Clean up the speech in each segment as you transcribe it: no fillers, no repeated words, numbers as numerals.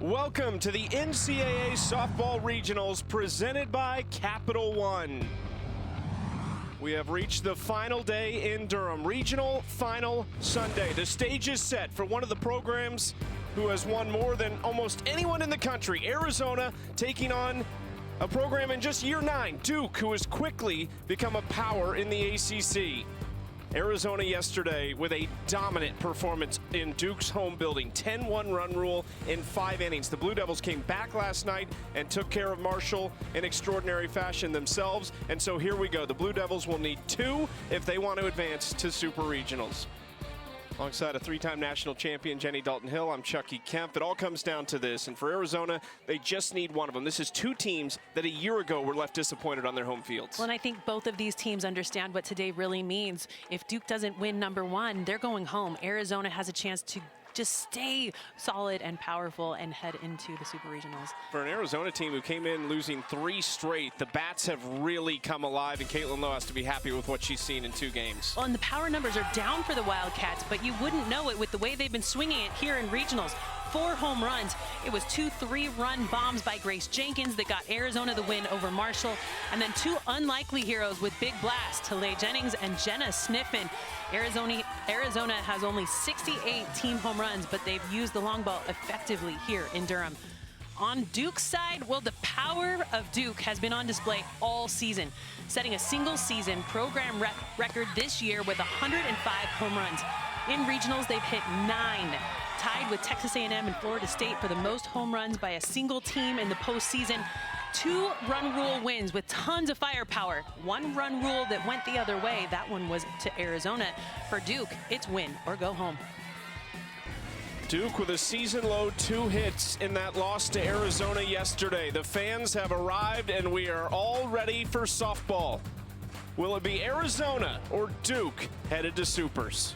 Welcome to the NCAA Softball Regionals presented by Capital One. We have reached the final day in Durham. Regional Final Sunday. The stage is set for one of the programs who has won more than almost anyone in the country. Arizona taking on a program in just year 9, Duke, who has quickly become a power in the ACC. Arizona yesterday with a dominant performance in Duke's home building. 10-1 run rule in 5 innings. The Blue Devils came back last night and took care of Marshall in extraordinary fashion themselves. And so here we go. The Blue Devils will need 2 if they want to advance to Super Regionals. Alongside a 3-time national champion, Jenny Dalton-Hill, I'm Chucky Kemp. It all comes down to this, and for Arizona, they just need one of them. This is 2 teams that a year ago were left disappointed on their home fields. Well, and I think both of these teams understand what today really means. If Duke doesn't win number 1, they're going home. Arizona has a chance to just stay solid and powerful and head into the Super Regionals. For an Arizona team who came in losing 3 straight, the bats have really come alive, and Caitlin Lowe has to be happy with what she's seen in 2 games. Well, and the power numbers are down for the Wildcats, but you wouldn't know it with the way they've been swinging it here in regionals. 4 home runs. It was 2 3-run bombs by Grace Jenkins that got Arizona the win over Marshall. And then 2 unlikely heroes with big blasts, Talay Jennings and Jenna Sniffen. Arizona has only 68 team home runs, but they've used the long ball effectively here in Durham. On Duke's side, well, the power of Duke has been on display all season, setting a single season program record this year with 105 home runs. In regionals, they've hit 9, tied with Texas A&M and Florida State for the most home runs by a single team in the postseason. 2 run rule wins with tons of firepower. 1 run rule that went the other way. That one was to Arizona. For Duke, it's win or go home. Duke with a season-low 2 hits in that loss to Arizona yesterday. The fans have arrived, and we are all ready for softball. Will it be Arizona or Duke headed to Supers?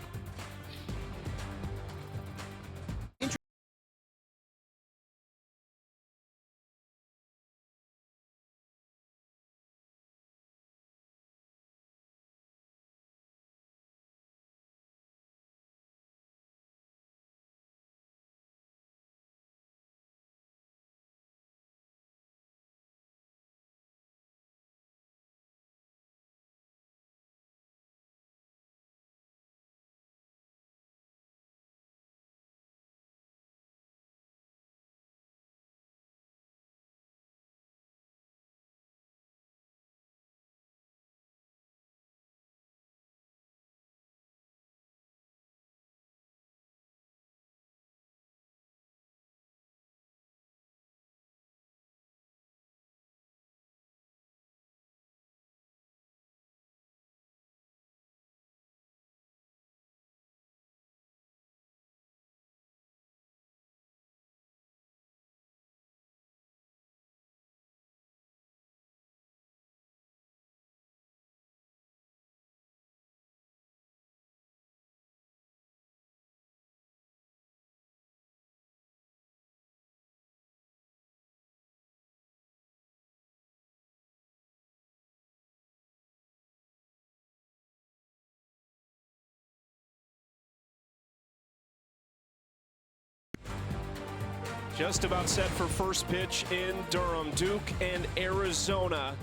Just about set for first pitch in Durham. Duke and Arizona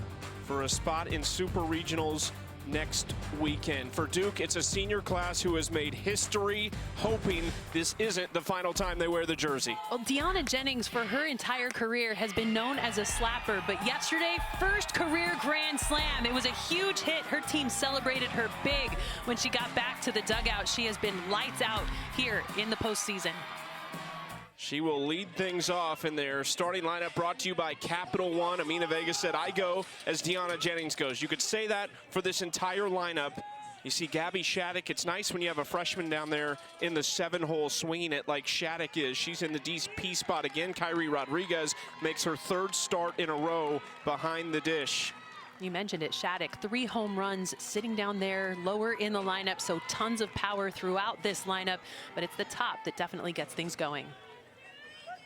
for a spot in Super Regionals next weekend. For Duke, it's a senior class who has made history, hoping this isn't the final time they wear the jersey. Well, Deanna Jennings, for her entire career, has been known as a slapper, but yesterday, first career grand slam. It was a huge hit. Her team celebrated her big when she got back to the dugout. She has been lights out here in the postseason. She will lead things off in their starting lineup, brought to you by Capital One. Amina Vega said, I go as Deanna Jennings goes. You could say that for this entire lineup. You see Gabby Shattuck. It's nice when you have a freshman down there in the 7-hole swinging it like Shattuck is. She's in the DP spot again. Kyrie Rodriguez makes her 3rd start in a row behind the dish. You mentioned it, Shattuck, 3 home runs sitting down there lower in the lineup, so tons of power throughout this lineup, but it's the top that definitely gets things going.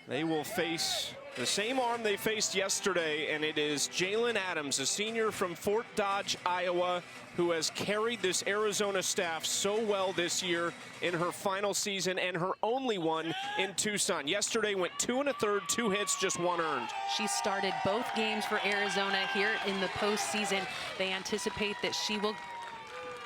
They will face the same arm they faced yesterday, and it is Jalen Adams, a senior from Fort Dodge, Iowa, who has carried this Arizona staff so well this year in her final season and her only one in Tucson. Yesterday went 2 1/3, 2 hits, just 1 earned. She started both games for Arizona here in the postseason. They anticipate that she will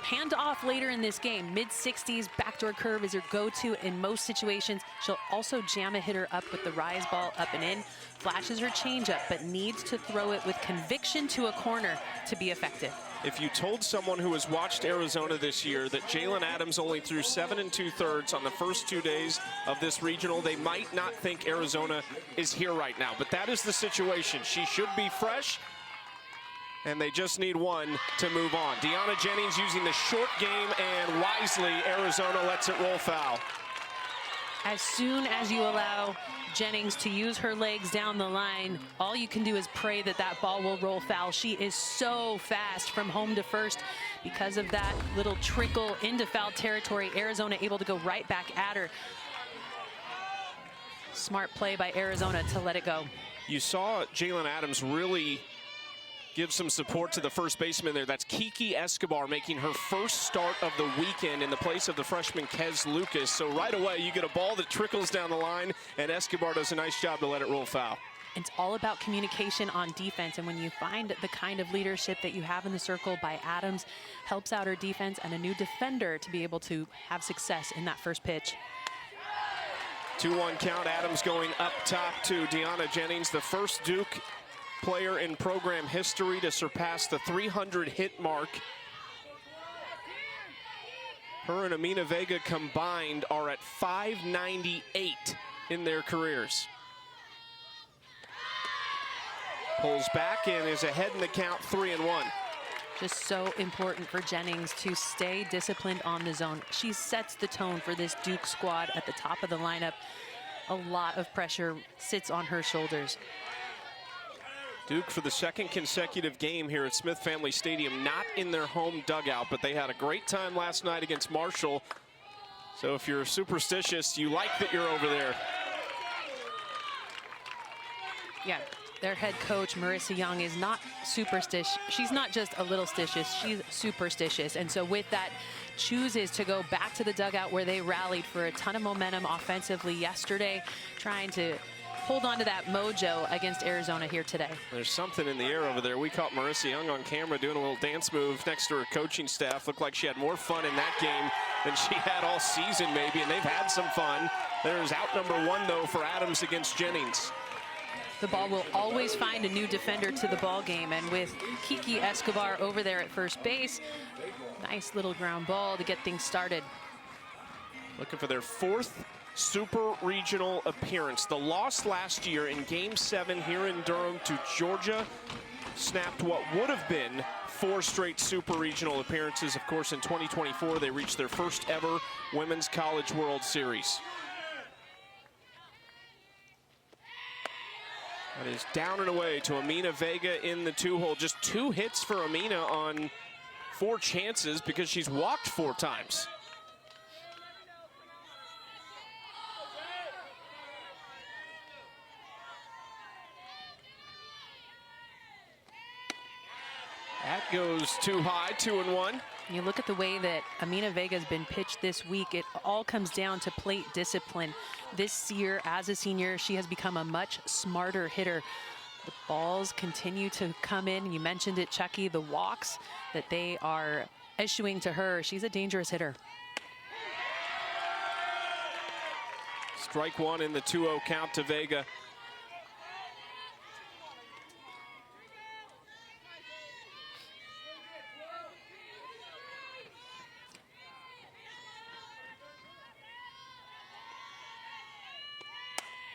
hand off later in this game. Mid-60s, backdoor curve is her go-to in most situations. She'll also jam a hitter up with the rise ball up and in. Flashes her changeup, but needs to throw it with conviction to a corner to be effective. If you told someone who has watched Arizona this year that Jalen Adams only threw 7 2/3 on the first 2 days of this regional, they might not think Arizona is here right now. But that is the situation. She should be fresh, and they just need one to move on. Deanna Jennings using the short game, and wisely, Arizona lets it roll foul. As soon as you allow Jennings to use her legs down the line, all you can do is pray that that ball will roll foul. She is so fast from home to first. Because of that little trickle into foul territory, Arizona able to go right back at her. Smart play by Arizona to let it go. You saw Jalen Adams really give some support to the first baseman there. That's Kiki Escobar making her first start of the weekend in the place of the freshman Kez Lucas. So right away, you get a ball that trickles down the line, and Escobar does a nice job to let it roll foul. It's all about communication on defense, and when you find the kind of leadership that you have in the circle by Adams, helps out her defense and a new defender to be able to have success in that first pitch. 2-1 count. Adams going up top to Deanna Jennings, the first Duke player in program history to surpass the 300 hit mark. Her and Amina Vega combined are at 598 in their careers. Pulls back and is ahead in the count, 3-1. Just so important for Jennings to stay disciplined on the zone. She sets the tone for this Duke squad at the top of the lineup. A lot of pressure sits on her shoulders. Duke for the second consecutive game here at Smith Family Stadium, not in their home dugout, but they had a great time last night against Marshall. So if you're superstitious, you like that you're over there. Yeah, their head coach, Marissa Young, is not superstitious. She's not just a little stitious, she's superstitious. And so with that, chooses to go back to the dugout where they rallied for a ton of momentum offensively yesterday, trying to hold on to that mojo against Arizona here today. There's something in the air over there. We caught Marissa Young on camera doing a little dance move next to her coaching staff. Looked like she had more fun in that game than she had all season maybe, and they've had some fun. There's out number 1 though for Adams against Jennings. The ball will always find a new defender to the ball game, and with Kiki Escobar over there at first base, nice little ground ball to get things started. Looking for their 4th Super Regional appearance. The loss last year in Game 7 here in Durham to Georgia snapped what would have been 4 straight Super Regional appearances. Of course, in 2024, they reached their first ever Women's College World Series. That is down and away to Amina Vega in the 2-hole. Just 2 hits for Amina on 4 chances because she's walked 4 times. That goes too high, 2-1. You look at the way that Amina Vega has been pitched this week, it all comes down to plate discipline. This year, as a senior, she has become a much smarter hitter. The balls continue to come in. You mentioned it, Chucky, the walks that they are issuing to her. She's a dangerous hitter. Strike 1 in the 2-0 count to Vega.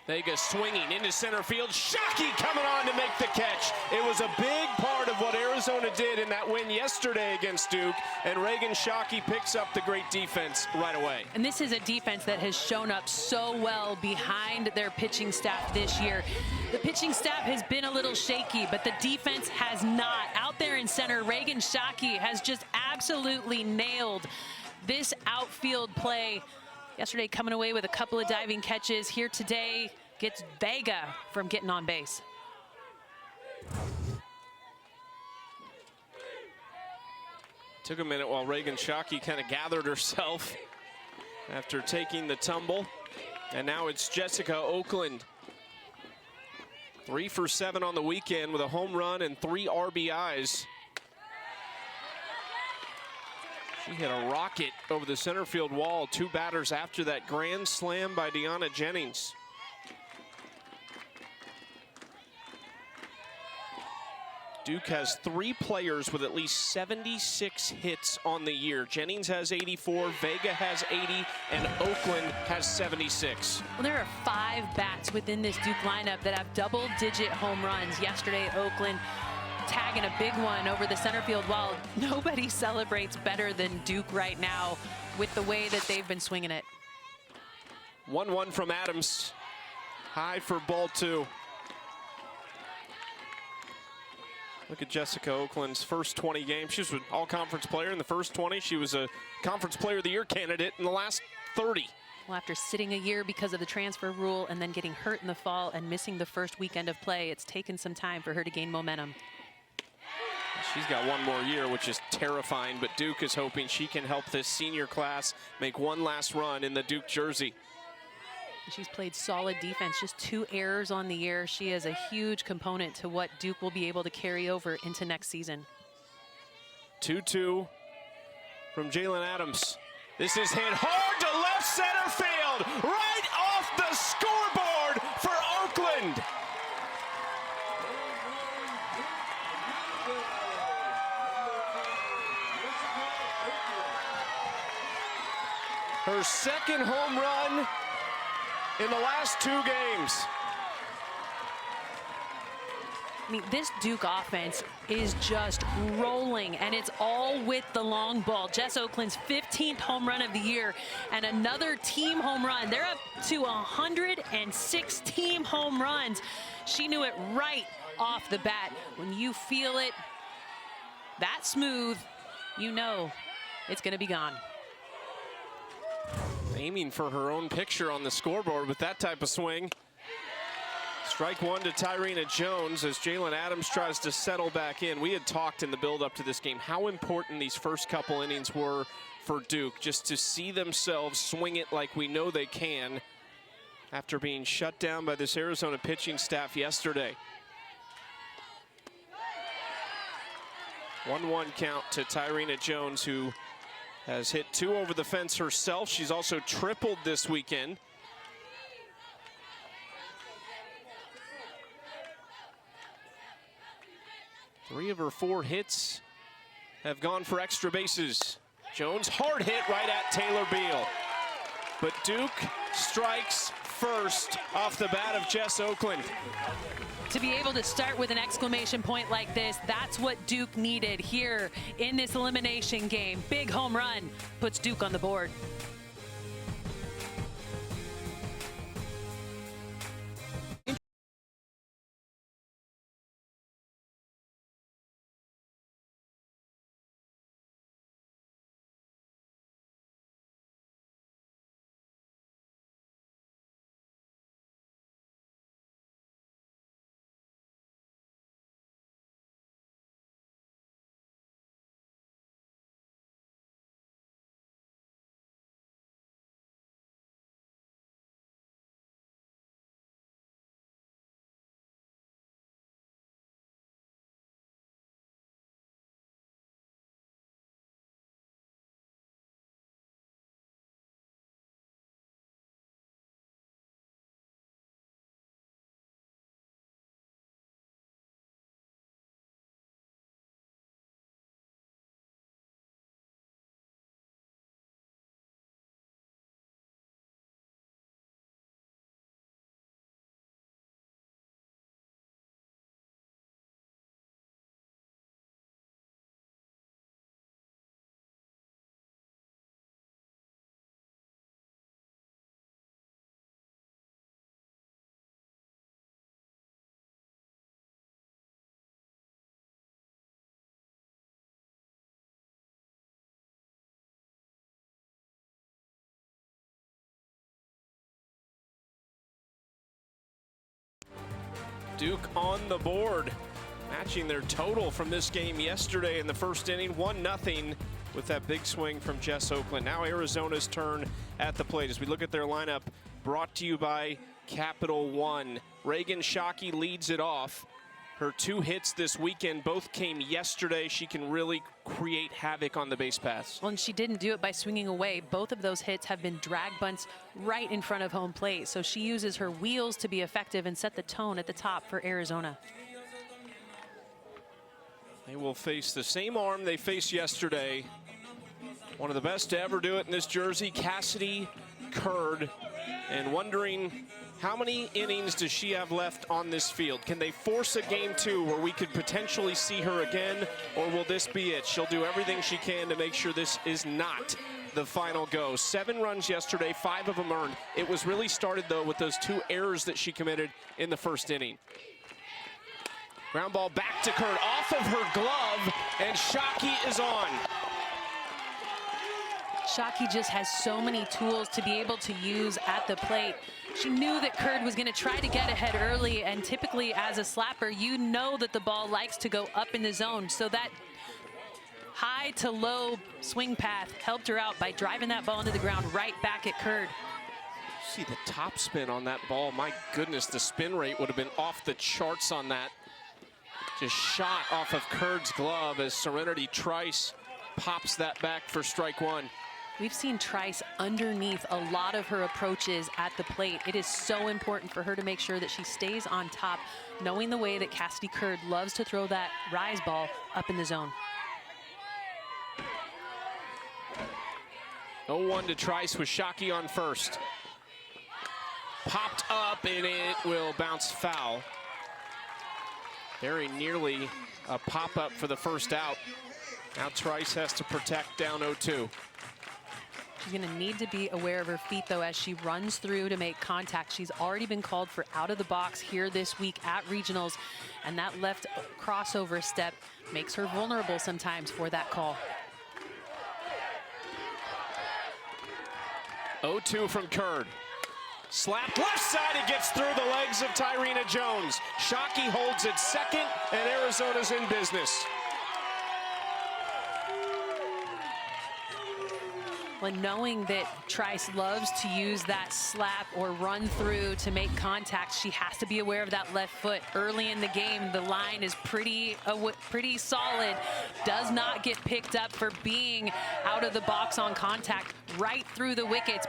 Vega swinging into center field. Shockey coming on to make the catch. It was a big part of what Arizona did in that win yesterday against Duke, and Reagan Shockey picks up the great defense right away. And this is a defense that has shown up so well behind their pitching staff this year. The pitching staff has been a little shaky, but the defense has not. Out there in center, Reagan Shockey has just absolutely nailed this outfield play. Yesterday coming away with a couple of diving catches. Here today, gets Vega from getting on base. Took a minute while Reagan Shockey kind of gathered herself after taking the tumble. And now it's Jessica Oakland. 3 for 7 on the weekend with a home run and 3 RBIs. She hit a rocket over the center field wall 2 batters after that grand slam by Deanna Jennings. Duke has 3 players with at least 76 hits on the year. Jennings has 84, Vega has 80, and Oakland has 76. Well, there are 5 bats within this Duke lineup that have double-digit home runs. Yesterday, Oakland tagging a big one over the center field wall. Nobody celebrates better than Duke right now with the way that they've been swinging it. 1-1 from Adams. High for ball 2. Look at Jessica Oakland's first 20 games. She was an all-conference player in the first 20. She was a Conference Player of the Year candidate in the last 30. Well, after sitting a year because of the transfer rule and then getting hurt in the fall and missing the first weekend of play, it's taken some time for her to gain momentum. She's got 1 more year, which is terrifying, but Duke is hoping she can help this senior class make one last run in the Duke jersey. She's played solid defense, just 2 errors on the year. She is a huge component to what Duke will be able to carry over into next season. 2-2 from Jalen Adams. This is hit hard to left center field, right off the scoreboard for Oakland. Her second home run in the last 2 games. I mean, this Duke offense is just rolling, and it's all with the long ball. Jess Oakland's 15th home run of the year and another team home run. They're up to 106 team home runs. She knew it right off the bat. When you feel it that smooth, you know it's going to be gone. Aiming for her own picture on the scoreboard with that type of swing. Strike 1 to Tyrena Jones as Jalen Adams tries to settle back in. We had talked in the build-up to this game how important these first couple innings were for Duke, just to see themselves swing it like we know they can after being shut down by this Arizona pitching staff yesterday. 1-1 count to Tyrena Jones, who has hit 2 over the fence herself. She's also tripled this weekend. Three of her 4 hits have gone for extra bases. Jones, hard hit right at Taylor Beal. But Duke strikes first off the bat of Jess Oakland. To be able to start with an exclamation point like this, that's what Duke needed here in this elimination game. Big home run puts Duke on the board. Duke on the board, matching their total from this game yesterday in the first inning, 1-0 with that big swing from Jess Oakland. Now Arizona's turn at the plate as we look at their lineup, brought to you by Capital One. Reagan Shockey leads it off. Her 2 hits this weekend both came yesterday. She can really create havoc on the base paths. Well, and she didn't do it by swinging away. Both of those hits have been drag bunts right in front of home plate. So she uses her wheels to be effective and set the tone at the top for Arizona. They will face the same arm they faced yesterday. One of the best to ever do it in this jersey, Cassidy Curd. And wondering, how many innings does she have left on this field? Can they force a game 2 where we could potentially see her again, or will this be it? She'll do everything she can to make sure this is not the final go. 7 runs yesterday, 5 of them earned. It was really started, though, with those 2 errors that she committed in the first inning. Ground ball back to Curd, off of her glove, and Shockey is on. Shockey just has so many tools to be able to use at the plate. She knew that Curd was going to try to get ahead early, and typically as a slapper, you know that the ball likes to go up in the zone. So that high to low swing path helped her out by driving that ball into the ground right back at Curd. See the top spin on that ball. My goodness, the spin rate would have been off the charts on that. Just shot off of Curd's glove as Serenity Trice pops that back for strike 1. We've seen Trice underneath a lot of her approaches at the plate. It is so important for her to make sure that she stays on top, knowing the way that Cassidy Curd loves to throw that rise ball up in the zone. 0-1 to Trice with Shockey on first. Popped up, and it will bounce foul. Very nearly a pop-up for the first out. Now Trice has to protect down 0-2. She's going to need to be aware of her feet, though, as she runs through to make contact. She's already been called for out of the box here this week at regionals, and that left crossover step makes her vulnerable sometimes for that call. 0-2 from Curd. Slap left side, it gets through the legs of Tyrena Jones. Shockey holds it second, and Arizona's in business. Well, knowing that Trice loves to use that slap or run through to make contact, she has to be aware of that left foot. Early in the game, the line is pretty solid. Does not get picked up for being out of the box on contact. Right through the wickets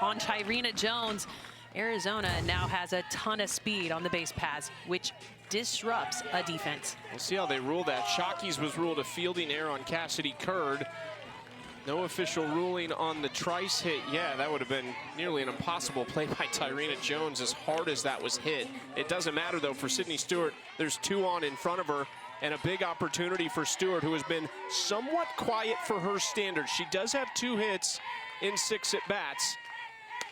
on Tyrena Jones. Arizona now has a ton of speed on the base paths, which disrupts a defense. We'll see how they rule that. Shockey's was ruled a fielding error on Cassidy Curd. No official ruling on the Trice hit. Yeah, that would have been nearly an impossible play by Tyrena Jones as hard as that was hit. It doesn't matter, though, for Sydney Stewart. There's 2 on in front of her, and a big opportunity for Stewart, who has been somewhat quiet for her standards. She does have 2 hits in 6 at-bats,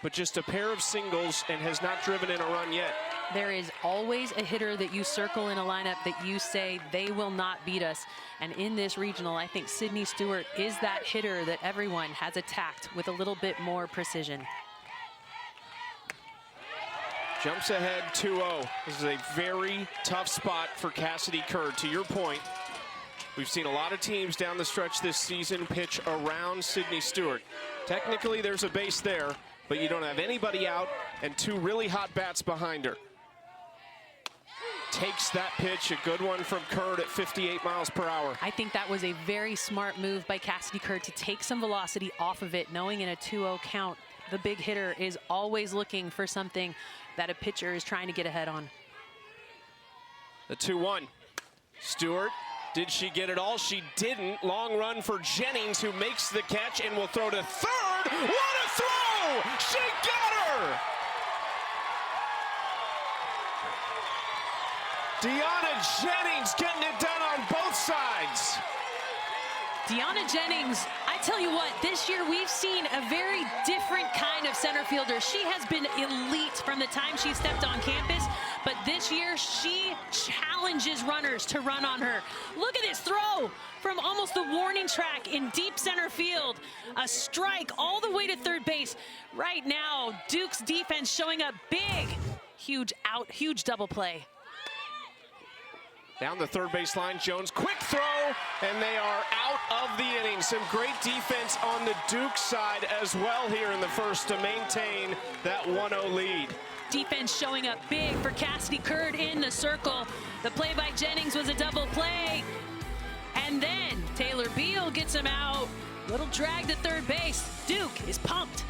but just a pair of singles and has not driven in a run yet. There is always a hitter that you circle in a lineup that you say they will not beat us. And in this regional, I think Sydney Stewart is that hitter that everyone has attacked with a little bit more precision. Jumps ahead 2-0. This is a very tough spot for Cassidy Curd. To your point, we've seen a lot of teams down the stretch this season pitch around Sydney Stewart. Technically, there's a base there, but you don't have anybody out and 2 really hot bats behind her. Takes that pitch, a good one from Curd at 58 miles per hour. I think that was a very smart move by Cassidy Curd to take some velocity off of it, knowing in a 2-0 count, the big hitter is always looking for something that a pitcher is trying to get ahead on. The 2-1. Stewart, did she get it all? She didn't. Long run for Jennings, who makes the catch and will throw to third. What a throw! She got her! Deanna Jennings getting it done on both sides. Deanna Jennings, I tell you what, this year we've seen a very different kind of center fielder. She has been elite from the time she stepped on campus, but this year she challenges runners to run on her. Look at this throw from almost the warning track in deep center field. A strike all the way to third base. Right now, Duke's defense showing up big. Huge out, huge double play. Down the third baseline, Jones, quick throw, and they are out of the inning. Some great defense on the Duke side as well here in the first to maintain that 1-0 lead. Defense showing up big for Cassidy Curd in the circle. The play by Jennings was a double play. And then Taylor Beal gets him out. Little drag to third base. Duke is pumped.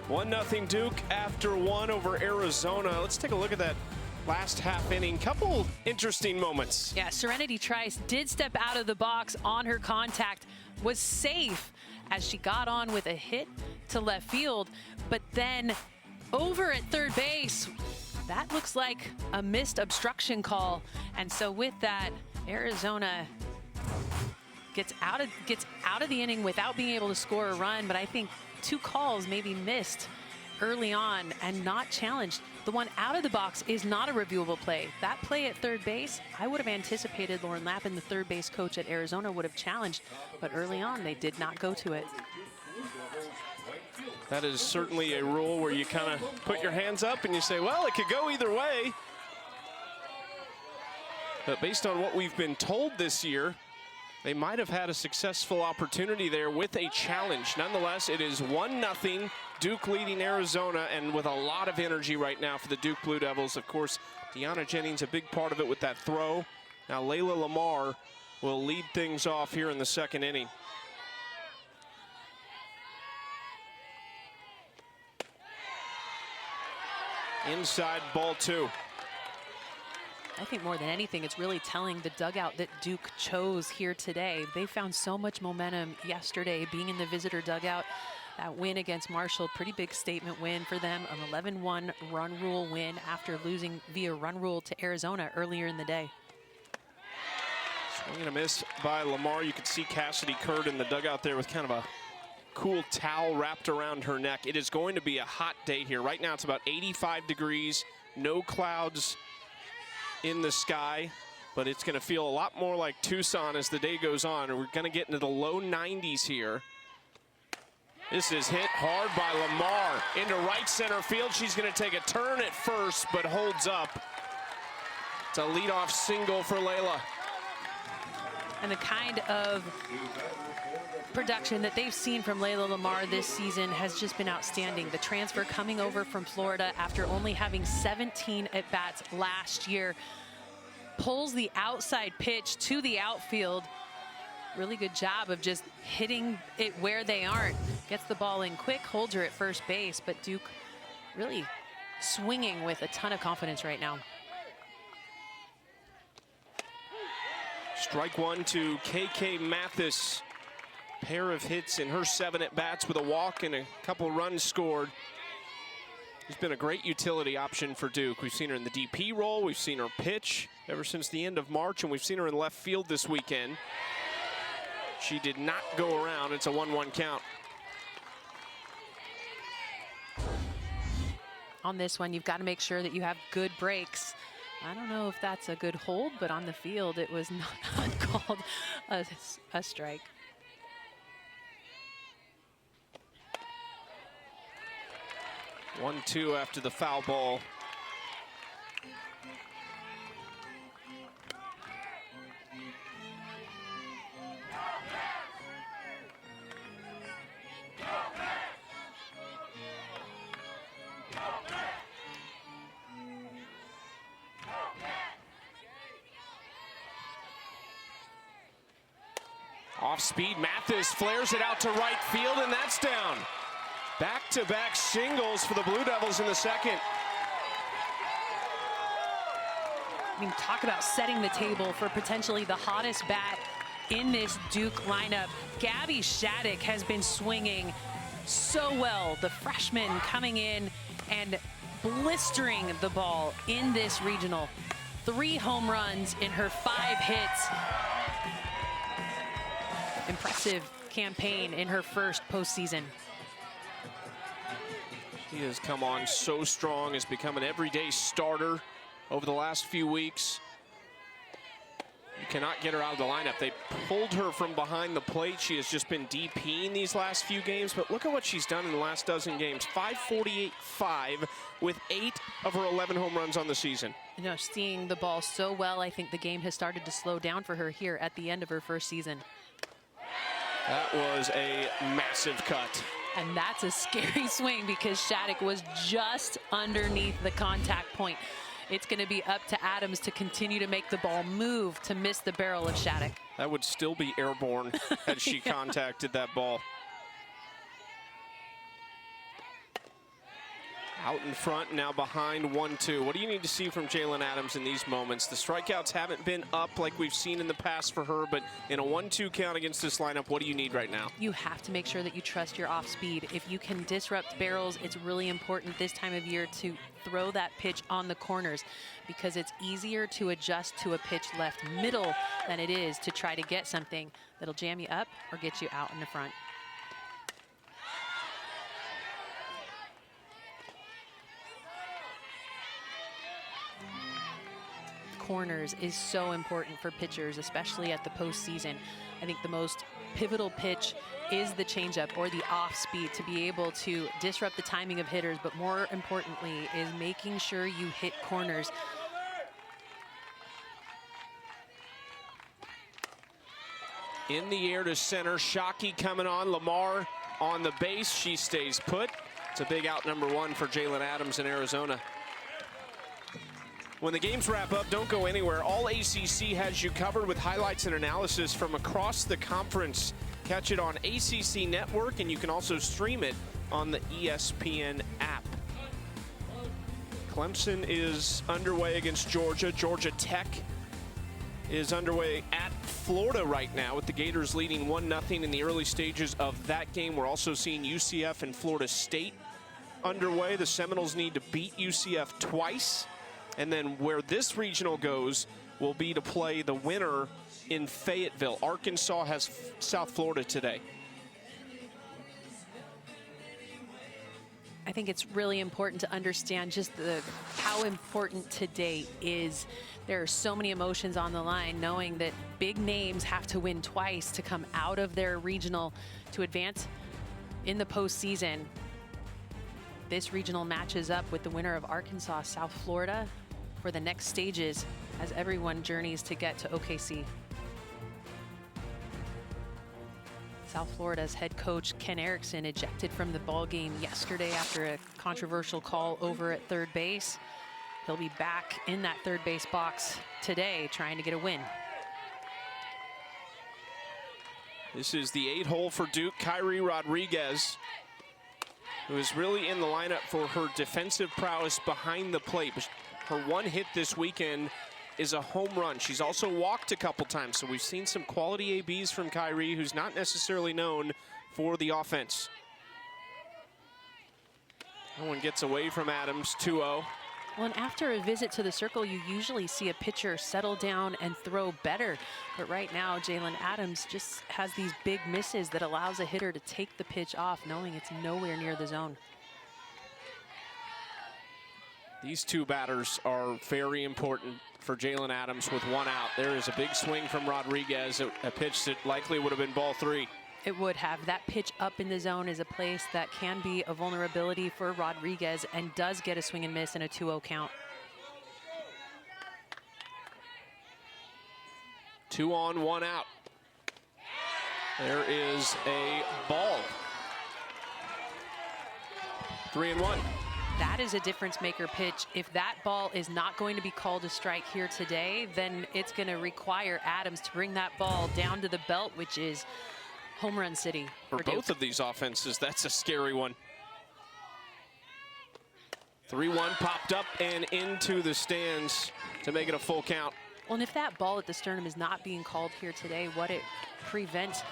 One 0 Duke after one over Arizona. Let's take a look at that last half inning. Couple interesting moments. Yeah, Serenity Trice did step out of the box on her contact, was safe as she got on with a hit to left field, but then over at third base, that looks like a missed obstruction call. And so with that, Arizona gets out of the inning without being able to score a run, but I think 2 calls maybe missed early on and not challenged. The one out of the box is not a reviewable play. That play at third base, I would have anticipated Lauren Lappin, the third base coach at Arizona, would have challenged, but early on they did not go to it. That is certainly a rule where you kind of put your hands up and you say, well, it could go either way. But based on what we've been told this year, they might have had a successful opportunity there with a challenge. Nonetheless, it is 1-0, Duke leading Arizona, and with a lot of energy right now for the Duke Blue Devils. Of course, Deanna Jennings, a big part of it with that throw. Now Layla Lamar will lead things off here in the second inning. Inside, ball 2. I think more than anything, it's really telling the dugout that Duke chose here today. They found so much momentum yesterday being in the visitor dugout. That win against Marshall, pretty big statement win for them, an 11-1 run rule win after losing via run rule to Arizona earlier in the day. Swing and a miss by Lamar. You can see Cassidy Curd in the dugout there with kind of a cool towel wrapped around her neck. It is going to be a hot day here. Right now it's about 85 degrees, no clouds in the sky, but it's going to feel a lot more like Tucson as the day goes on. We're going to get into the low 90s here. This is hit hard by Lamar into right center field. She's going to take a turn at first, but holds up. It's a leadoff single for Layla. And the kind of production that they've seen from Layla Lamar this season has just been outstanding. The transfer coming over from Florida after only having 17 at-bats last year, pulls the outside pitch to the outfield. Really good job of just hitting it where they aren't. Gets the ball in quick, holds her at first base, but Duke really swinging with a ton of confidence right now. Strike one to KK Mathis. Pair of hits in her 7 at-bats with a walk and a couple runs scored. She's been a great utility option for Duke. We've seen her in the DP role. We've seen her pitch ever since the end of March, and we've seen her in left field this weekend. She did not go around. It's a 1-1 count. On this one, you've got to make sure that you have good breaks. I don't know if that's a good hold, but on the field, it was not called a strike. One, two after the foul ball. Off speed, Mathis flares it out to right field, and that's down. Back-to-back singles for the Blue Devils in the second. I mean, talk about setting the table for potentially the hottest bat in this Duke lineup. Gabby Shattuck has been swinging so well. The freshman coming in and blistering the ball in this regional. 3 home runs in her 5 hits. Impressive campaign in her first postseason. She has come on so strong, has become an everyday starter over the last few weeks. You cannot get her out of the lineup. They pulled her from behind the plate. She has just been DPing these last few games, but look at what she's done in the last dozen games. 548-5 with 8 of her 11 home runs on the season. You know, seeing the ball so well, I think the game has started to slow down for her here at the end of her first season. That was a massive cut. And that's a scary swing because Shattuck was just underneath the contact point. It's going to be up to Adams to continue to make the ball move to miss the barrel of Shattuck. That would still be airborne had she contacted that ball. Out in front, now behind 1-2. What do you need to see from Jalen Adams in these moments? The strikeouts haven't been up like we've seen in the past for her, but in a 1-2 count against this lineup, what do you need right now? You have to make sure that you trust your off speed. If you can disrupt barrels, it's really important this time of year to throw that pitch on the corners because it's easier to adjust to a pitch left middle than it is to try to get something that'll jam you up or get you out in the front. Corners is so important for pitchers, especially at the postseason. I think the most pivotal pitch is the changeup or the off speed to be able to disrupt the timing of hitters, but more importantly is making sure you hit corners. In the air to center, Shockey coming on, Lamar on the base, she stays put. It's a big out number 1 for Jalen Adams in Arizona. When the games wrap up, don't go anywhere. All ACC has you covered with highlights and analysis from across the conference. Catch it on ACC Network, and you can also stream it on the ESPN app. Clemson is underway against Georgia. Georgia Tech is underway at Florida right now with the Gators leading 1-0 in the early stages of that game. We're also seeing UCF and Florida State underway. The Seminoles need to beat UCF twice. And then where this regional goes will be to play the winner in Fayetteville. Arkansas has South Florida today. I think it's really important to understand just how important today is. There are so many emotions on the line, knowing that big names have to win twice to come out of their regional to advance in the postseason. This regional matches up with the winner of Arkansas, South Florida, for the next stages as everyone journeys to get to OKC. South Florida's head coach Ken Erickson ejected from the ball game yesterday after a controversial call over at third base. He'll be back in that third base box today trying to get a win. This is the 8-hole for Duke. Kyrie Rodriguez, who is really in the lineup for her defensive prowess behind the plate. Her one hit this weekend is a home run. She's also walked a couple times, so we've seen some quality ABs from Kyrie, who's not necessarily known for the offense. No one gets away from Adams, 2-0. Well, and after a visit to the circle, you usually see a pitcher settle down and throw better. But right now, Jalen Adams just has these big misses that allows a hitter to take the pitch off, knowing it's nowhere near the zone. These two batters are very important for Jalen Adams with one out. There is a big swing from Rodriguez, a pitch that likely would have been ball 3. It would have. That pitch up in the zone is a place that can be a vulnerability for Rodriguez and does get a swing and miss in a 2-0 count. 2 on, 1 out. There is a ball. 3-1. That is a difference maker pitch. If that ball is not going to be called a strike here today, then it's going to require Adams to bring that ball down to the belt, which is home run city. For both of these offenses, that's a scary one. 3-1 popped up and into the stands to make it a full count. Well, and if that ball at the sternum is not being called here today, what it prevents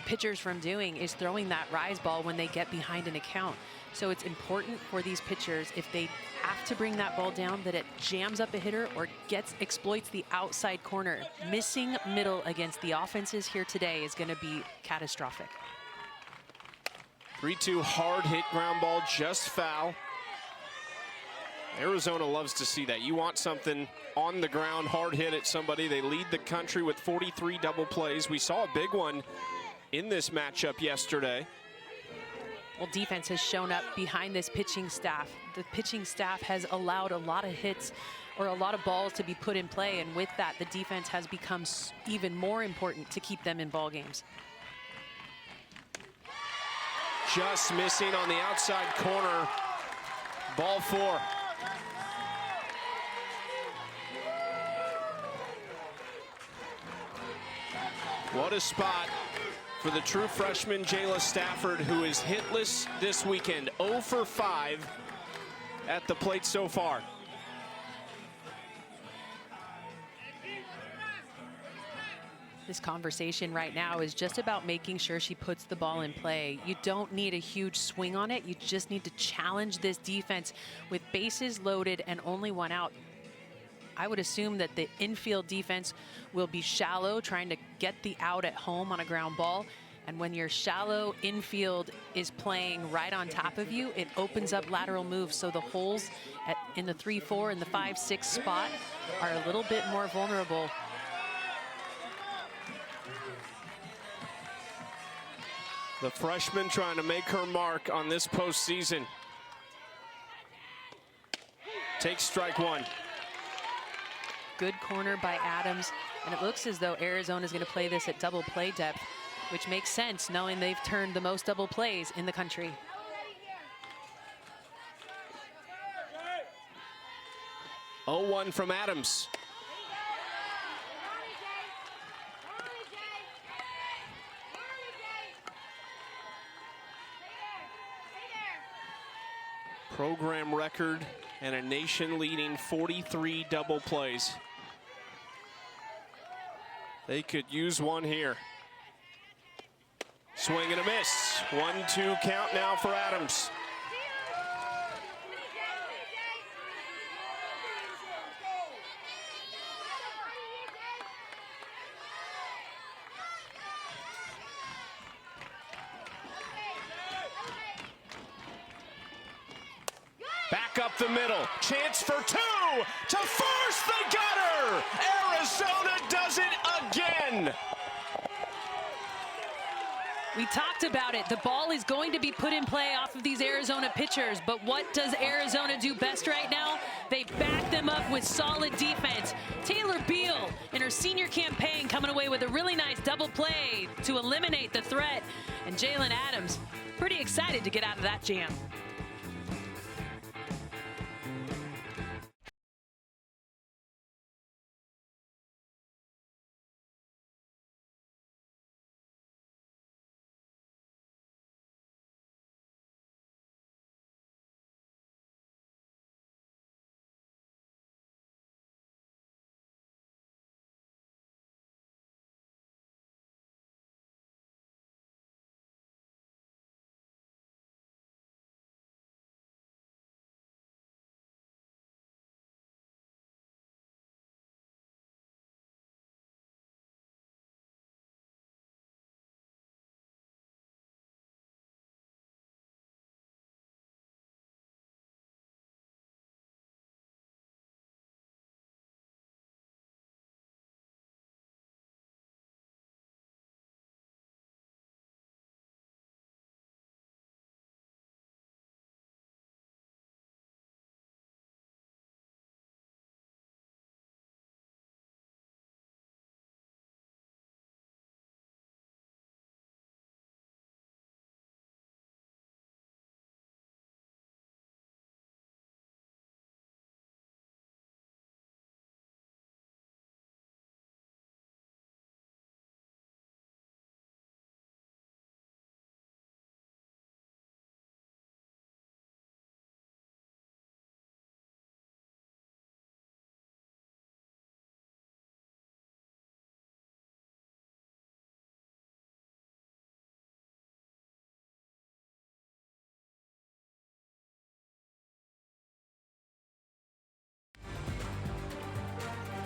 pitchers from doing is throwing that rise ball when they get behind an account. So it's important for these pitchers, if they have to bring that ball down, that it jams up a hitter or exploits the outside corner. Missing middle against the offenses here today is going to be catastrophic. 3-2 hard hit ground ball, just foul. Arizona loves to see that. You want something on the ground, hard hit at somebody. They lead the country with 43 double plays. We saw a big one in this matchup yesterday. Well, defense has shown up behind this pitching staff. The pitching staff has allowed a lot of hits or a lot of balls to be put in play, and with that, the defense has become even more important to keep them in ball games. Just missing on the outside corner. Ball 4. What a spot for the true freshman Jayla Stafford, who is hitless this weekend. 0 for 5 at the plate so far. This conversation right now is just about making sure she puts the ball in play. You don't need a huge swing on it. You just need to challenge this defense with bases loaded and only 1 out. I would assume that the infield defense will be shallow, trying to get the out at home on a ground ball. And when your shallow infield is playing right on top of you, it opens up lateral moves. So the holes in the 3-4 and the 5-6 spot are a little bit more vulnerable. The freshman trying to make her mark on this postseason. Takes strike 1. Good corner by Adams, and it looks as though Arizona is going to play this at double play depth, which makes sense knowing they've turned the most double plays in the country. Oh, 1 from Adams. Program record and a nation-leading 43 double plays. They could use one here. Swing and a miss. 1-2 count now for Adams. Back up the middle, chance for 2, to first, they got her! Arizona does it again! We talked about it. The ball is going to be put in play off of these Arizona pitchers, but what does Arizona do best right now? They back them up with solid defense. Taylor Beal, in her senior campaign, coming away with a really nice double play to eliminate the threat. And Jalen Adams, pretty excited to get out of that jam.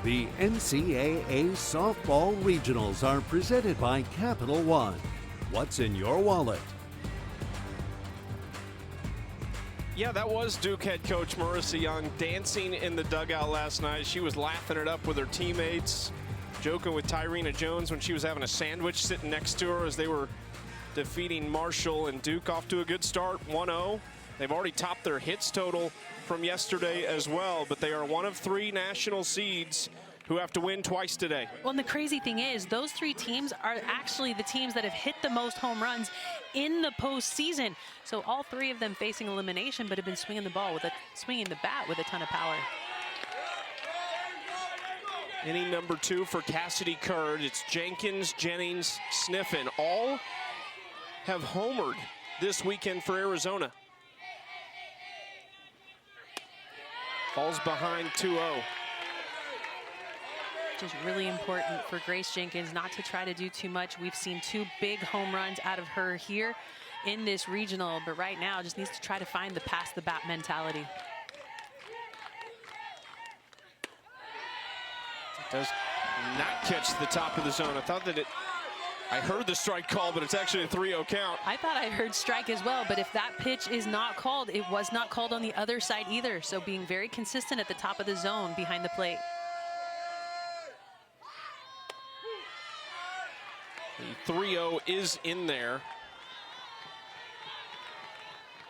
The NCAA Softball Regionals are presented by Capital One. What's in your wallet? Yeah, that was Duke head coach Marissa Young dancing in the dugout last night. She was laughing it up with her teammates, joking with Tyrena Jones when she was having a sandwich sitting next to her as they were defeating Marshall. And Duke off to a good start, 1-0. They've already topped their hits total from yesterday as well, but they are one of 3 national seeds who have to win twice today. Well, and the crazy thing is, those 3 teams are actually the teams that have hit the most home runs in the postseason. So all 3 of them facing elimination, but have been swinging the bat with a ton of power. Inning number 2 for Cassidy Curd. It's Jenkins, Jennings, Sniffen. All have homered this weekend for Arizona. Falls behind 2-0. Just really important for Grace Jenkins not to try to do too much. We've seen 2 big home runs out of her here in this regional, but right now just needs to try to find the pass the bat mentality. Does not catch the top of the zone. I heard the strike call, but it's actually a 3-0 count. I thought I heard strike as well, but if that pitch is not called, it was not called on the other side either. So being very consistent at the top of the zone behind the plate. The 3-0 is in there.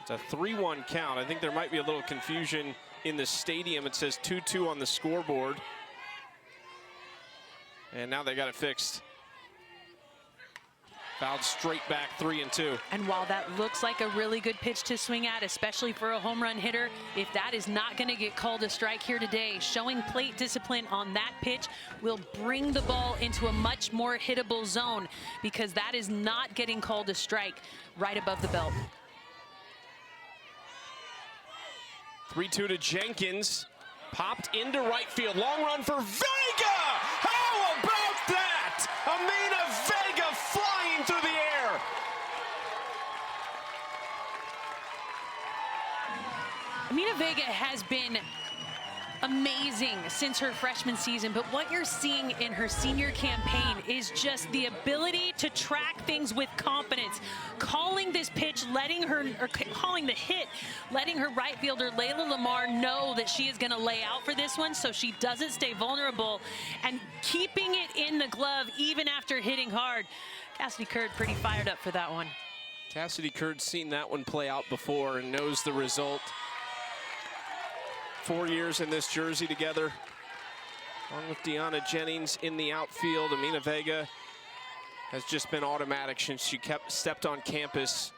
It's a 3-1 count. I think there might be a little confusion in the stadium. It says 2-2 on the scoreboard. And now they got it fixed. Fouled straight back, 3-2. And while that looks like a really good pitch to swing at, especially for a home run hitter, if that is not going to get called a strike here today, showing plate discipline on that pitch will bring the ball into a much more hittable zone, because that is not getting called a strike right above the belt. 3-2 to Jenkins. Popped into right field. Long run for Vega! How about that? Amina Vega flying through the air. Amina Vega has been amazing since her freshman season, but what you're seeing in her senior campaign is just the ability to track things with confidence. Calling this pitch, calling the hit, letting her right fielder Layla Lamar know that she is going to lay out for this one so she doesn't stay vulnerable, and keeping it in the glove even after hitting hard. Cassidy Curd pretty fired up for that one. Cassidy Curd's seen that one play out before and knows the result. 4 years in this jersey together, along with Deanna Jennings in the outfield. Amina Vega has just been automatic since she stepped on campus.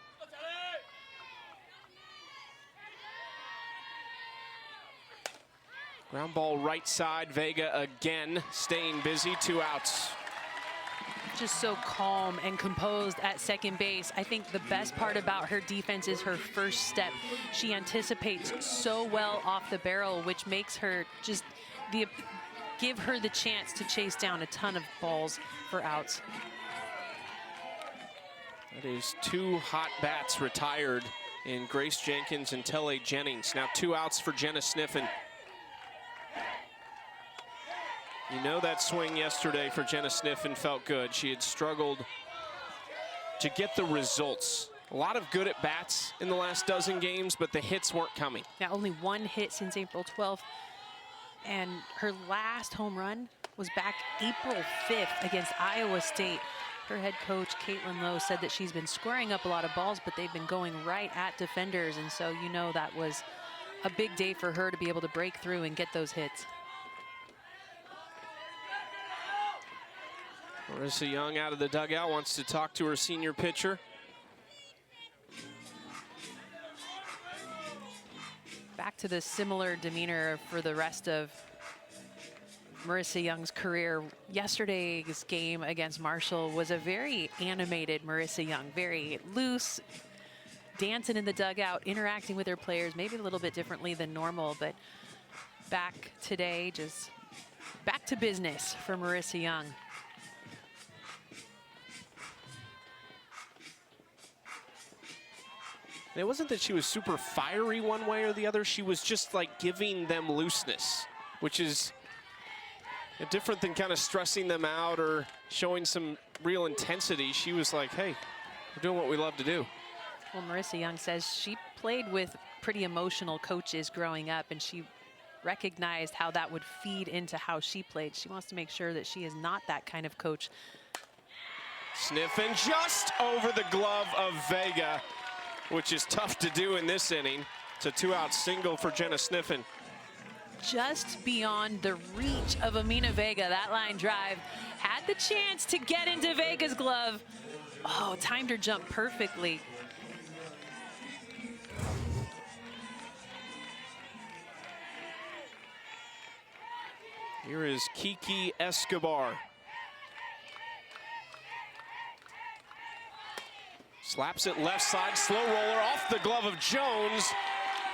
Ground ball right side, Vega again staying busy, 2 outs. Just so calm and composed at second base. I think the best part about her defense is her first step. She anticipates so well off the barrel, which makes her just give her the chance to chase down a ton of balls for outs. That is 2 hot bats retired in Grace Jenkins and Telle Jennings. Now 2 outs for Jenna Sniffen. You know that swing yesterday for Jenna Sniffen felt good. She had struggled to get the results. A lot of good at bats in the last dozen games, but the hits weren't coming. Now only 1 hit since April 12th. And her last home run was back April 5th against Iowa State. Her head coach, Caitlin Lowe, said that she's been squaring up a lot of balls, but they've been going right at defenders. And so you know that was a big day for her to be able to break through and get those hits. Marissa Young out of the dugout, wants to talk to her senior pitcher. Back to the similar demeanor for the rest of Marissa Young's career. Yesterday's game against Marshall was a very animated Marissa Young, very loose, dancing in the dugout, interacting with her players, maybe a little bit differently than normal, but back today, just back to business for Marissa Young. And it wasn't that she was super fiery one way or the other. She was just like giving them looseness, which is Different than kind of stressing them out or showing some real intensity. She was like, hey, we're doing what we love to do. Well, Marissa Young says she played with pretty emotional coaches growing up, and she recognized how that would feed into how she played. She wants to make sure that she is not that kind of coach. Sniffen just over the glove of Vega, which is tough to do in this inning. It's a 2-out single for Jenna Sniffen. Just beyond the reach of Amina Vega. That line drive had the chance to get into Vega's glove. Oh, timed her jump perfectly. Here is Kiki Escobar. Slaps it left side, slow roller off the glove of Jones,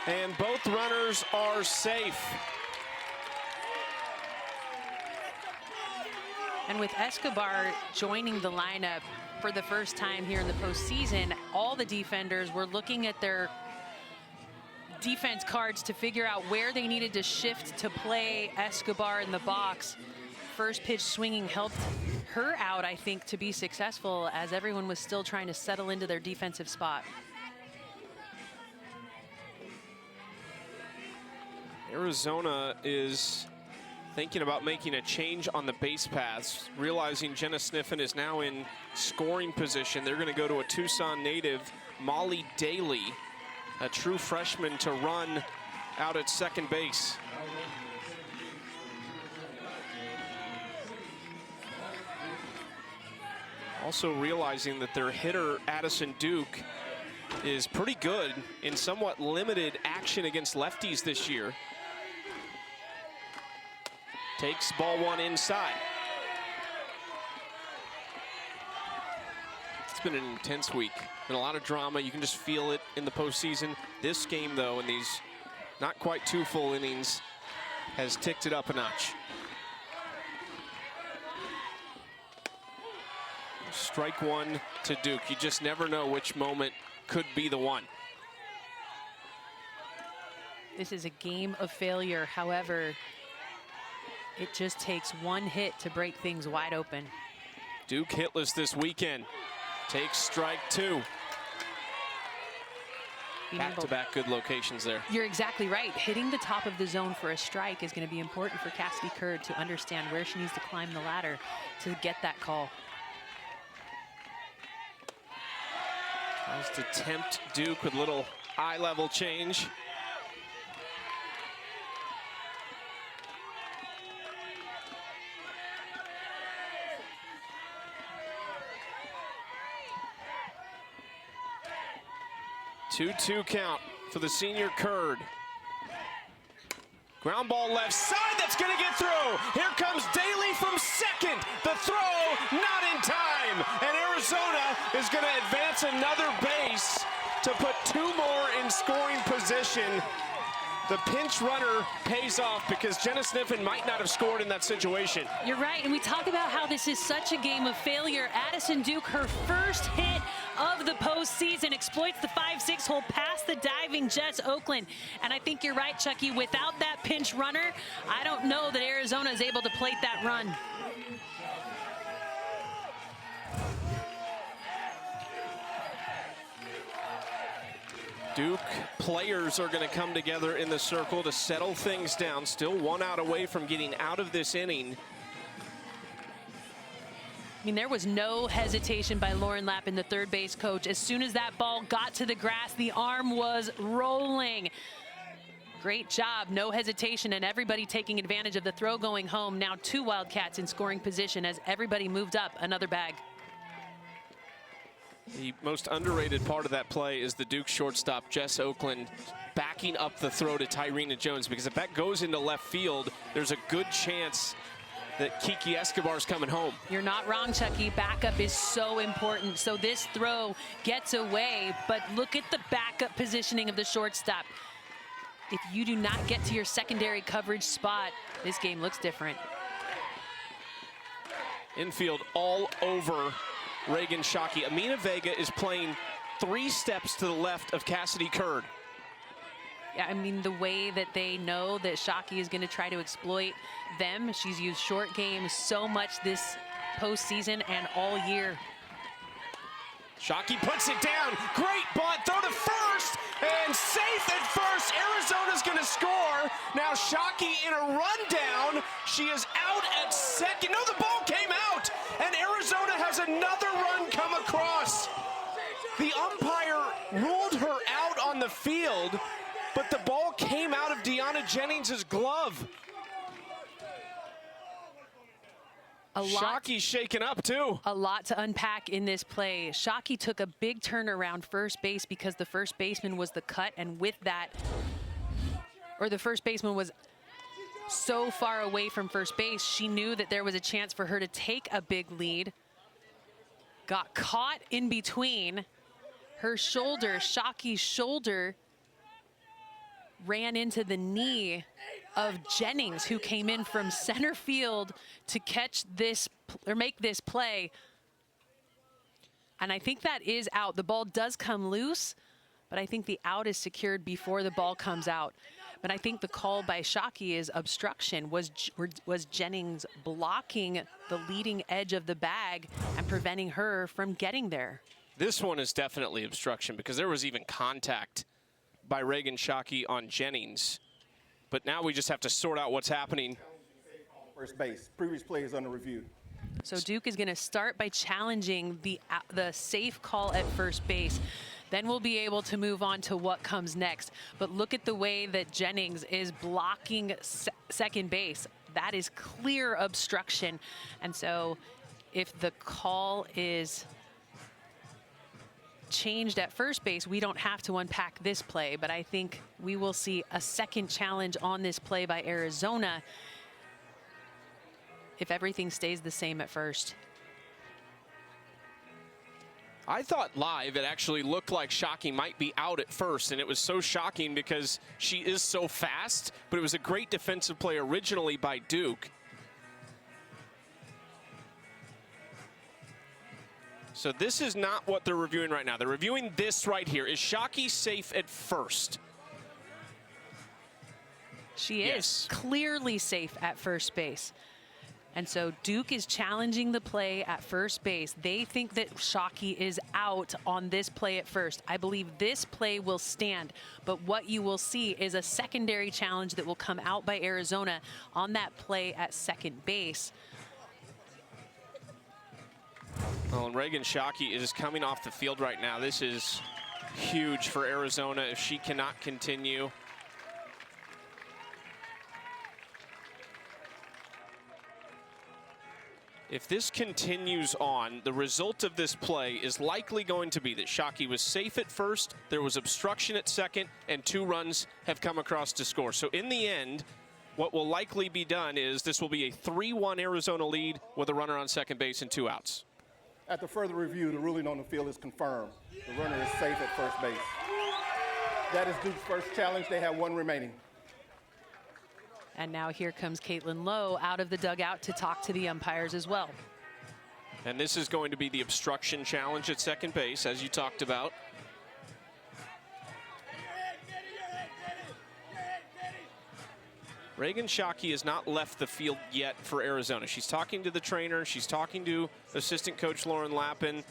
and both runners are safe. And with Escobar joining the lineup for the first time here in the postseason, all the defenders were looking at their defense cards to figure out where they needed to shift to play Escobar in the box. First pitch swinging helped her out, I think, to be successful, as everyone was still trying to settle into their defensive spot. Arizona is thinking about making a change on the base paths, realizing Jenna Sniffen is now in scoring position. They're going to go to a Tucson native, Molly Daly, a true freshman, to run out at second base. Also realizing that their hitter, Addison Duke, is pretty good in somewhat limited action against lefties this year. Takes ball one inside. It's been an intense week and a lot of drama. You can just feel it in the postseason. This game, though, in these not quite 2 full innings, has ticked it up a notch. Strike one to Duke. You just never know which moment could be the one. This is a game of failure. However, it just takes one hit to break things wide open. Duke hitless this weekend. Takes strike 2. Back-to-back good locations there. You're exactly right. Hitting the top of the zone for a strike is going to be important for Cassidy Curd to understand where she needs to climb the ladder to get that call. Tries to tempt Duke with a little eye level change. Two-two count for the senior Curd. Ground ball left side, that's gonna get through. Here comes Daly from second. The throw, not in time. And Arizona is gonna advance another base to put 2 more in scoring position. The pinch runner pays off because Jenna Sniffen might not have scored in that situation. You're right, and we talk about how this is such a game of failure. Addison Duke, her first hit of the postseason, exploits the 5-6 hole past the diving Jess Oakland. And I think you're right, Chucky, without that pinch runner, I don't know that Arizona is able to plate that run. Duke players are going to come together in the circle to settle things down. Still 1 out away from getting out of this inning. I mean, there was no hesitation by Lauren Lappin, the third base coach. As soon as that ball got to the grass, the arm was rolling. Great job, no hesitation, and everybody taking advantage of the throw going home. Now 2 Wildcats in scoring position as everybody moved up another bag. The most underrated part of that play is the Duke shortstop, Jess Oakland, backing up the throw to Tyrena Jones, because if that goes into left field, there's a good chance that Kiki Escobar's coming home. You're not wrong, Chucky. Backup is so important. So this throw gets away, but look at the backup positioning of the shortstop. If you do not get to your secondary coverage spot, this game looks different. Infield all over Reagan Shockey. Amina Vega is playing 3 steps to the left of Cassidy Curd. Yeah, I mean, the way that they know that Shockey is going to try to exploit them. She's used short game so much this postseason and all year. Shockey puts it down. Great bunt. Throw to first. And safe at first. Arizona's going to score. Now Shockey in a rundown. She is out at second. No, the ball came out. And Arizona has another run come across. The umpire ruled her out on the field, but the ball came out of Deanna Jennings' glove. Shockey's shaken up too. A lot to unpack in this play. Shockey took a big turn around first base because the first baseman was the cut, and with that, or the first baseman was so far away from first base, she knew that there was a chance for her to take a big lead. Got caught in between. Her shoulder, Shockey's shoulder, ran into the knee of Jennings, who came in from center field to catch this or make this play. And I think that is out. The ball does come loose, but I think the out is secured before the ball comes out. But I think the call by Shockey is obstruction. Was Jennings blocking the leading edge of the bag and preventing her from getting there? This one is definitely obstruction because there was even contact by Reagan Shockey on Jennings. But now we just have to sort out what's happening. First base. Previous play is under review. So Duke is going to start by challenging the safe call at first base. Then we'll be able to move on to what comes next. But look at the way that Jennings is blocking second base. That is clear obstruction. And so if the call is changed at first base, we don't have to unpack this play, but I think we will see a second challenge on this play by Arizona if everything stays the same at first. I thought live it actually looked like Shockey might be out at first, and it was so shocking because she is so fast, but it was a great defensive play originally by Duke. So this is not what they're reviewing right now. They're reviewing this right here. Is Shockey safe at first? She is Yes. clearly safe at first base. And so Duke is challenging the play at first base. They think that Shockey is out on this play at first. I believe this play will stand, but what you will see is a secondary challenge that will come out by Arizona on that play at second base. Well, and Reagan Shockey is coming off the field right now. This is huge for Arizona if she cannot continue. If this continues on, the result of this play is likely going to be that Shockey was safe at first, there was obstruction at second, and 2 runs have come across to score. So in the end, what will likely be done is this will be a 3-1 Arizona lead with a runner on second base and 2 outs. After further review, the ruling on the field is confirmed. The runner is safe at first base. That is Duke's first challenge. They have 1 remaining. And now here comes Caitlin Lowe out of the dugout to talk to the umpires as well. And this is going to be the obstruction challenge at second base, as you talked about. Reagan Shockey has not left the field yet for Arizona. She's talking to the trainer. She's talking to assistant coach Lauren Lappin.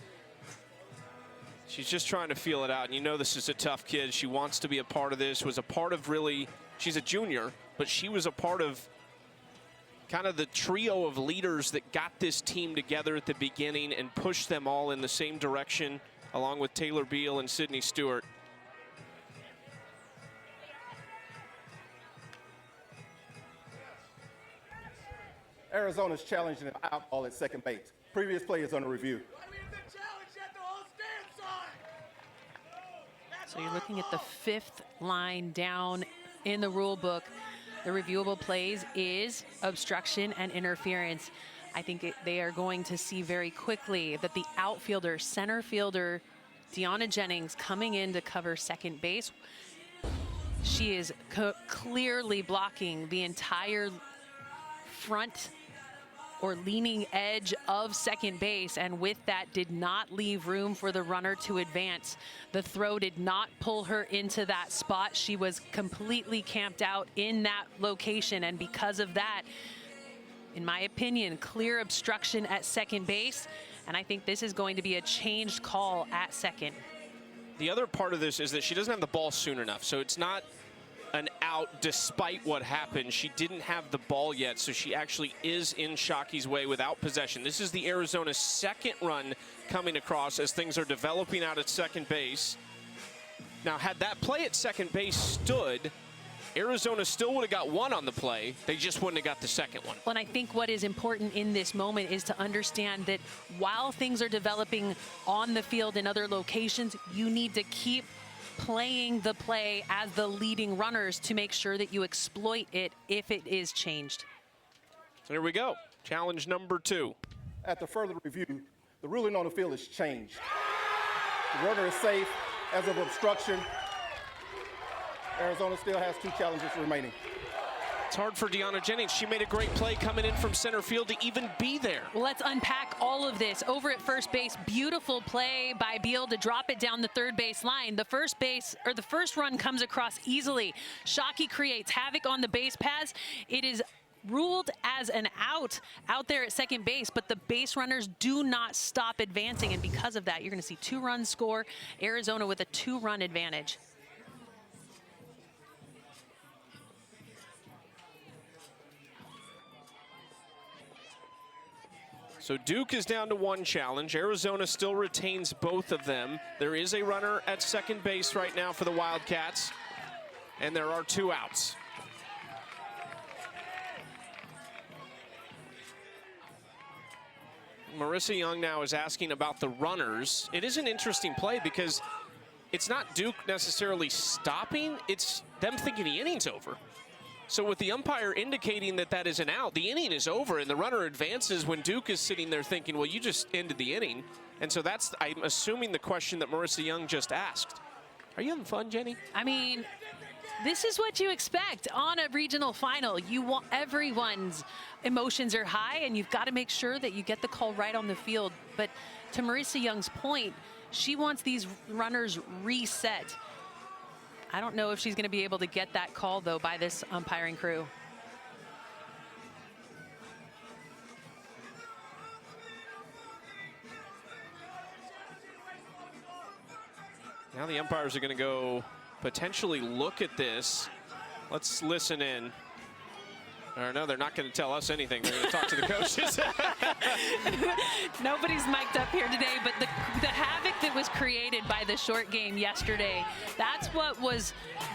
She's just trying to feel it out. And you know this is a tough kid. She wants to be a part of this, was a part of really, she's a junior, but she was a part of kind of the trio of leaders that got this team together at the beginning and pushed them all in the same direction, along with Taylor Beal and Sydney Stewart. Arizona's challenging an out ball at second base. Previous play is under review. So you're looking at the 5th line down in the rule book. The reviewable plays is obstruction and interference. I think they are going to see very quickly that the outfielder, center fielder, Deanna Jennings, coming in to cover second base. She is clearly blocking the entire front or leaning edge of second base, and with that did not leave room for the runner to advance. The throw did not pull her into that spot. She was completely camped out in that location, and because of that, in my opinion, clear obstruction at second base, and I think this is going to be a changed call at second. The other part of this is that she doesn't have the ball soon enough, so it's not an out despite what happened. She didn't have the ball yet, so she actually is in Shockey's way without possession. This is the Arizona's second run coming across as things are developing out at second base. Now, had that play at second base stood, Arizona still would have got one on the play. They just wouldn't have got the second one. Well, and I think what is important in this moment is to understand that while things are developing on the field in other locations, you need to keep playing the play as the leading runners to make sure that you exploit it if it is changed. There we go. Challenge number 2. At the further review, the ruling on the field is changed. The runner is safe as of obstruction. Arizona still has 2 challenges remaining. It's hard for Deanna Jennings. She made a great play coming in from center field to even be there. Well, let's unpack all of this. Over at first base, beautiful play by Beal to drop it down the third base line. The first run comes across easily. Shockey creates havoc on the base paths. It is ruled as an out there at second base, but the base runners do not stop advancing, and because of that, you're going to see 2 runs score. Arizona with a 2-run advantage. So Duke is down to 1 challenge. Arizona still retains both of them. There is a runner at second base right now for the Wildcats, and there are 2 outs. Marissa Young now is asking about the runners. It is an interesting play because it's not Duke necessarily stopping, it's them thinking the inning's over. So with the umpire indicating that that is an out, the inning is over and the runner advances when Duke is sitting there thinking, well, you just ended the inning. And so that's, I'm assuming, the question that Marissa Young just asked. Are you having fun, Jenny? I mean, this is what you expect on a regional final. You want everyone's emotions are high, and you've got to make sure that you get the call right on the field. But to Marissa Young's point, she wants these runners reset. I don't know if she's going to be able to get that call, though, by this umpiring crew. Now the umpires are going to go potentially look at this. Let's listen in. Or no, they're not going to tell us anything. They're going to talk to the coaches. Nobody's mic'd up here today, but the havoc that was created by the short game yesterday, that's what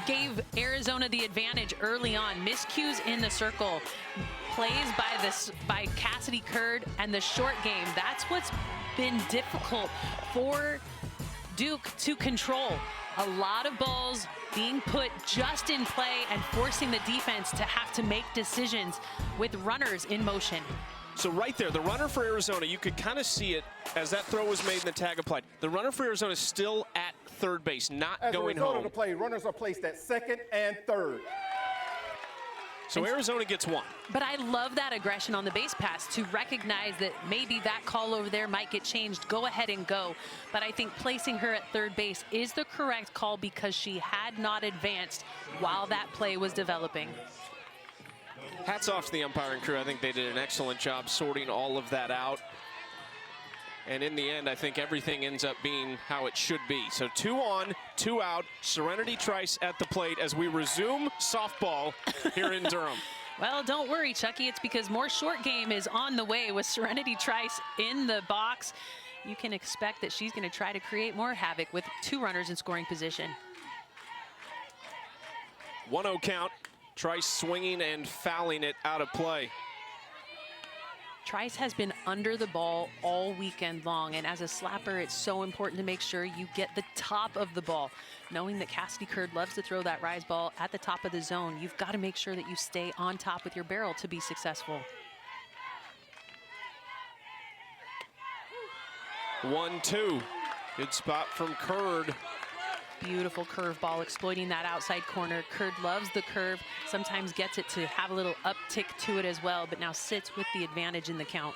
gave Arizona the advantage early on. Miscues in the circle, plays by Cassidy Curd, and the short game. That's what's been difficult for Duke to control. A lot of balls being put just in play and forcing the defense to have to make decisions with runners in motion. So right there, the runner for Arizona, you could kind of see it as that throw was made and the tag applied. The runner for Arizona is still at third base, not going home. As a result of the play, runners are placed at second and third. So Arizona gets 1. But I love that aggression on the base pass to recognize that maybe that call over there might get changed. Go ahead and go. But I think placing her at third base is the correct call because she had not advanced while that play was developing. Hats off to the umpiring crew. I think they did an excellent job sorting all of that out. And in the end, I think everything ends up being how it should be. So 2 on, 2 out. Serenity Trice at the plate as we resume softball here in Durham. Well, don't worry, Chucky. It's because more short game is on the way with Serenity Trice in the box. You can expect that she's going to try to create more havoc with 2 runners in scoring position. 1-0 count. Trice swinging and fouling it out of play. Trice has been under the ball all weekend long, and as a slapper, it's so important to make sure you get the top of the ball. Knowing that Cassidy Curd loves to throw that rise ball at the top of the zone, you've got to make sure that you stay on top with your barrel to be successful. 1-2. Good spot from Curd. Beautiful curve ball, exploiting that outside corner. Curd loves the curve, sometimes gets it to have a little uptick to it as well, but now sits with the advantage in the count.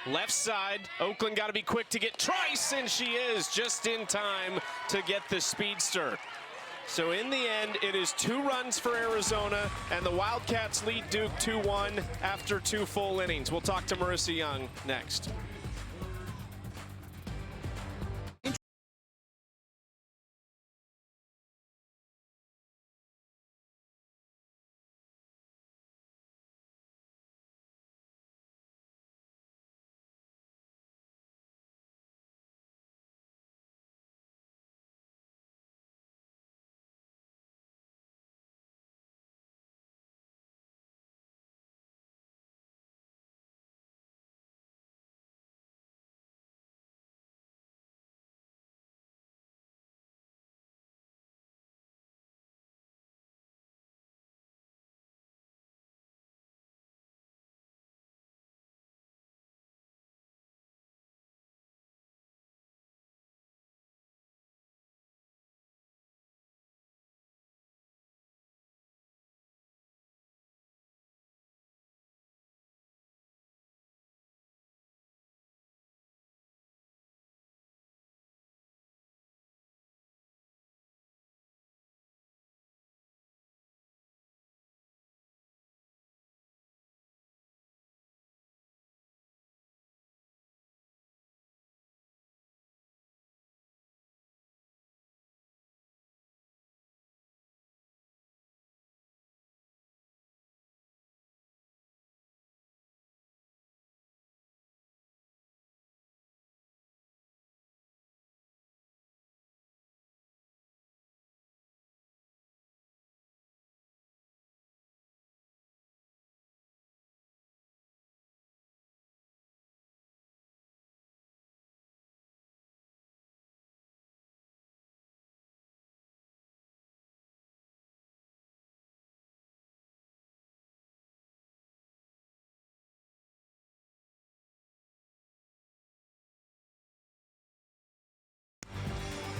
Left side, Oakland got to be quick to get Trice, and she is just in time to get the speedster. So in the end, it is 2 runs for Arizona, and the Wildcats lead Duke 2-1 after 2 full innings. We'll talk to Marissa Young next.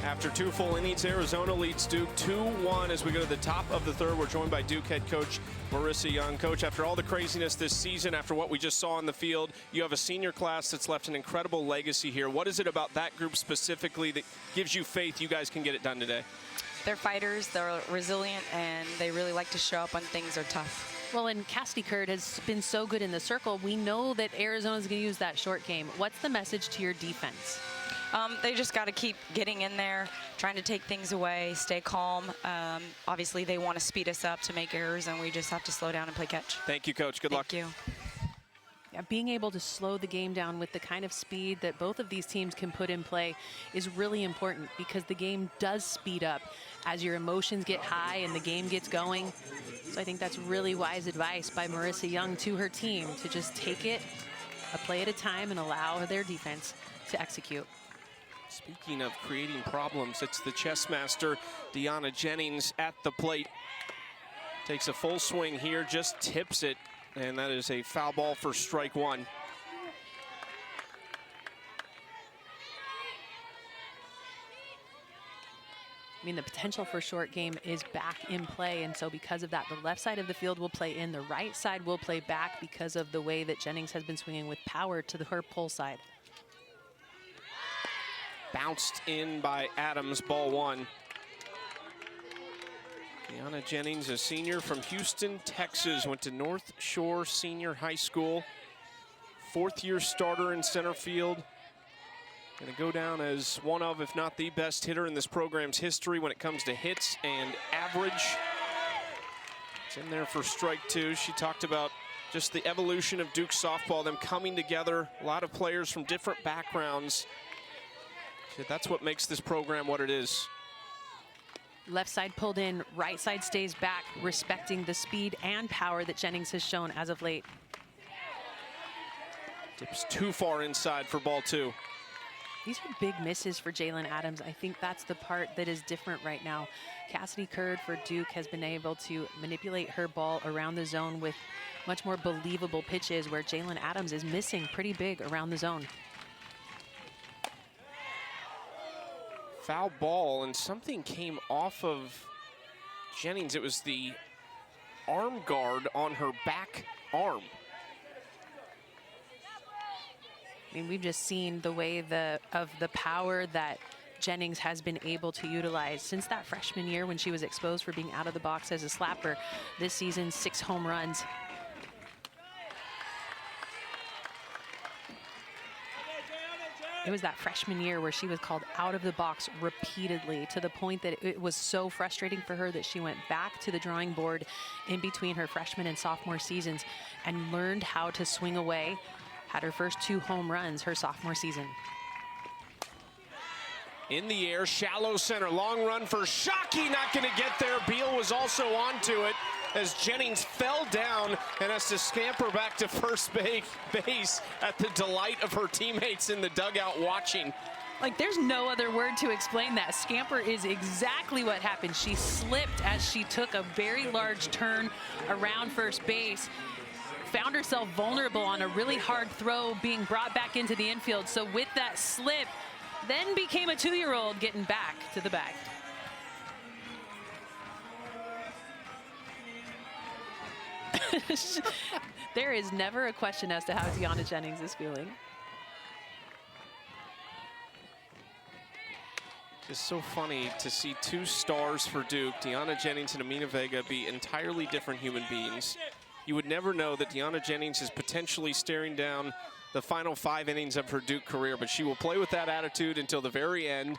After 2 full innings, Arizona leads Duke 2-1 as we go to the top of the third. We're joined by Duke head coach Marissa Young. Coach, after all the craziness this season, after what we just saw on the field, you have a senior class that's left an incredible legacy here. What is it about that group specifically that gives you faith you guys can get it done today? They're fighters, they're resilient, and they really like to show up when things are tough. Well, and Cassidy Curd has been so good in the circle. We know that Arizona's going to use that short game. What's the message to your defense? They just got to keep getting in there, trying to take things away, stay calm. Obviously, they want to speed us up to make errors, and we just have to slow down and play catch. Thank you, Coach. Good luck. Thank you. Yeah, being able to slow the game down with the kind of speed that both of these teams can put in play is really important, because the game does speed up as your emotions get high and the game gets going. So I think that's really wise advice by Marissa Young to her team to just take it a play at a time and allow their defense to execute. Speaking of creating problems, it's the chess master, Deanna Jennings, at the plate. Takes a full swing here, just tips it, and that is a foul ball for strike 1. I mean, the potential for short game is back in play, and so because of that, the left side of the field will play in, the right side will play back because of the way that Jennings has been swinging with power to her pull side. Bounced in by Adams, ball 1. Deanna Jennings, a senior from Houston, Texas, went to North Shore Senior High School. 4th-year starter in center field. Going to go down as one of, if not the best hitter in this program's history when it comes to hits and average. It's in there for strike 2. She talked about just the evolution of Duke softball, them coming together, a lot of players from different backgrounds. That's what makes this program what it is. Left side pulled in, right side stays back, respecting the speed and power that Jennings has shown as of late. Tips too far inside for ball 2. These are big misses for Jalen Adams. I think that's the part that is different right now. Cassidy Curd for Duke has been able to manipulate her ball around the zone with much more believable pitches, where Jalen Adams is missing pretty big around the zone. foul ball, and something came off of Jennings. It was the arm guard on her back arm. I mean, we've just seen the way of the power that Jennings has been able to utilize since that freshman year when she was exposed for being out of the box as a slapper. This season, 6 home runs. It was that freshman year where she was called out of the box repeatedly, to the point that it was so frustrating for her that she went back to the drawing board in between her freshman and sophomore seasons and learned how to swing away. Had her first 2 home runs her sophomore season. In the air, shallow center, long run for Shockey, not going to get there. Beal was also onto it as Jennings fell down and has to scamper back to first base at the delight of her teammates in the dugout watching. Like, there's no other word to explain that. Scamper is exactly what happened. She slipped as she took a very large turn around first base, found herself vulnerable on a really hard throw being brought back into the infield. So with that slip, then became a 2-year-old getting back to the bag. There is never a question as to how Deanna Jennings is feeling. It's so funny to see 2 stars for Duke, Deanna Jennings and Amina Vega, be entirely different human beings. You would never know that Deanna Jennings is potentially staring down the final 5 innings of her Duke career, but she will play with that attitude until the very end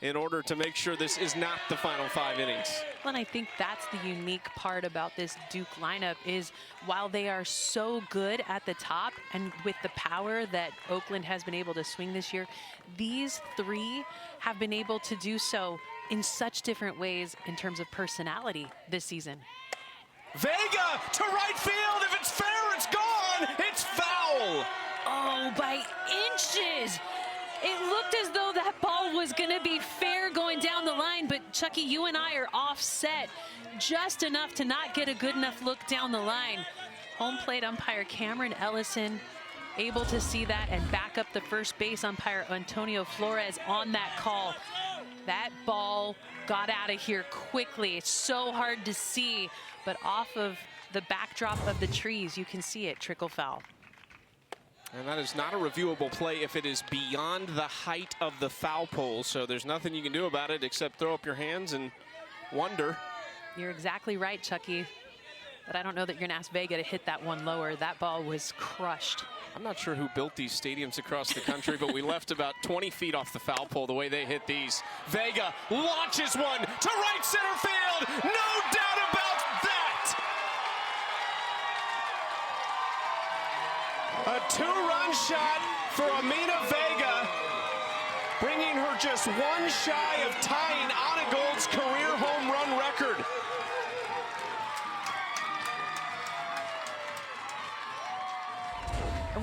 in order to make sure this is not the final 5 innings. Well, and I think that's the unique part about this Duke lineup is while they are so good at the top and with the power that Oakland has been able to swing this year, these 3 have been able to do so in such different ways in terms of personality this season. Vega to right field. If it's fair, it's gone. It's foul. Oh, by inches. It looked as though that ball was going to be fair going down the line, but Chucky, you and I are offset just enough to not get a good enough look down the line. Home plate umpire Cameron Ellison able to see that and back up the first base umpire Antonio Flores on that call. That ball got out of here quickly. It's so hard to see, but off of the backdrop of the trees, you can see it trickle foul. And that is not a reviewable play if it is beyond the height of the foul pole. So there's nothing you can do about it except throw up your hands and wonder. You're exactly right, Chucky. But I don't know that you're going to ask Vega to hit that one lower. That ball was crushed. I'm not sure who built these stadiums across the country, but we left about 20 feet off the foul pole the way they hit these. Vega launches one to right center field. No doubt about that. A 2-run shot for Amina Vega, bringing her just 1 shy of tying Anna Gold's career home run record.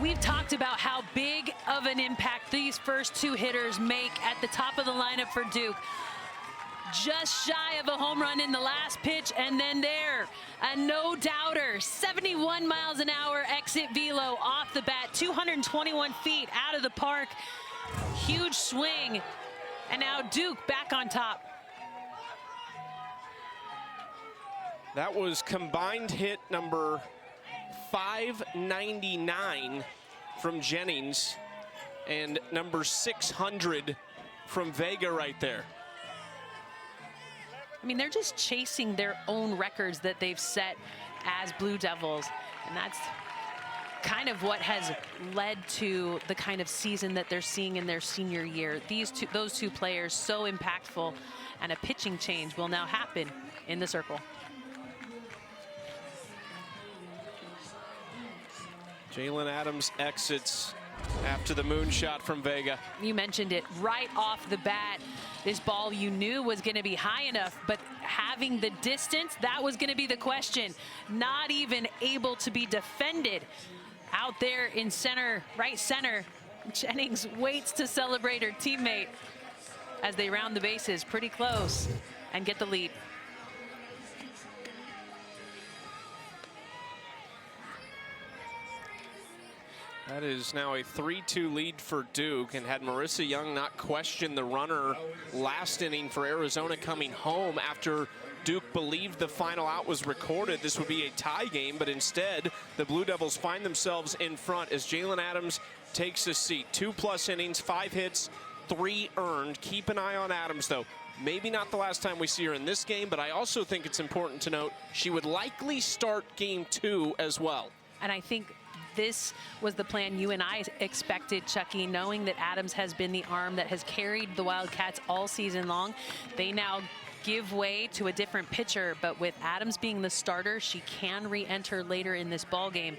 We've talked about how big of an impact these first 2 hitters make at the top of the lineup for Duke. Just shy of a home run in the last pitch, and then there, a no-doubter, 71 miles an hour exit velo off the bat, 221 feet out of the park. Huge swing, and now Duke back on top. That was combined hit number 599 from Jennings and number 600 from Vega right there. I mean, they're just chasing their own records that they've set as Blue Devils, and that's kind of what has led to the kind of season that they're seeing in their senior year. Those two players so impactful, and a pitching change will now happen in the circle. Jalen Adams exits after the moonshot from Vega. You mentioned it right off the bat. This ball you knew was going to be high enough, but having the distance, that was going to be the question. Not even able to be defended out there in center, right center. Jennings waits to celebrate her teammate as they round the bases pretty close and get the lead. That is now a 3-2 lead for Duke, and had Marissa Young not questioned the runner last inning for Arizona coming home after Duke believed the final out was recorded, this would be a tie game, but instead the Blue Devils find themselves in front as Jalen Adams takes a seat. 2+ innings, 5 hits, 3 earned. Keep an eye on Adams, though. Maybe not the last time we see her in this game, but I also think it's important to note she would likely start game 2 as well. And I think this was the plan you and I expected, Chucky, knowing that Adams has been the arm that has carried the Wildcats all season long. They now give way to a different pitcher, but with Adams being the starter, she can re-enter later in this ball game.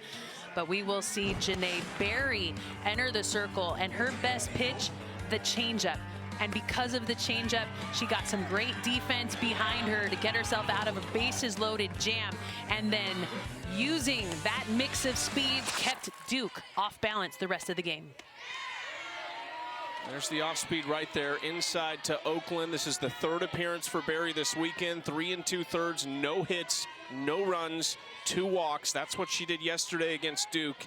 But we will see Janae Berry enter the circle, and her best pitch, the changeup. And because of the changeup, she got some great defense behind her to get herself out of a bases-loaded jam. And then using that mix of speeds kept Duke off balance the rest of the game. There's the off-speed right there inside to Oakland. This is the 3rd appearance for Berry this weekend. 3 2/3, no hits, no runs, 2 walks. That's what she did yesterday against Duke.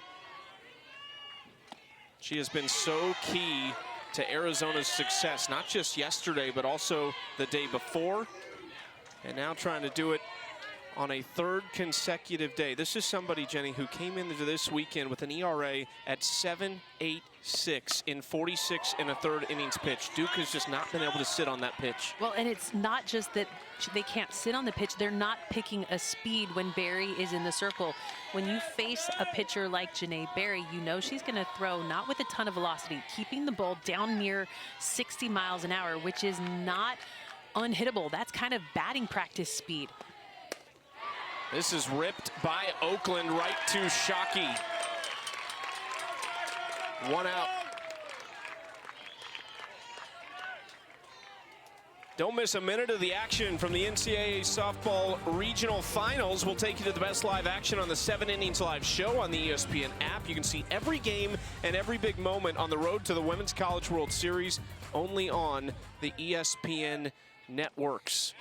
She has been so key to Arizona's success, not just yesterday, but also the day before, and now trying to do it on a 3rd consecutive day. This is somebody, Jenny, who came into this weekend with an ERA at 7.86 in 46 1/3 innings pitched. Duke has just not been able to sit on that pitch. Well, and it's not just that they can't sit on the pitch, they're not picking a speed when Berry is in the circle. When you face a pitcher like Janae Berry, you know she's going to throw not with a ton of velocity, keeping the ball down near 60 miles an hour, which is not unhittable. That's kind of batting practice speed. This is ripped by Oakland right to Shockey. 1 out. Don't miss a minute of the action from the NCAA Softball Regional Finals. We'll take you to the best live action on the 7 Innings Live show on the ESPN app. You can see every game and every big moment on the road to the Women's College World Series only on the ESPN networks.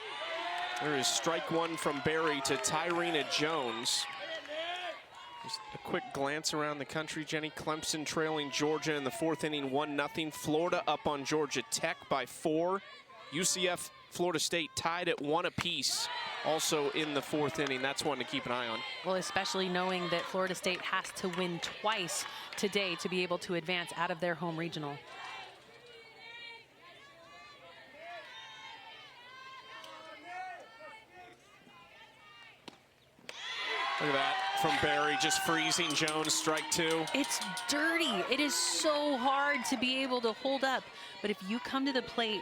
There is strike 1 from Berry to Tyrena Jones. Just a quick glance around the country. Jenny, Clemson trailing Georgia in the 4th inning, 1-0. Florida up on Georgia Tech by 4. UCF, Florida State tied at 1 apiece, also in the 4th inning. That's one to keep an eye on. Well, especially knowing that Florida State has to win twice today to be able to advance out of their home regional. Look at that from Berry, just freezing Jones, strike 2. It's dirty. It is so hard to be able to hold up. But if you come to the plate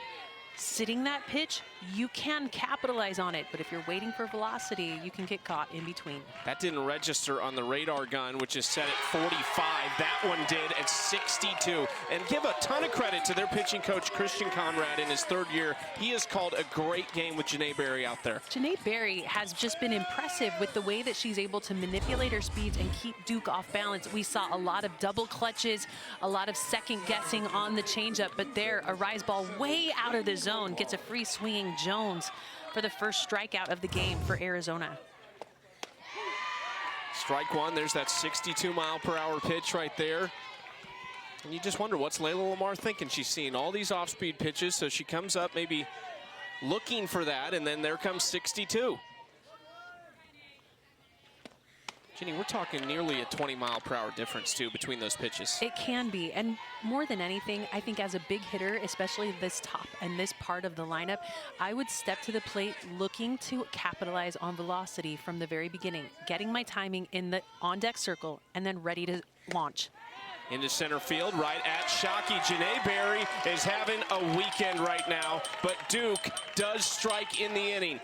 sitting that pitch, you can capitalize on it. But if you're waiting for velocity, you can get caught in between. That didn't register on the radar gun, which is set at 45. That one did at 62. And give a ton of credit to their pitching coach, Christian Conrad, in his 3rd year. He has called a great game with Janae Berry out there. Janae Berry has just been impressive with the way that she's able to manipulate her speeds and keep Duke off balance. We saw a lot of double clutches, a lot of second guessing on the changeup, but there, a rise ball way out of the zone gets a free swinging Jones for the first strikeout of the game for Arizona. Strike 1, there's that 62-mile-per-hour pitch right there. And you just wonder, what's Layla Lamar thinking? She's seeing all these off-speed pitches, so she comes up maybe looking for that, and then there comes 62. Jenny, we're talking nearly a 20-mile-per-hour difference, too, between those pitches. It can be, and more than anything, I think as a big hitter, especially this top and this part of the lineup, I would step to the plate looking to capitalize on velocity from the very beginning, getting my timing in the on-deck circle, and then ready to launch. Into center field, right at Shockey. Janae Berry is having a weekend right now, but Duke does strike in the inning.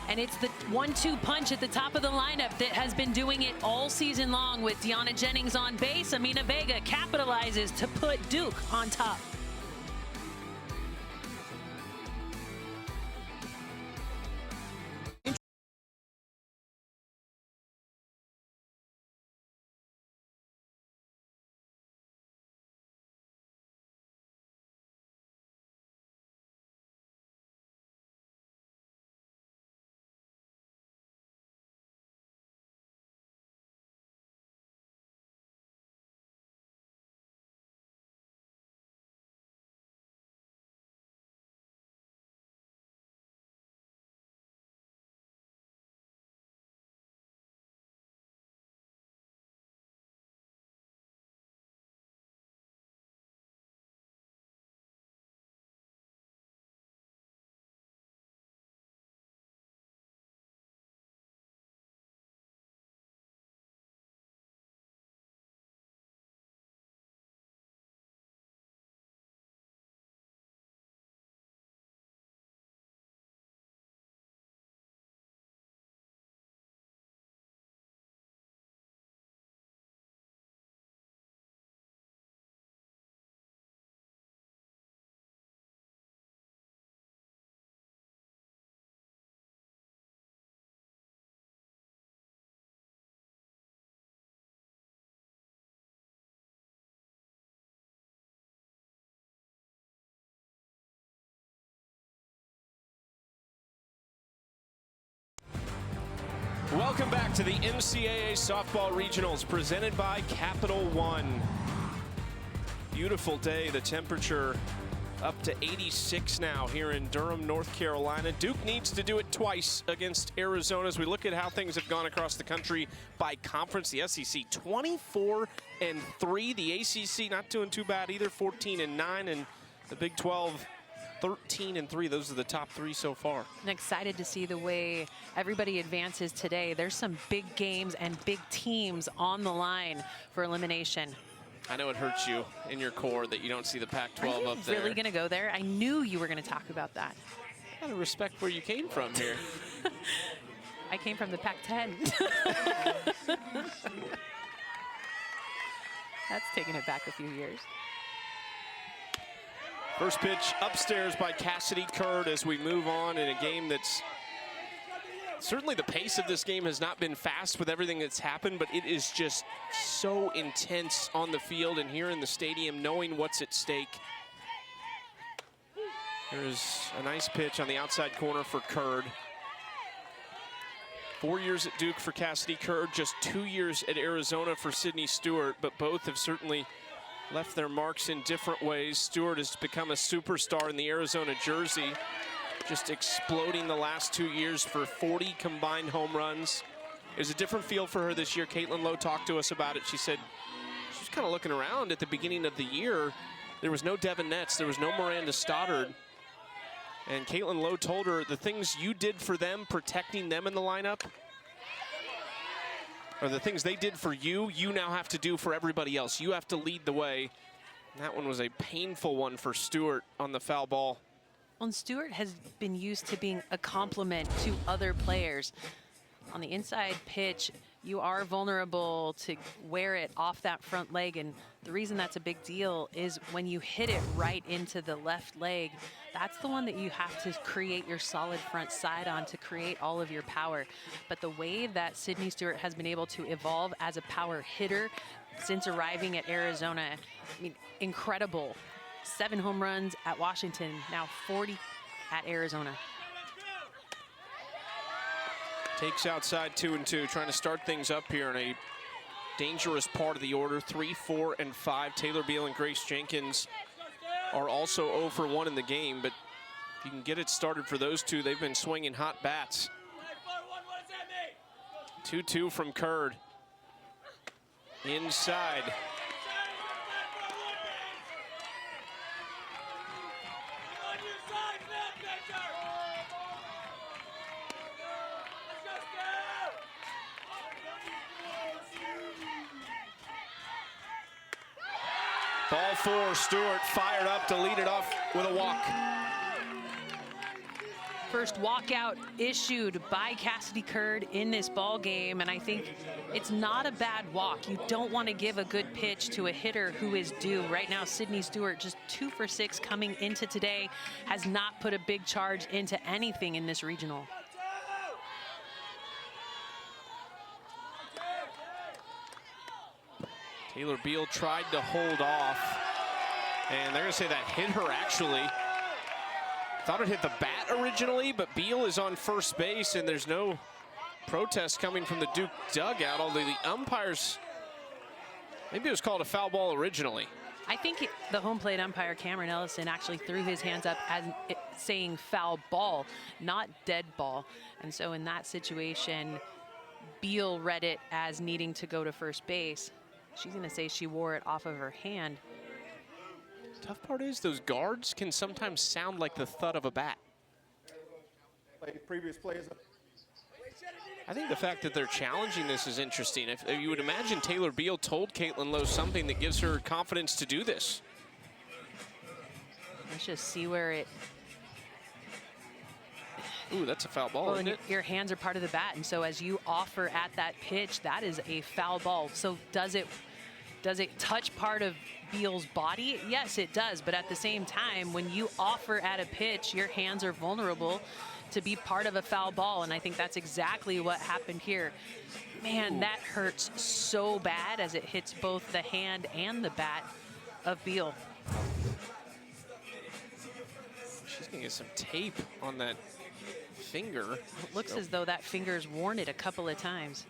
And it's the 1-2 punch at the top of the lineup that has been doing it all season long with Deanna Jennings on base. Amina Vega capitalizes to put Duke on top. Welcome back to the NCAA Softball Regionals presented by Capital One. Beautiful day. The temperature up to 86 now here in Durham, North Carolina. Duke needs to do it twice against Arizona as we look at how things have gone across the country by conference. The SEC 24-3. The ACC not doing too bad either, 14-9, and the Big 12 13-3. Those are the top three so far. I'm excited to see the way everybody advances today. There's some big games and big teams on the line for elimination. I know it hurts you in your core that you don't see the Pac-12 up there. Really going to go there? I knew you were going to talk about that. I gotta respect where you came from here. I came from the Pac-10. That's taking it back a few years. First pitch upstairs by Cassidy Curd as we move on in a game that's certainly the pace of this game has not been fast with everything that's happened, but it is just so intense on the field and here in the stadium, knowing what's at stake. There's a nice pitch on the outside corner for Curd. 4 years at Duke for Cassidy Curd, just 2 years at Arizona for Sydney Stewart, but both have certainly left their marks in different ways. Stewart has become a superstar in the Arizona jersey, just exploding the last 2 years for 40 combined home runs. It was a different feel for her this year. Caitlin Lowe talked to us about it. She said she was kind of looking around at the beginning of the year. There was no Devin Netz, there was no Miranda Stoddard. And Caitlin Lowe told her the things you did for them, protecting them in the lineup, or the things they did for you, you now have to do for everybody else. You have to lead the way. And that one was a painful one for Stewart on the foul ball. Well, and Stewart has been used to being a complement to other players. On the inside pitch, you are vulnerable to wear it off that front leg, and the reason that's a big deal is when you hit it right into the left leg, that's the one that you have to create your solid front side on to create all of your power. But the way that Sydney Stewart has been able to evolve as a power hitter since arriving at Arizona, I mean, incredible. 7 home runs at Washington, now 40 at Arizona. Takes outside 2-2, trying to start things up here in a dangerous part of the order. 3, 4, and 5. Taylor Beal and Grace Jenkins are also 0 for 1 in the game, but if you can get it started for those two, they've been swinging hot bats. 2-2 from Curd. Inside. Ball 4, Stewart fired up to lead it off with a walk. First walkout issued by Cassidy Curd in this ball game, and I think it's not a bad walk. You don't want to give a good pitch to a hitter who is due. Right now, Sydney Stewart just 2 for 6 coming into today, has not put a big charge into anything in this regional. Taylor Beal tried to hold off, and they're going to say that hit her actually. Thought it hit the bat originally, but Beal is on first base, and there's no protest coming from the Duke dugout, although the umpires, maybe it was called a foul ball originally. I think the home plate umpire, Cameron Ellison, actually threw his hands up as saying foul ball, not dead ball. And so in that situation, Beal read it as needing to go to first base. She's going to say she wore it off of her hand. Tough part is those guards can sometimes sound like the thud of a bat. Previous players. I think the fact that they're challenging this is interesting. If you would imagine Taylor Beal told Caitlin Lowe something that gives her confidence to do this. Let's just see where it... Ooh, that's a foul ball, well, isn't it? Your hands are part of the bat, and so as you offer at that pitch, that is a foul ball. So does it touch part of Beal's body? Yes, it does, but at the same time, when you offer at a pitch, your hands are vulnerable to be part of a foul ball, and I think that's exactly what happened here. Man, that hurts so bad as it hits both the hand and the bat of Beal. She's gonna get some tape on that finger. It looks as though that finger's worn it a couple of times.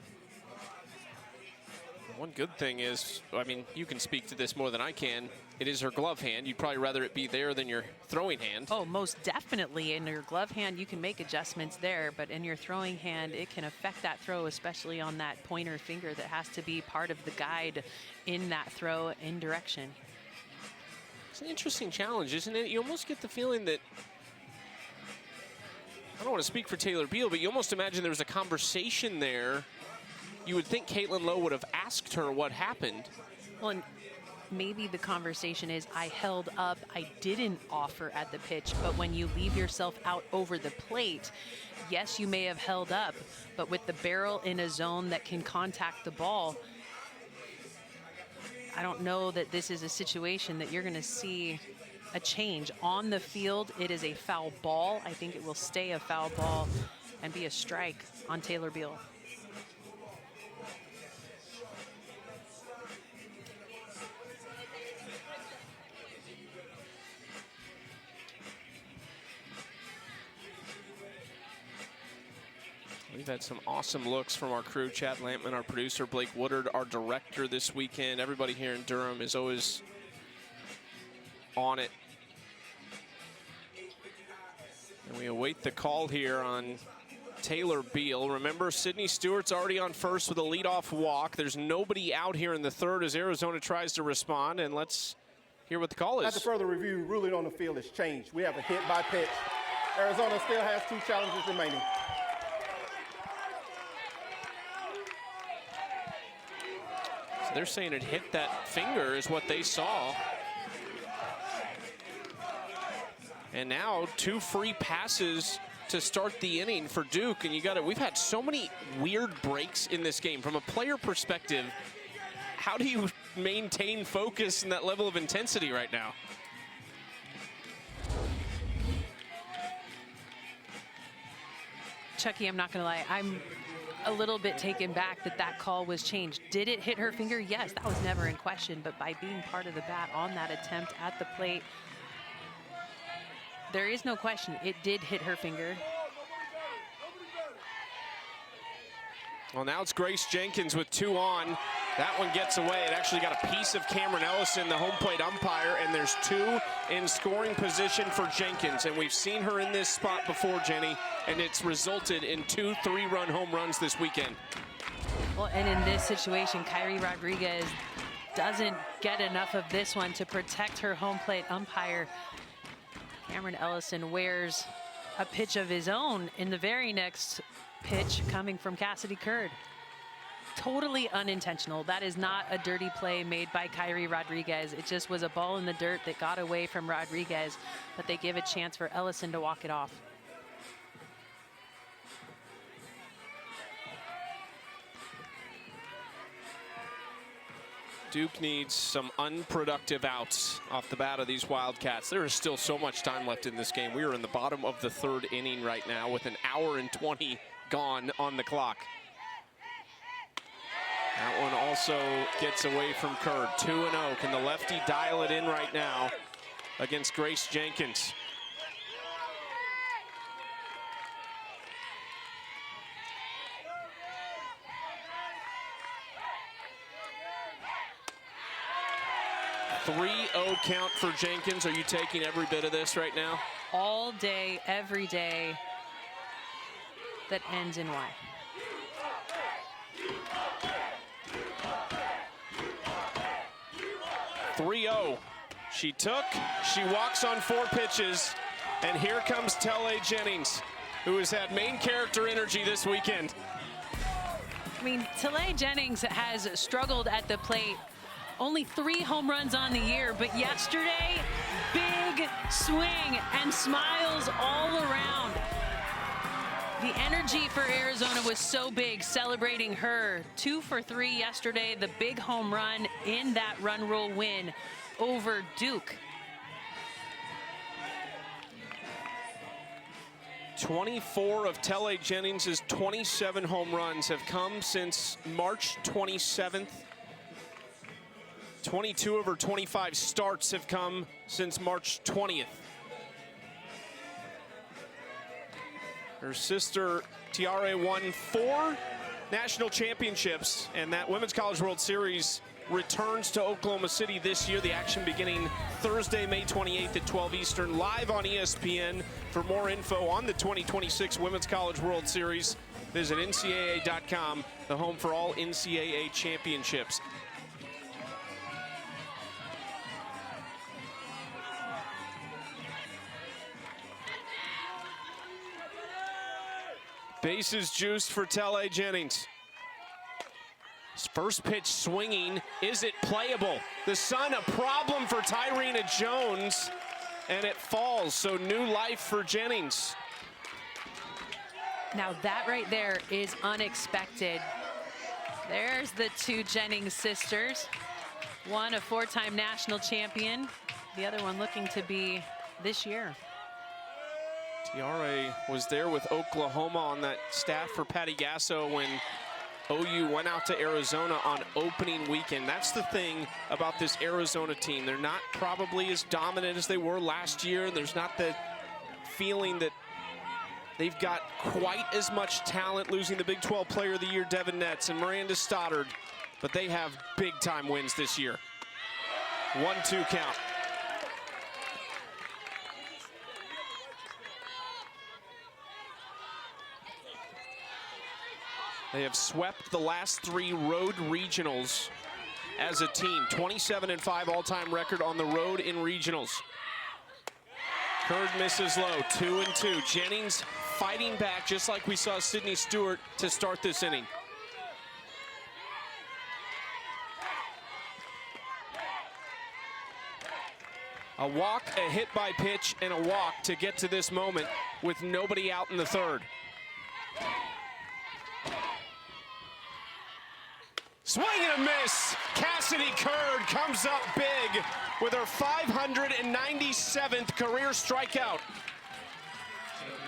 One good thing is, I mean, you can speak to this more than I can. It is her glove hand. You'd probably rather it be there than your throwing hand. Oh, most definitely. In your glove hand, you can make adjustments there, but in your throwing hand, it can affect that throw, especially on that pointer finger that has to be part of the guide in that throw in direction. It's an interesting challenge, isn't it? You almost get the feeling that, I don't want to speak for Taylor Beal, but you almost imagine there was a conversation there. You would think Caitlin Lowe would have asked her what happened. Well, and maybe the conversation is, I held up, I didn't offer at the pitch, but when you leave yourself out over the plate, yes, you may have held up, but with the barrel in a zone that can contact the ball, I don't know that this is a situation that you're going to see a change. On the field, it is a foul ball. I think it will stay a foul ball and be a strike on Taylor Beal. We've had some awesome looks from our crew. Chad Lampman, our producer, Blake Woodard, our director this weekend. Everybody here in Durham is always on it. And we await the call here on Taylor Beal. Remember, Sydney Stewart's already on first with a leadoff walk. There's nobody out here in the third as Arizona tries to respond. And let's hear what the call is. After further review, ruling on the field has changed. We have a hit by pitch. Arizona still has 2 challenges remaining. So they're saying it hit that finger is what they saw. And now 2 free passes to start the inning for Duke. And we've had so many weird breaks in this game. From a player perspective, how do you maintain focus and that level of intensity right now? Chucky, I'm not going to lie, I'm a little bit taken back that that call was changed. Did it hit her finger? Yes, that was never in question, but by being part of the bat on that attempt at the plate, there is no question, it did hit her finger. Well, now it's Grace Jenkins with 2 on. That one gets away. It actually got a piece of Cameron Ellison, the home plate umpire, and there's 2 in scoring position for Jenkins. And we've seen her in this spot before, Jenny, and it's resulted in 2 3-run home runs this weekend. Well, and in this situation, Kyrie Rodriguez doesn't get enough of this one to protect her home plate umpire. Cameron Ellison wears a pitch of his own in the very next pitch coming from Cassidy Curd. Totally unintentional. That is not a dirty play made by Kyrie Rodriguez. It just was a ball in the dirt that got away from Rodriguez, but they give a chance for Ellison to walk it off. Duke needs some unproductive outs off the bat of these Wildcats. There is still so much time left in this game. We are in the bottom of the 3rd inning right now with 1 hour and 20 gone on the clock. That one also gets away from Curd. 2-0. Can the lefty dial it in right now against Grace Jenkins? .30 count for Jenkins. Are you taking every bit of this right now? All day, every day, that ends in Y. .30. She walks on 4 pitches, and here comes Telle Jennings, who has had main character energy this weekend. I mean, Telle Jennings has struggled at the plate. Only 3 home runs on the year, but yesterday, big swing and smiles all around. The energy for Arizona was so big, celebrating her. 2 for 3 yesterday, the big home run in that run rule win over Duke. 24 of Telle Jennings' 27 home runs have come since March 27th. 22 of her 25 starts have come since March 20th. Her sister, Tiare, won 4 national championships, and that Women's College World Series returns to Oklahoma City this year. The action beginning Thursday, May 28th at 12 Eastern, live on ESPN. For more info on the 2026 Women's College World Series, visit ncaa.com, the home for all NCAA championships. Bases juiced for Telle Jennings. His first pitch swinging. Is it playable? The sun, a problem for Tyrena Jones, and it falls, so new life for Jennings. Now that right there is unexpected. There's the 2 Jennings sisters. One a 4-time national champion, the other one looking to be this year. Tiare was there with Oklahoma on that staff for Patty Gasso when OU went out to Arizona on opening weekend. That's the thing about this Arizona team. They're not probably as dominant as they were last year. There's not the feeling that they've got quite as much talent, losing the Big 12 Player of the Year, Devin Netz and Miranda Stoddard, but they have big-time wins this year. 1-2 count. They have swept the last 3 road regionals as a team. 27-5 all-time record on the road in regionals. Curd misses low, 2-2. Jennings fighting back just like we saw Sydney Stewart to start this inning. A walk, a hit by pitch, and a walk to get to this moment with nobody out in the third. Swing and a miss. Cassidy Curd comes up big with her 597th career strikeout.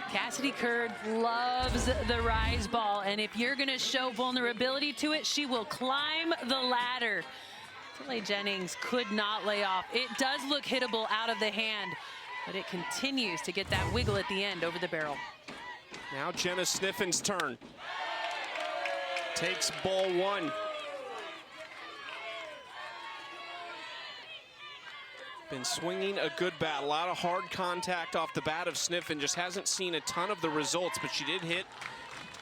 Cassidy Curd loves the rise ball, and if you're going to show vulnerability to it, she will climb the ladder. Telle Jennings could not lay off. It does look hittable out of the hand, but it continues to get that wiggle at the end over the barrel. Now Jenna Sniffin's turn. Takes ball 1. Been swinging a good bat. A lot of hard contact off the bat of Sniffen. Just hasn't seen a ton of the results, but she did hit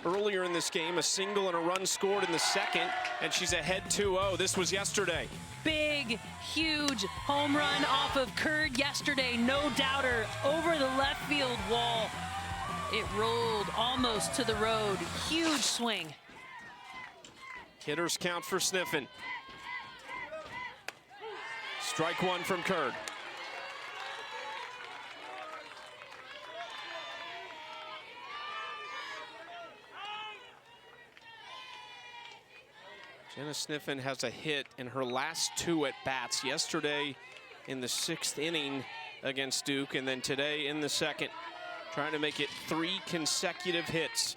earlier in this game, a single and a run scored in the second, and she's ahead 2-0. This was yesterday. Big, huge home run off of Curd yesterday. No doubter over the left field wall. It rolled almost to the road. Huge swing. Hitters count for Sniffen. Strike 1 from Curd. Jenna Sniffen has a hit in her last 2 at-bats. Yesterday in the 6th inning against Duke, and then today in the 2nd. Trying to make it 3 consecutive hits.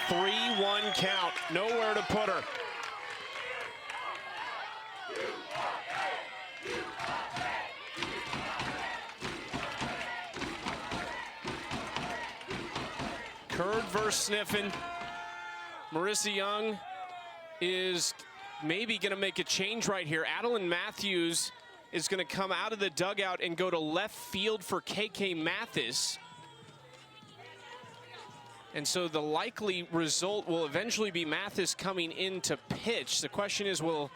Three-one count, nowhere to put her. Curd versus Sniffen. Marissa Young is maybe going to make a change right here. Adeline Matthews is going to come out of the dugout and go to left field for KK Mathis. And so the likely result will eventually be Mathis coming in to pitch. The question is, will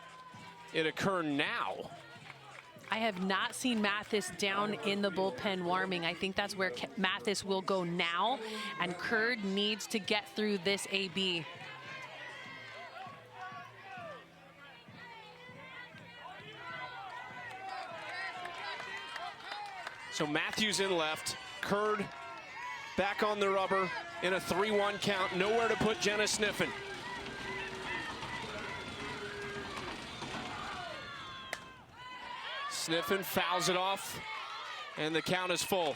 it occur now? I have not seen Mathis down in the bullpen warming. I think that's where Mathis will go now, and Curd needs to get through this AB. So Matthews in left, Curd back on the rubber in a 3-1 count. Nowhere to put Jenna Sniffen. Sniffen fouls it off, and the count is full.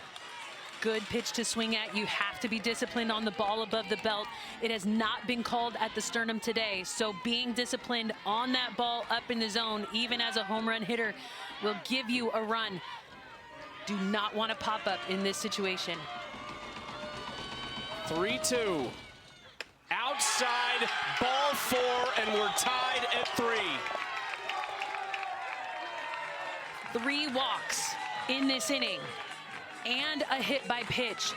good pitch to swing at. You have to be disciplined on the ball above the belt. It has not been called at the sternum today, so being disciplined on that ball up in the zone, even as a home run hitter, will give you a run. Do not want to pop up in this situation. 3-2. Outside, ball 4, and we're tied at 3. 3 walks in this inning and a hit by pitch.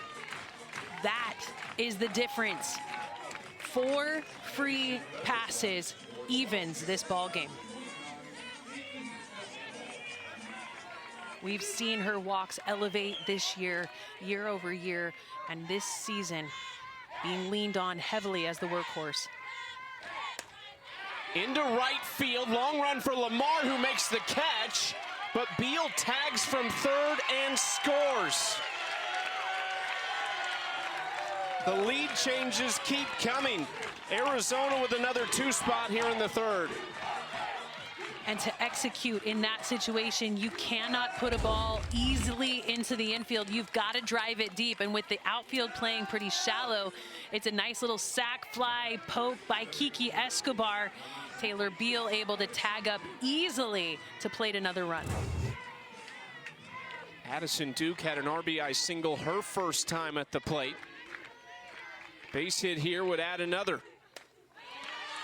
That is the difference. 4 free passes evens this ball game. We've seen her walks elevate this year, year over year, and this season being leaned on heavily as the workhorse. Into right field, long run for Lamar, who makes the catch, but Beal tags from third and scores. The lead changes keep coming. Arizona with another 2 spot here in the third. And to execute in that situation, you cannot put a ball easily into the infield. You've got to drive it deep. And with the outfield playing pretty shallow, it's a nice little sac fly poke by Kiki Escobar. Taylor Beal able to tag up easily to plate another run. Addison Duke had an RBI single her first time at the plate. Base hit here would add another.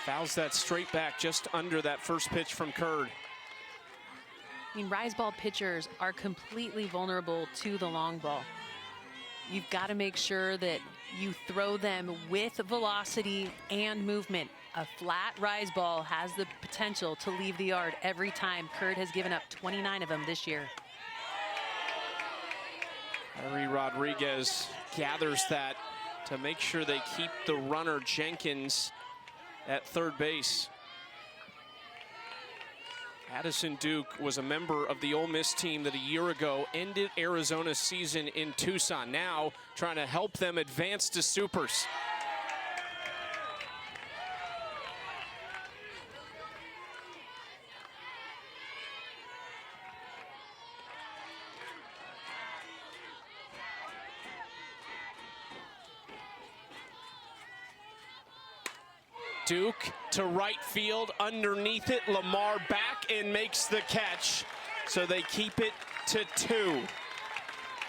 Fouls that straight back just under that first pitch from Curd. I mean, rise ball pitchers are completely vulnerable to the long ball. You've got to make sure that you throw them with velocity and movement. A flat rise ball has the potential to leave the yard every time. Curd has given up 29 of them this year. Ari Rodriguez gathers that to make sure they keep the runner Jenkins at third base. Addison Duke was a member of the Ole Miss team that a year ago ended Arizona's season in Tucson. Now trying to help them advance to Supers. Duke to right field, underneath it, Lamar back and makes the catch. So they keep it to 2.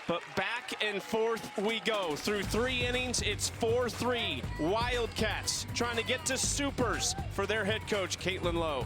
But back and forth we go. Through 3 innings, it's 4-3. Wildcats trying to get to Supers for their head coach, Caitlin Lowe.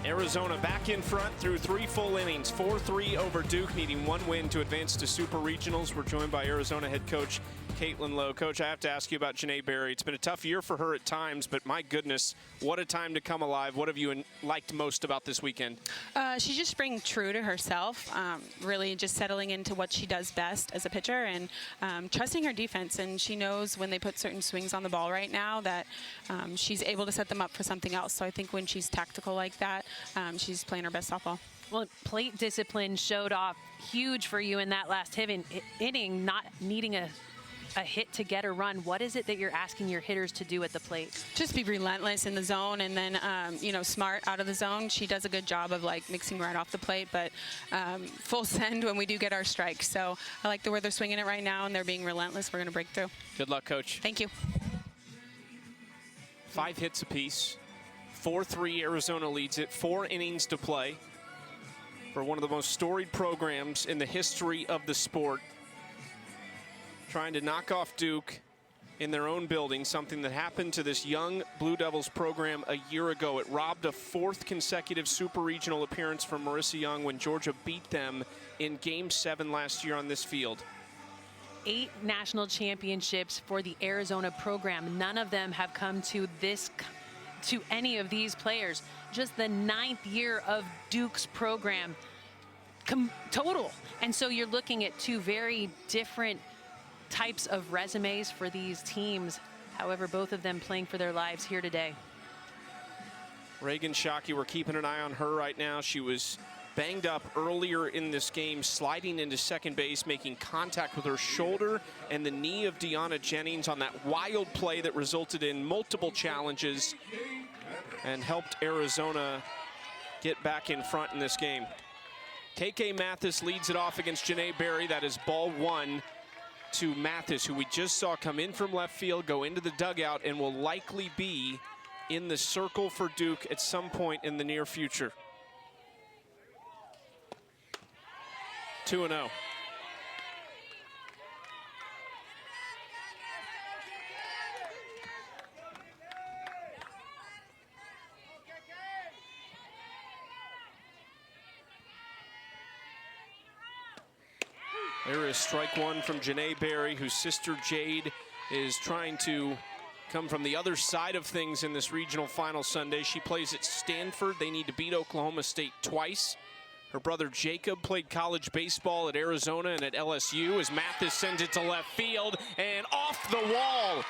Arizona back in front through 3 full innings, 4-3 over Duke, needing 1 win to advance to Super Regionals. We're joined by Arizona head coach Caitlin Lowe. Coach, I have to ask you about Janae Berry. It's been a tough year for her at times, but my goodness, what a time to come alive. What have you liked most about this weekend? She's just being true to herself, really just settling into what she does best as a pitcher and trusting her defense. And she knows when they put certain swings on the ball right now that she's able to set them up for something else. So I think when she's tactical like that, she's playing her best softball. Well, plate discipline showed off huge for you in that last inning, not needing a hit to get a run. What is it that you're asking your hitters to do at the plate? Just be relentless in the zone, and then smart out of the zone. She does a good job of like mixing right off the plate, but full send when we do get our strikes. So I like the way they're swinging it right now, and they're being relentless. We're going to break through. Good luck, Coach. Thank you. 5 hits apiece. 4-3 Arizona leads it. 4 innings to play for one of the most storied programs in the history of the sport. Trying to knock off Duke in their own building, something that happened to this young Blue Devils program a year ago. It robbed a 4th consecutive Super Regional appearance from Marissa Young when Georgia beat them in Game 7 last year on this field. 8 national championships for the Arizona program. None of them have come to any of these players. Just the 9th year of Duke's program total. And so you're looking at 2 very different types of resumes for these teams. However, both of them playing for their lives here today. Reagan Shockey, we're keeping an eye on her right now. She was banged up earlier in this game, sliding into second base, making contact with her shoulder and the knee of Deanna Jennings on that wild play that resulted in multiple challenges and helped Arizona get back in front in this game. KK Mathis leads it off against Janae Berry. That is ball 1 to Mathis, who we just saw come in from left field, go into the dugout, and will likely be in the circle for Duke at some point in the near future. 2-0. There is strike 1 from Janae Berry, whose sister Jade is trying to come from the other side of things in this regional final Sunday. She plays at Stanford. They need to beat Oklahoma State twice. Her brother Jacob played college baseball at Arizona and at LSU as Mathis sends it to left field and off the wall.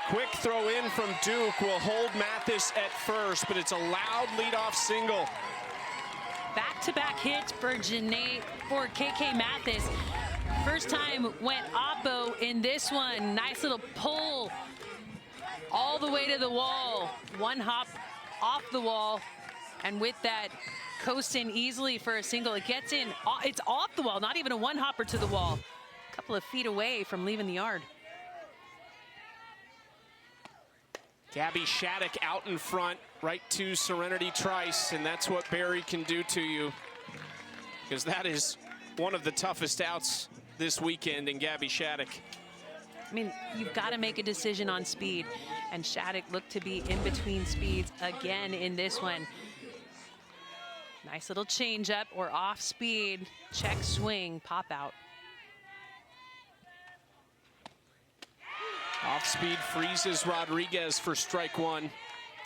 Quick throw in from Duke will hold Mathis at first, but it's a loud leadoff single. Back-to-back hits for KK Mathis. First time went oppo in this one. Nice little pull all the way to the wall. 1 hop off the wall, and with that, coasting easily for a single. It gets in, it's off the wall, not even a 1 hopper to the wall. A couple of feet away from leaving the yard. Gabby Shattuck out in front, right to Serenity Trice, and that's what Berry can do to you, because that is one of the toughest outs this weekend in Gabby Shattuck. I mean, you've got to make a decision on speed, and Shattuck looked to be in between speeds again in this one. Nice little changeup or off speed, check swing, pop out. Off speed freezes Rodriguez for strike 1.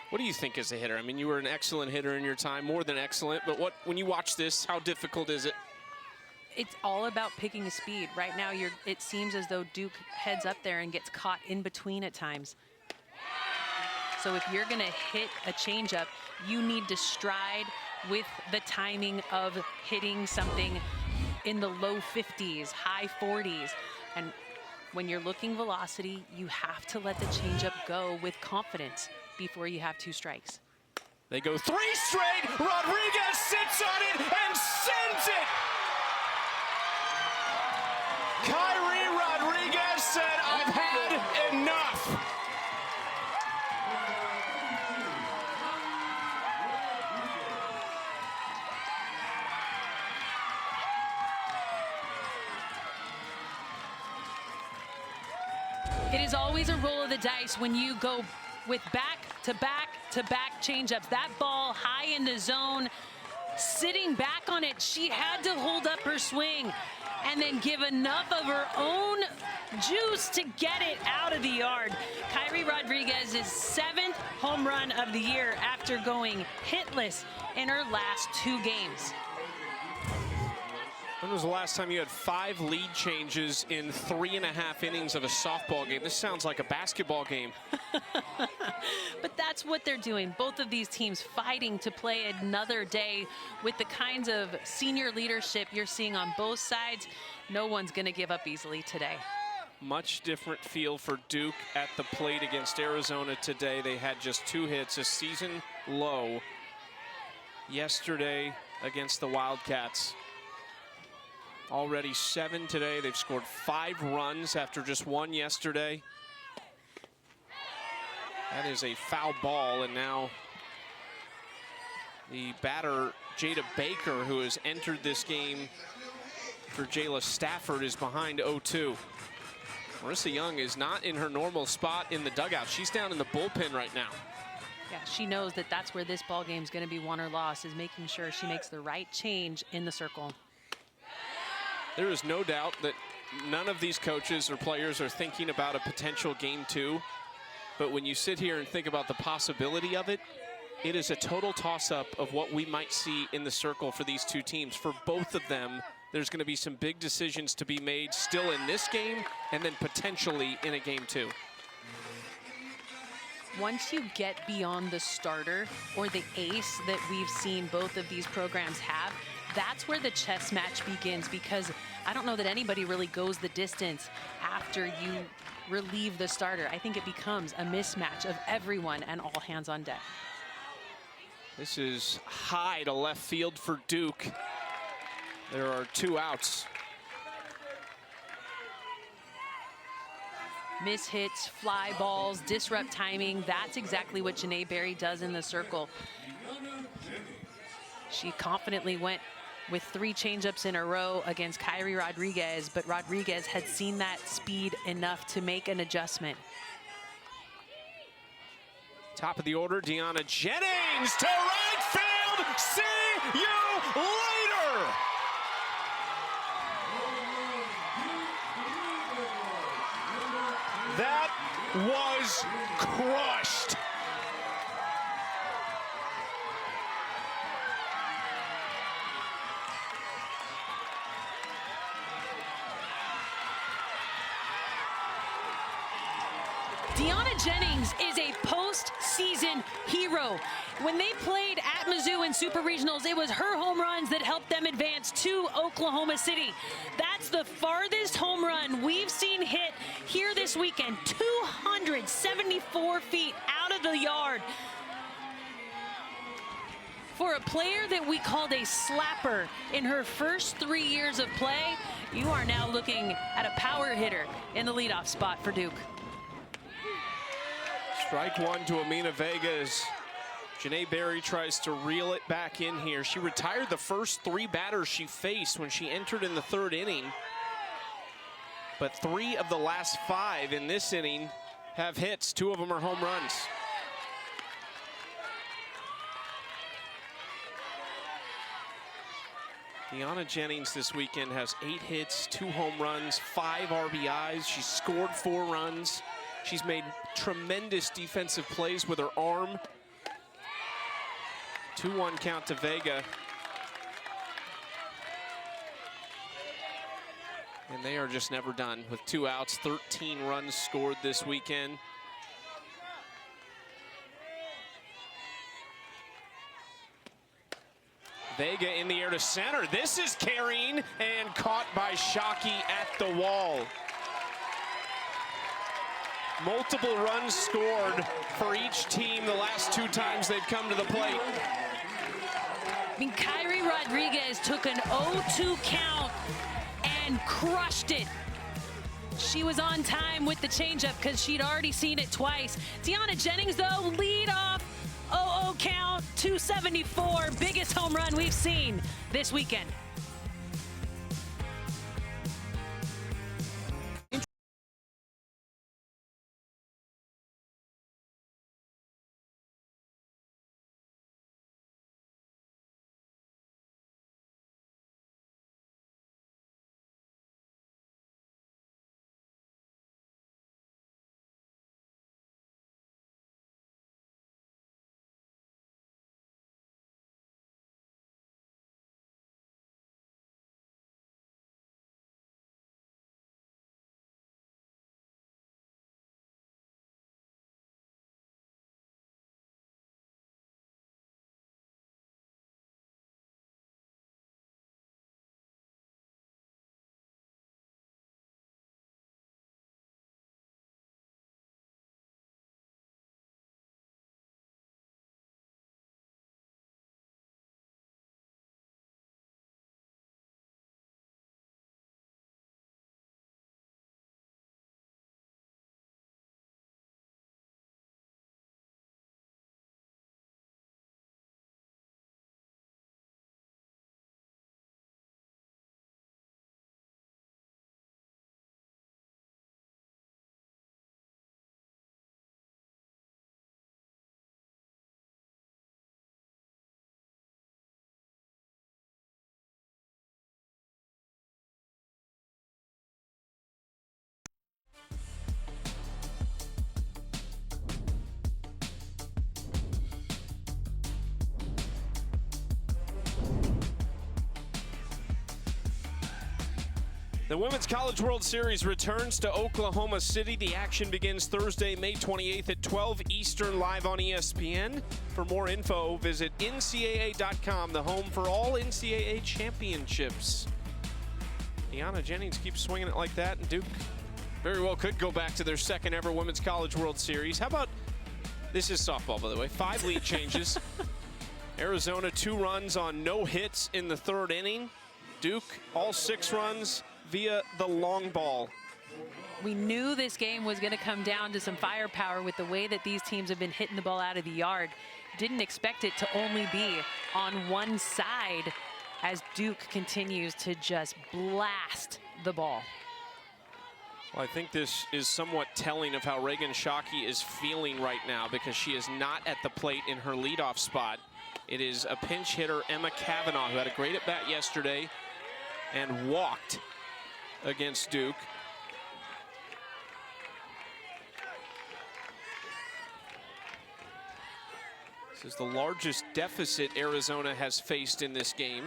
What do you think as a hitter? I mean, you were an excellent hitter in your time, more than excellent, but when you watch this, how difficult is it? It's all about picking a speed. Right now, it seems as though Duke heads up there and gets caught in between at times. So if you're gonna hit a changeup, you need to stride with the timing of hitting something in the low 50s, high 40s. And when you're looking velocity, you have to let the changeup go with confidence before you have 2 strikes. They go 3 straight. Rodriguez sits on it and sends it. Kyrie Rodriguez said, "I've had enough." It is always a roll of the dice when you go with back-to-back-to-back changeups. That ball high in the zone, sitting back on it, she had to hold up her swing and then give enough of her own juice to get it out of the yard. Kyrie Rodriguez's 7th home run of the year after going hitless in her last 2 games. When was the last time you had 5 lead changes in 3.5 innings of a softball game? This sounds like a basketball game. But that's what they're doing. Both of these teams fighting to play another day with the kinds of senior leadership you're seeing on both sides. No one's going to give up easily today. Much different feel for Duke at the plate against Arizona today. They had just 2 hits, a season low yesterday against the Wildcats. Already 7 today. They've scored 5 runs after just 1 yesterday. That is a foul ball, and now the batter, Jada Baker, who has entered this game for Jayla Stafford, is behind 0-2. Marissa Young is not in her normal spot in the dugout. She's down in the bullpen right now. Yeah, she knows that that's where this ball game is going to be won or lost, is making sure she makes the right change in the circle. There is no doubt that none of these coaches or players are thinking about a potential game 2. But when you sit here and think about the possibility of it, it is a total toss-up of what we might see in the circle for these 2 teams. For both of them, there's going to be some big decisions to be made still in this game and then potentially in a game 2. Once you get beyond the starter or the ace that we've seen both of these programs have, that's where the chess match begins, because I don't know that anybody really goes the distance after you relieve the starter. I think it becomes a mismatch of everyone and all hands on deck. This is high to left field for Duke. There are 2 outs. Miss hits, fly balls, disrupt timing. That's exactly what Janae Berry does in the circle. She confidently went with 3 changeups in a row against Kyrie Rodriguez, but Rodriguez had seen that speed enough to make an adjustment. Top of the order, Deanna Jennings to right field. See you later. That was crushed. Deanna Jennings is a postseason hero. When they played at Mizzou in Super Regionals, it was her home runs that helped them advance to Oklahoma City. That's the farthest home run we've seen hit here this weekend, 274 feet out of the yard. For a player that we called a slapper in her first 3 years of play, you are now looking at a power hitter in the leadoff spot for Duke. Strike 1 to Amina Vega as Janae Berry tries to reel it back in here. She retired the first 3 batters she faced when she entered in the 3rd inning. But 3 of the last 5 in this inning have hits. 2 of them are home runs. Deanna Jennings this weekend has 8 hits, 2 home runs, 5 RBIs. She's scored 4 runs. She's made tremendous defensive plays with her arm. 2-1 count to Vega. And they are just never done with 2 outs, 13 runs scored this weekend. Vega in the air to center. This is carrying and caught by Shockey at the wall. Multiple runs scored for each team the last 2 times they've come to the plate. I mean, Kyrie Rodriguez took an 0-2 count and crushed it. She was on time with the changeup because she'd already seen it twice. Deanna Jennings, though, lead off, 0-0 count, 274, biggest home run we've seen this weekend. The Women's College World Series returns to Oklahoma City. The action begins Thursday, May 28th at 12 Eastern, live on ESPN. For more info, visit ncaa.com, the home for all NCAA championships. Deanna Jennings keeps swinging it like that, and Duke very well could go back to their second ever Women's College World Series. How about, this is softball, by the way, 5 lead changes. Arizona 2 runs on no hits in the 3rd inning. Duke all 6 runs via the long ball. We knew this game was going to come down to some firepower with the way that these teams have been hitting the ball out of the yard. Didn't expect it to only be on one side as Duke continues to just blast the ball. Well, I think this is somewhat telling of how Reagan Shockey is feeling right now, because she is not at the plate in her leadoff spot. It is a pinch hitter, Emma Kavanaugh, who had a great at-bat yesterday and walked against Duke. This is the largest deficit Arizona has faced in this game.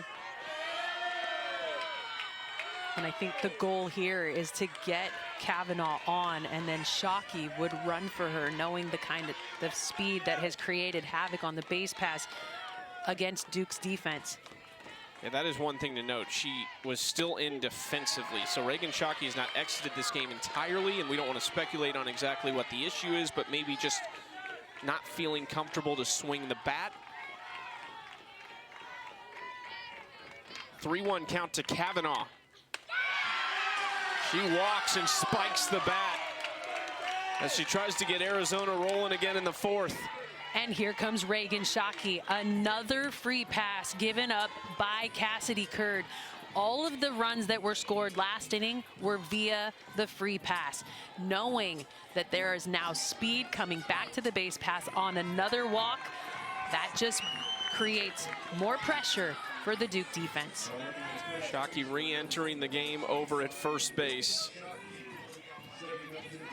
And I think the goal here is to get Kavanaugh on, and then Shockey would run for her, knowing the kind of the speed that has created havoc on the base pass against Duke's defense. Yeah, that is one thing to note. She was still in defensively. So Reagan Shockey has not exited this game entirely, and we don't want to speculate on exactly what the issue is, but maybe just not feeling comfortable to swing the bat. 3-1 count to Kavanaugh. She walks and spikes the bat as she tries to get Arizona rolling again in the 4th. And here comes Reagan Shockey, another free pass given up by Cassidy Curd. All of the runs that were scored last inning were via the free pass, knowing that there is now speed coming back to the base pass on another walk. That just creates more pressure for the Duke defense. Shockey re-entering the game over at first base.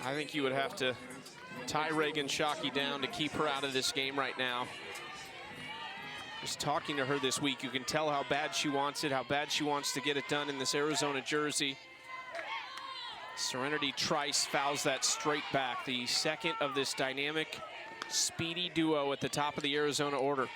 I think you would have to tie Reagan Shockey down to keep her out of this game right now. Just talking to her this week, you can tell how bad she wants it, how bad she wants to get it done in this Arizona jersey. Serenity Trice fouls that straight back, the second of this dynamic, speedy duo at the top of the Arizona order.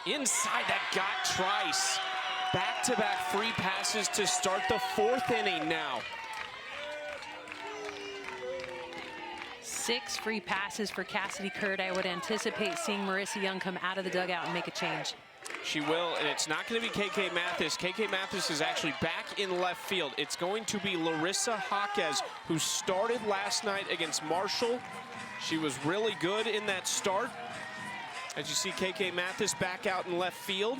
Inside, that got Trice. Back-to-back free passes to start the 4th inning now. 6 free passes for Cassidy Curd. I would anticipate seeing Marissa Young come out of the dugout and make a change. She will, and it's not going to be KK Mathis. KK Mathis is actually back in left field. It's going to be Larissa Jaquez, who started last night against Marshall. She was really good in that start. As you see, KK Mathis back out in left field.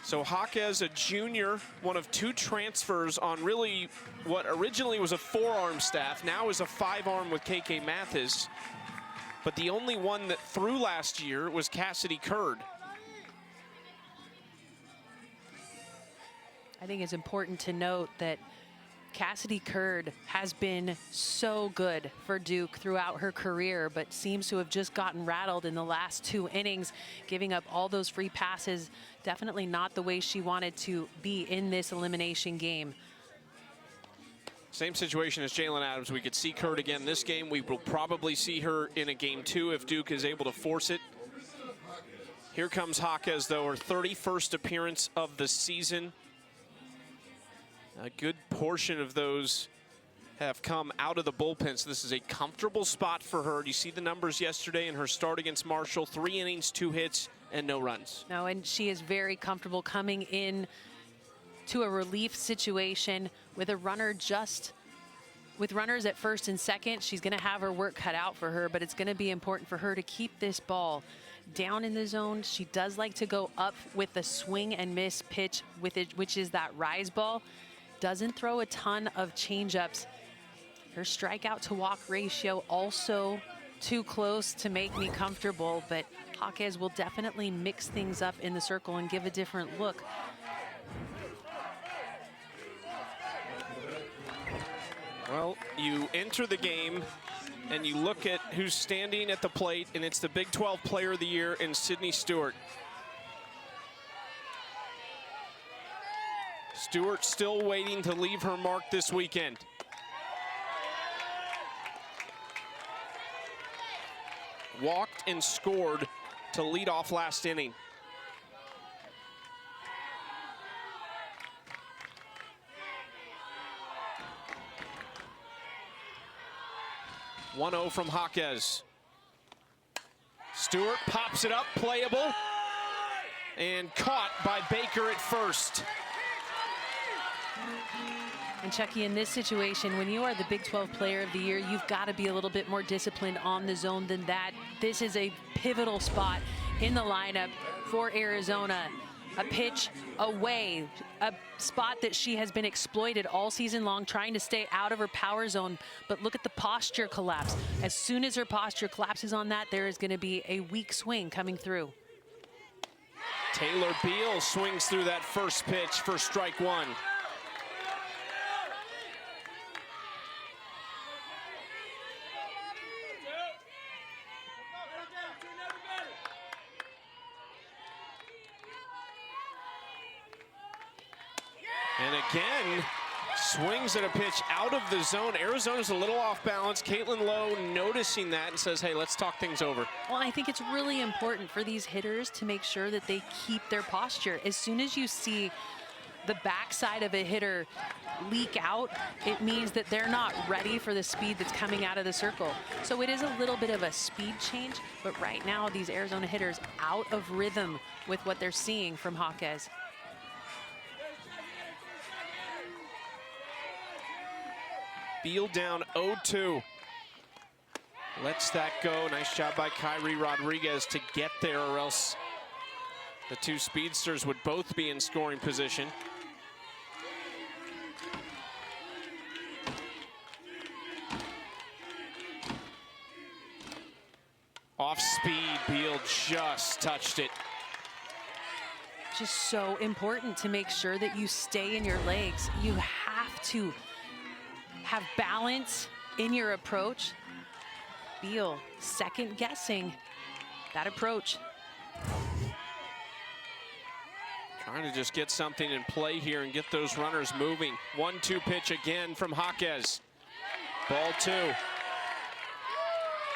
So Jaquez, a junior, one of 2 transfers on really what originally was a 4-arm staff, now is a 5-arm with KK Mathis. But the only one that threw last year was Cassidy Curd. I think it's important to note that Cassidy Curd has been so good for Duke throughout her career, but seems to have just gotten rattled in the last 2 innings, giving up all those free passes. Definitely not the way she wanted to be in this elimination game. Same situation as Jalen Adams. We could see Curd again this game. We will probably see her in a game 2 if Duke is able to force it. Here comes Jaquez, though, her 31st appearance of the season. A good portion of those have come out of the bullpen, so this is a comfortable spot for her. You see the numbers yesterday in her start against Marshall, 3 innings, 2 hits, and no runs. No, and she is very comfortable coming in to a relief situation with a runner with runners at first and second. She's going to have her work cut out for her, but it's going to be important for her to keep this ball down in the zone. She does like to go up with the swing and miss pitch with it, which is that rise ball. Doesn't throw a ton of changeups. Her strikeout to walk ratio also too close to make me comfortable, but Jaquez will definitely mix things up in the circle and give a different look. Well, you enter the game and you look at who's standing at the plate, and it's the Big 12 Player of the Year in Sydney Stewart. Stewart still waiting to leave her mark this weekend. Walked and scored to lead off last inning. (1-0) from Jaquez. Stewart pops it up, playable, and caught by Baker at first. And Chucky, in this situation, when you are the Big 12 Player of the Year, you've got to be a little bit more disciplined on the zone than that. This is a pivotal spot in the lineup for Arizona. A pitch away, a spot that she has been exploited all season long, trying to stay out of her power zone. But look at the posture collapse. As soon as her posture collapses on that, there is going to be a weak swing coming through. Taylor Beal swings through that first pitch for strike one. And again, swings at a pitch out of the zone. Arizona's a little off balance. Caitlin Lowe noticing that and says, hey, let's talk things over. Well, I think it's really important for these hitters to make sure that they keep their posture. As soon as you see the backside of a hitter leak out, it means that they're not ready for the speed that's coming out of the circle. So it is a little bit of a speed change, but right now these Arizona hitters out of rhythm with what they're seeing from Jaquez. Beal down 0-2. Lets that go. Nice job by Kyrie Rodriguez to get there, or else the two speedsters would both be in scoring position. Off speed, Beal just touched it. Just so important to make sure that you stay in your legs. You have to have balance in your approach. Beal second guessing that approach. Trying to just get something in play here and get those runners moving. 1-2 pitch again from Jaquez. Ball two.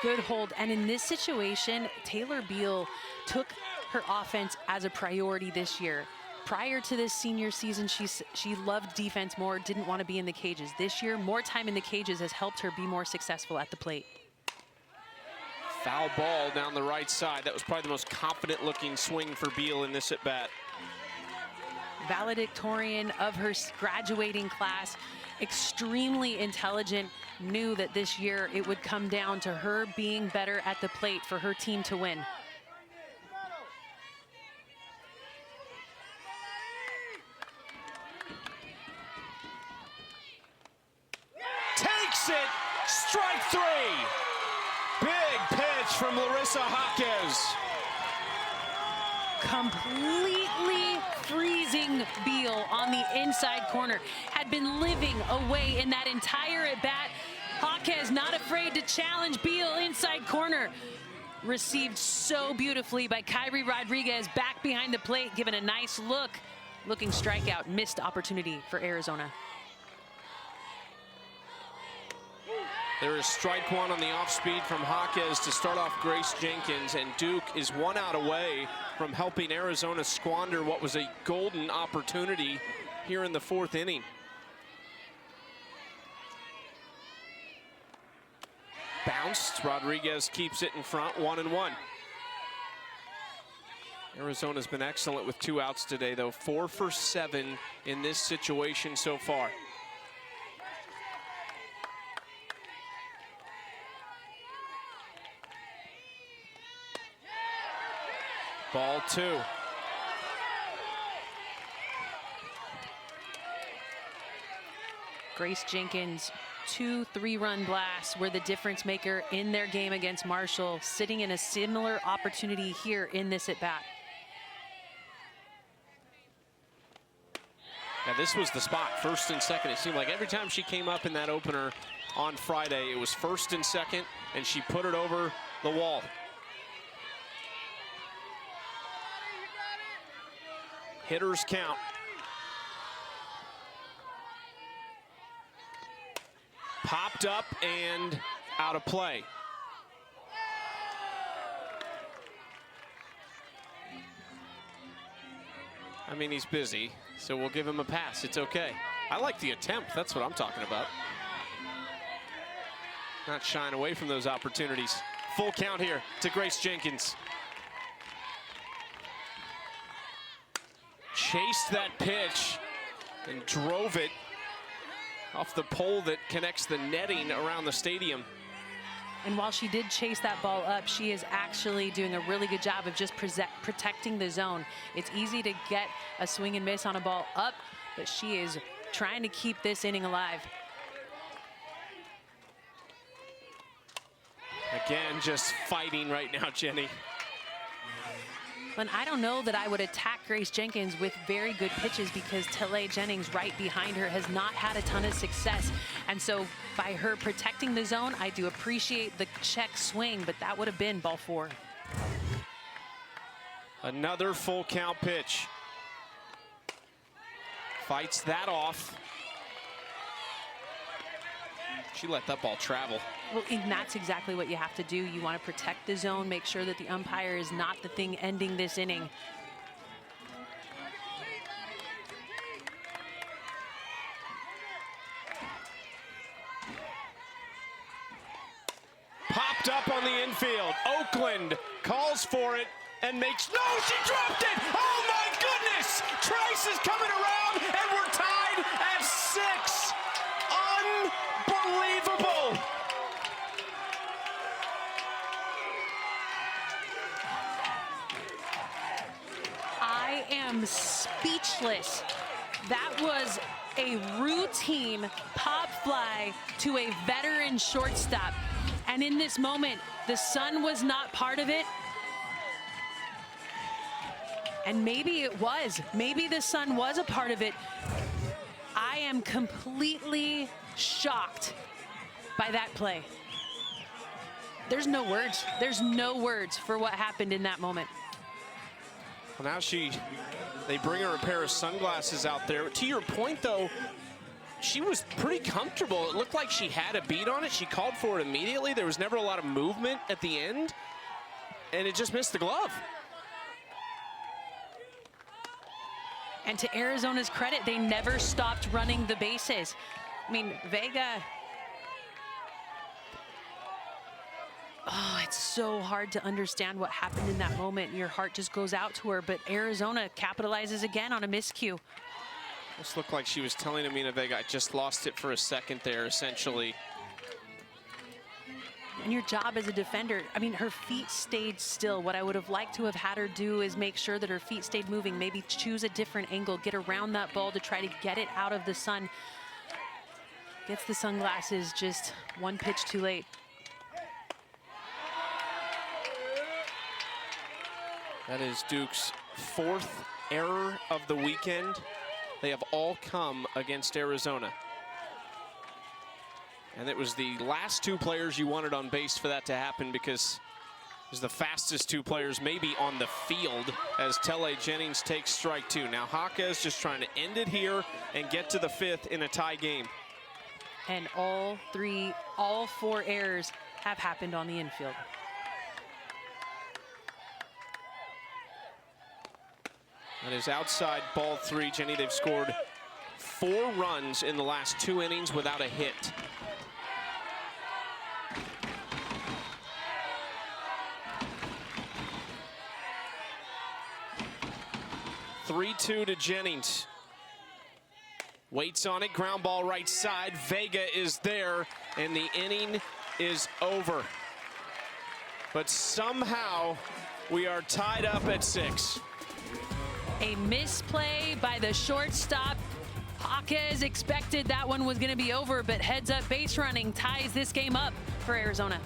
Good hold. And in this situation, Taylor Beal took her offense as a priority this year. Prior to this senior season, she loved defense more, didn't want to be in the cages. This year, more time in the cages has helped her be more successful at the plate. Foul ball down the right side. That was probably the most confident looking swing for Beal in this at bat. Valedictorian of her graduating class, extremely intelligent, knew that this year it would come down to her being better at the plate for her team to win. Takes it, strike three. Big pitch from Larissa Jaquez. Completely freezing Beal on the inside corner. Had been living away in that entire at-bat. Jaquez not afraid to challenge Beal inside corner. Received so beautifully by Kyrie Rodriguez back behind the plate, given a nice look. Looking strikeout, missed opportunity for Arizona. There is strike one on the off speed from Jaquez to start off Grace Jenkins, and Duke is 1 out away from helping Arizona squander what was a golden opportunity here in the fourth inning. Bounced, Rodriguez keeps it in front, 1-1. Arizona's been excellent with 2 outs today, though. 4 for 7 in this situation so far. Ball two. Grace Jenkins, 2 3-run blasts were the difference maker in their game against Marshall, sitting in a similar opportunity here in this at-bat. Yeah, this was the spot, first and second. It seemed like every time she came up in that opener on Friday, it was first and second, and she put it over the wall. Hitters count. Popped up and out of play. I mean, he's busy, so we'll give him a pass. It's okay. I like the attempt. That's what I'm talking about. Not shying away from those opportunities. Full count here to Grace Jenkins. Chased that pitch and drove it off the pole that connects the netting around the stadium. And while she did chase that ball up, she is actually doing a really good job of just protecting the zone. It's easy to get a swing and miss on a ball up, but she is trying to keep this inning alive. Again, just fighting right now, Jenny. And I don't know that I would attack Grace Jenkins with very good pitches because Tillea Jennings right behind her has not had a ton of success. And so by her protecting the zone, I do appreciate the check swing, but that would have been ball 4. Another full count pitch. Fights that off. She let that ball travel. Well, and that's exactly what you have to do. You want to protect the zone, make sure that the umpire is not the thing ending this inning. Popped up on the infield. Oakland calls for it and makes, no, she dropped it! Oh my goodness! Trice is coming around and we're tied at 6. Unbelievable! I am speechless. That was a routine pop fly to a veteran shortstop. And in this moment, the sun was not part of it. And maybe it was. Maybe the sun was a part of it. I am completely shocked by that play. There's no words. There's no words for what happened in that moment. Well, now they bring her a pair of sunglasses out there. To your point, though, she was pretty comfortable. It looked like she had a beat on it. She called for it immediately. There was never a lot of movement at the end, and it just missed the glove. And to Arizona's credit, they never stopped running the bases. I mean, Vega, oh, it's so hard to understand what happened in that moment. Your heart just goes out to her, but Arizona capitalizes again on a miscue. This looked like she was telling Amina Vega, I just lost it for a second there, essentially. And your job as a defender, I mean, her feet stayed still. What I would have liked to have had her do is make sure that her feet stayed moving, maybe choose a different angle, get around that ball to try to get it out of the sun. Gets the sunglasses just one pitch too late. That is Duke's 4th error of the weekend. They have all come against Arizona. And it was the last 2 players you wanted on base for that to happen because it was the fastest 2 players maybe on the field as Tillea Jennings takes strike 2. Now Haka is just trying to end it here and get to the 5th in a tie game. And all 4 errors have happened on the infield. That is outside ball 3, Jenny. They've scored 4 runs in the last 2 innings without a hit. (3-2) to Jennings. Waits on it, ground ball right side. Vega is there, and the inning is over. But somehow we are tied up at 6. A misplay by the shortstop. Jaquez expected that one was going to be over, but heads up base running ties this game up for Arizona.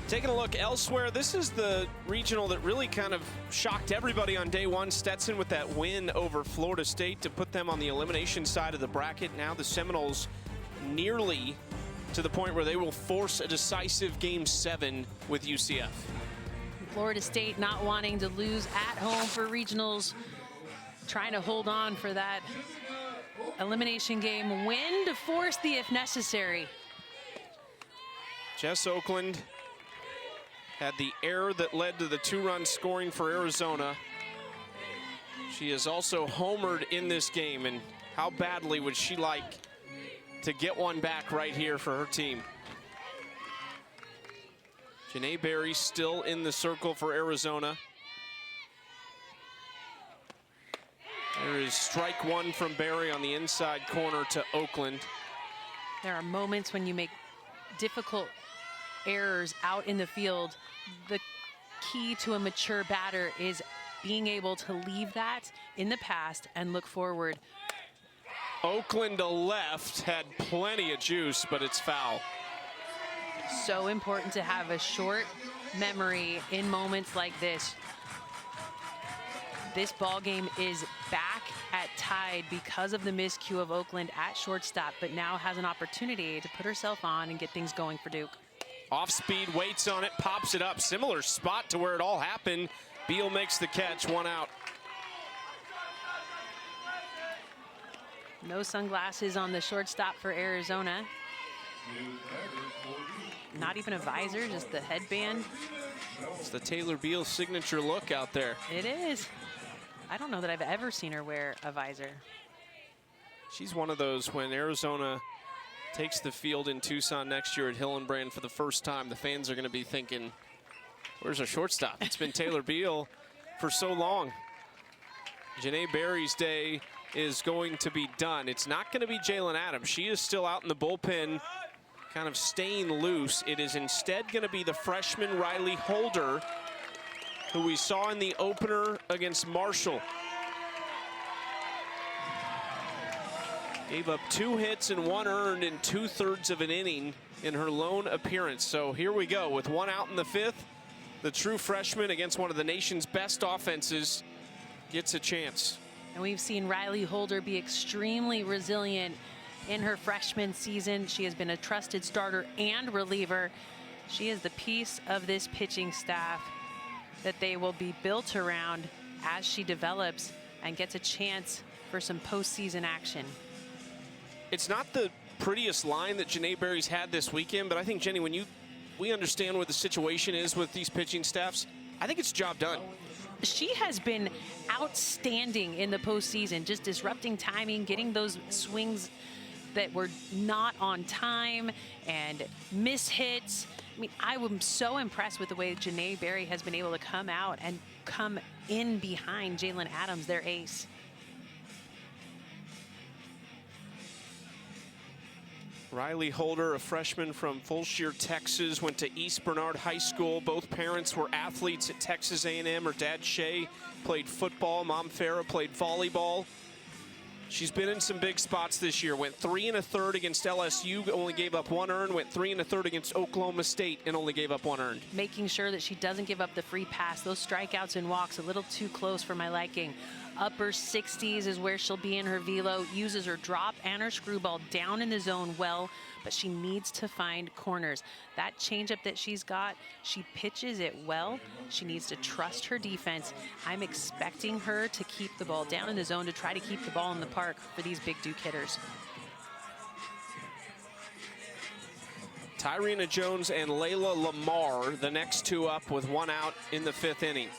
Taking a look elsewhere, this is the regional that really kind of shocked everybody on day one. Stetson with that win over Florida State to put them on the elimination side of the bracket. Now the Seminoles nearly to the point where they will force a decisive Game 7 with UCF. Florida State not wanting to lose at home for regionals, trying to hold on for that elimination game win to force the if necessary. Jess Oakland had the error that led to the 2-run scoring for Arizona. She is also homered in this game, and how badly would she like to get one back right here for her team? Janae Berry still in the circle for Arizona. There is strike one from Berry on the inside corner to Oakland. There are moments when you make difficult errors out in the field. The key to a mature batter is being able to leave that in the past and look forward. Oakland to left had plenty of juice, but it's foul. So important to have a short memory in moments like this. This ball game is back at tied because of the miscue of Oakland at shortstop, but now has an opportunity to put herself on and get things going for Duke. Off speed, waits on it, pops it up. Similar spot to where it all happened. Beal makes the catch, 1 out. No sunglasses on the shortstop for Arizona. Not even a visor, just the headband. It's the Taylor Beal signature look out there. It is. I don't know that I've ever seen her wear a visor. She's one of those when Arizona takes the field in Tucson next year at Hillenbrand for the first time, the fans are going to be thinking, where's our shortstop? It's been Taylor Beal for so long. Janae Berry's day is going to be done. It's not going to be Jalen Adams. She is still out in the bullpen, kind of staying loose. It is instead going to be the freshman Riley Holder, who we saw in the opener against Marshall. Gave up 2 hits and 1 earned in 2/3 of an inning in her lone appearance. So here we go with 1 out in the 5th. The true freshman against one of the nation's best offenses gets a chance. And we've seen Riley Holder be extremely resilient in her freshman season. She has been a trusted starter and reliever. She is the piece of this pitching staff that they will be built around as she develops and gets a chance for some postseason action. It's not the prettiest line that Janae Berry's had this weekend, but I think, Jenny, when we understand what the situation is with these pitching staffs, I think it's job done. She has been outstanding in the postseason, just disrupting timing, getting those swings that were not on time and miss hits. I mean, I am so impressed with the way Janae Berry has been able to come out and come in behind Jalen Adams, their ace. Riley Holder, a freshman from Fulshear, Texas, went to East Bernard High School. Both parents were athletes at Texas A&M. Her dad, Shay, played football. Mom, Farah, played volleyball. She's been in some big spots this year. Went 3 1/3 against LSU, only gave up 1 earned. Went 3 1/3 against Oklahoma State and only gave up 1 earned. Making sure that she doesn't give up the free pass. Those strikeouts and walks a little too close for my liking. Upper 60s is where she'll be in her velo. Uses her drop and her screwball down in the zone well, but she needs to find corners. That changeup that she's got, she pitches it well. She needs to trust her defense. I'm expecting her to keep the ball down in the zone to try to keep the ball in the park for these big Duke hitters. Tyrena Jones and Layla Lamar, the next 2 up with 1 out in the 5th inning.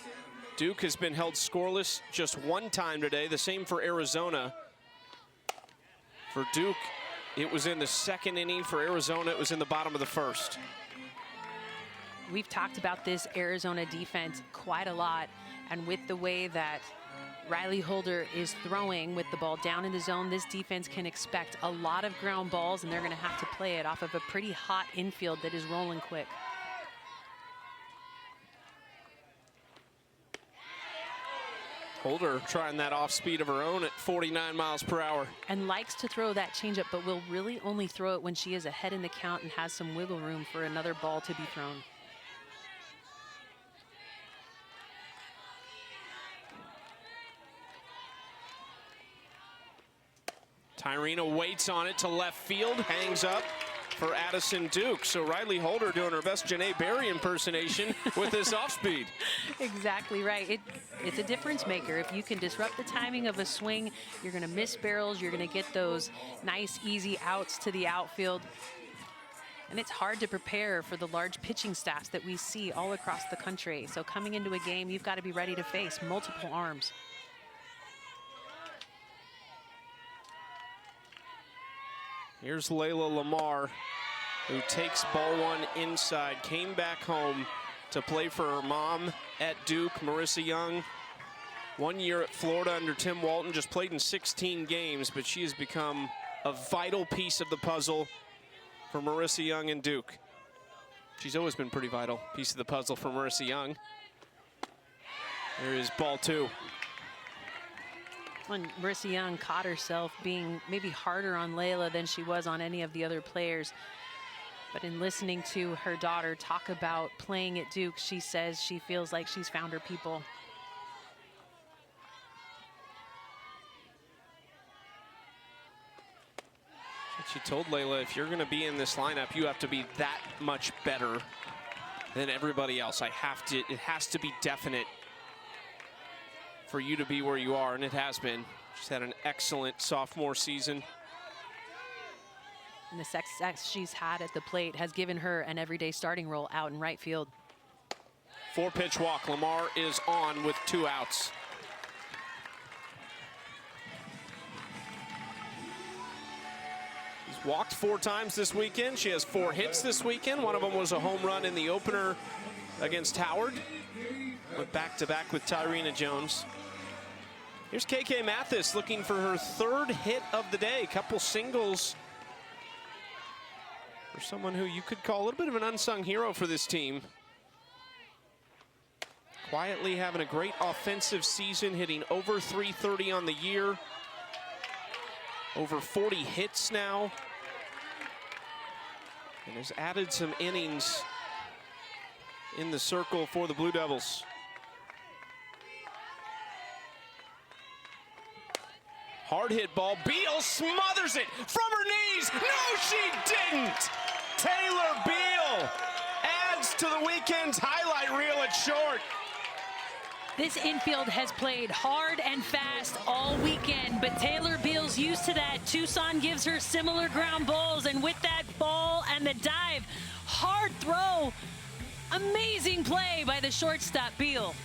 Duke has been held scoreless just 1 time today, the same for Arizona. For Duke, it was in the 2nd inning. For Arizona, it was in the bottom of the 1st. We've talked about this Arizona defense quite a lot, and with the way that Riley Holder is throwing with the ball down in the zone, this defense can expect a lot of ground balls, and they're going to have to play it off of a pretty hot infield that is rolling quick. Holder trying that off speed of her own at 49 miles per hour. And likes to throw that changeup, but will really only throw it when she is ahead in the count and has some wiggle room for another ball to be thrown. Tyrena waits on it to left field, hangs up for Addison Duke. So Riley Holder doing her best Janae Berry impersonation with this off speed. Exactly right. It's a difference maker. If you can disrupt the timing of a swing, you're going to miss barrels. You're going to get those nice, easy outs to the outfield. And it's hard to prepare for the large pitching staffs that we see all across the country. So coming into a game, you've got to be ready to face multiple arms. Here's Layla Lamar, who takes ball one inside, came back home to play for her mom at Duke, Marissa Young. 1 year at Florida under Tim Walton, just played in 16 games, but she has become a vital piece of the puzzle for Marissa Young and Duke. She's always been pretty vital piece of the puzzle for Marissa Young. There is ball two. When Marissa Young caught herself being maybe harder on Layla than she was on any of the other players. But in listening to her daughter talk about playing at Duke, she says she feels like she's found her people. She told Layla, if you're going to be in this lineup, you have to be that much better than everybody else. It has to be definite for you to be where you are, and it has been. She's had an excellent sophomore season. And the success she's had at the plate has given her an everyday starting role out in right field. 4-pitch walk. Lamar is on with 2 outs. She's walked 4 times this weekend. She has 4 hits this weekend. One of them was a home run in the opener against Howard. Went back-to-back with Tyrena Jones. Here's KK Mathis looking for her 3rd hit of the day. Couple singles for someone who you could call a little bit of an unsung hero for this team. Quietly having a great offensive season, hitting over 330 on the year. Over 40 hits now. And has added some innings in the circle for the Blue Devils. Hard hit ball. Beal smothers it from her knees. No, she didn't. Taylor Beal adds to the weekend's highlight reel at short. This infield has played hard and fast all weekend, but Taylor Beal's used to that. Tucson gives her similar ground balls, and with that ball and the dive, hard throw, amazing play by the shortstop Beal.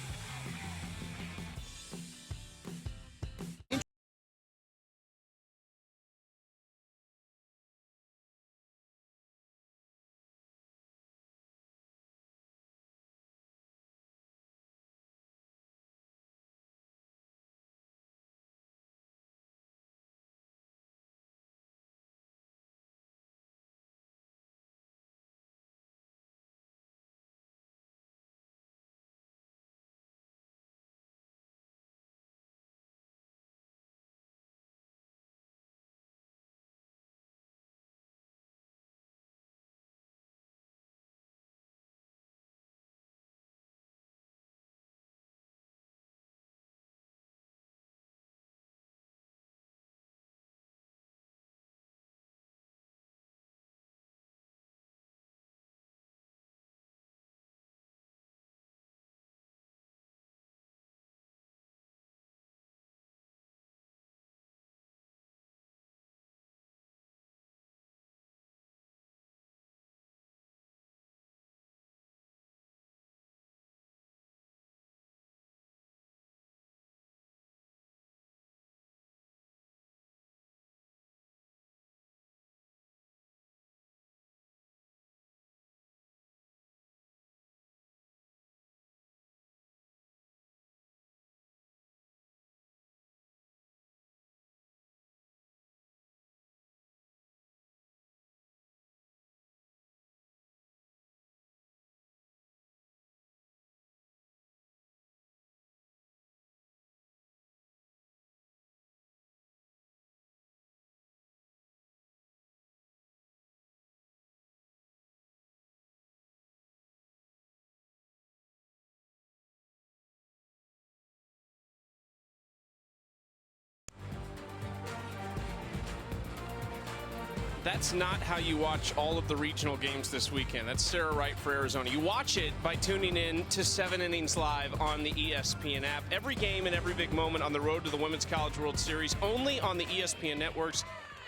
That's not how you watch all of the regional games this weekend. That's Sarah Wright for Arizona. You watch it by tuning in to 7 Innings Live on the ESPN app. Every game and every big moment on the road to the Women's College World Series, only on the ESPN networks,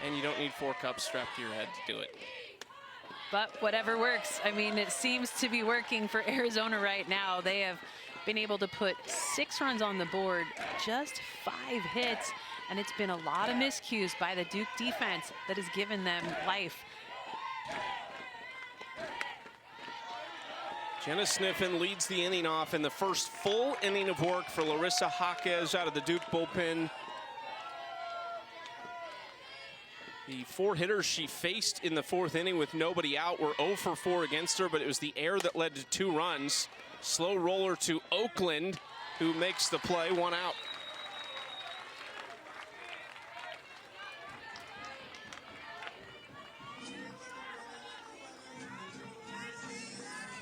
and you don't need 4 cups strapped to your head to do it. But whatever works. I mean, it seems to be working for Arizona right now. They have been able to put 6 runs on the board, just 5 hits. And it's been a lot of miscues by the Duke defense that has given them life. Jenna Sniffen leads the inning off in the first full inning of work for Larissa Jaquez out of the Duke bullpen. The 4 hitters she faced in the 4th inning with nobody out were 0 for 4 against her, but it was the error that led to 2 runs. Slow roller to Oakland, who makes the play, 1 out.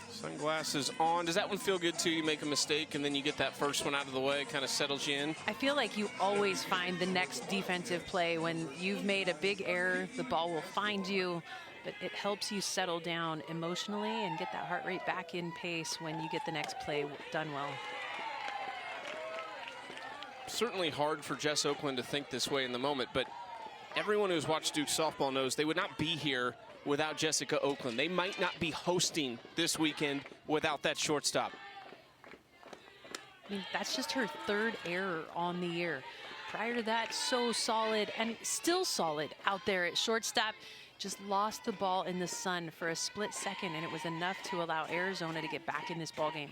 Sunglasses on. Does that one feel good too? You make a mistake and then you get that first one out of the way, kind of settles you in? I feel like you always find the next defensive play. When you've made a big error, the ball will find you, but it helps you settle down emotionally and get that heart rate back in pace when you get the next play done well. Certainly hard for Jess Oakland to think this way in the moment, but everyone who's watched Duke softball knows they would not be here without Jessica Oakland. They might not be hosting this weekend without that shortstop. I mean, that's just her 3rd error on the year. Prior to that, so solid and still solid out there at shortstop. Just lost the ball in the sun for a split second, and it was enough to allow Arizona to get back in this ball game.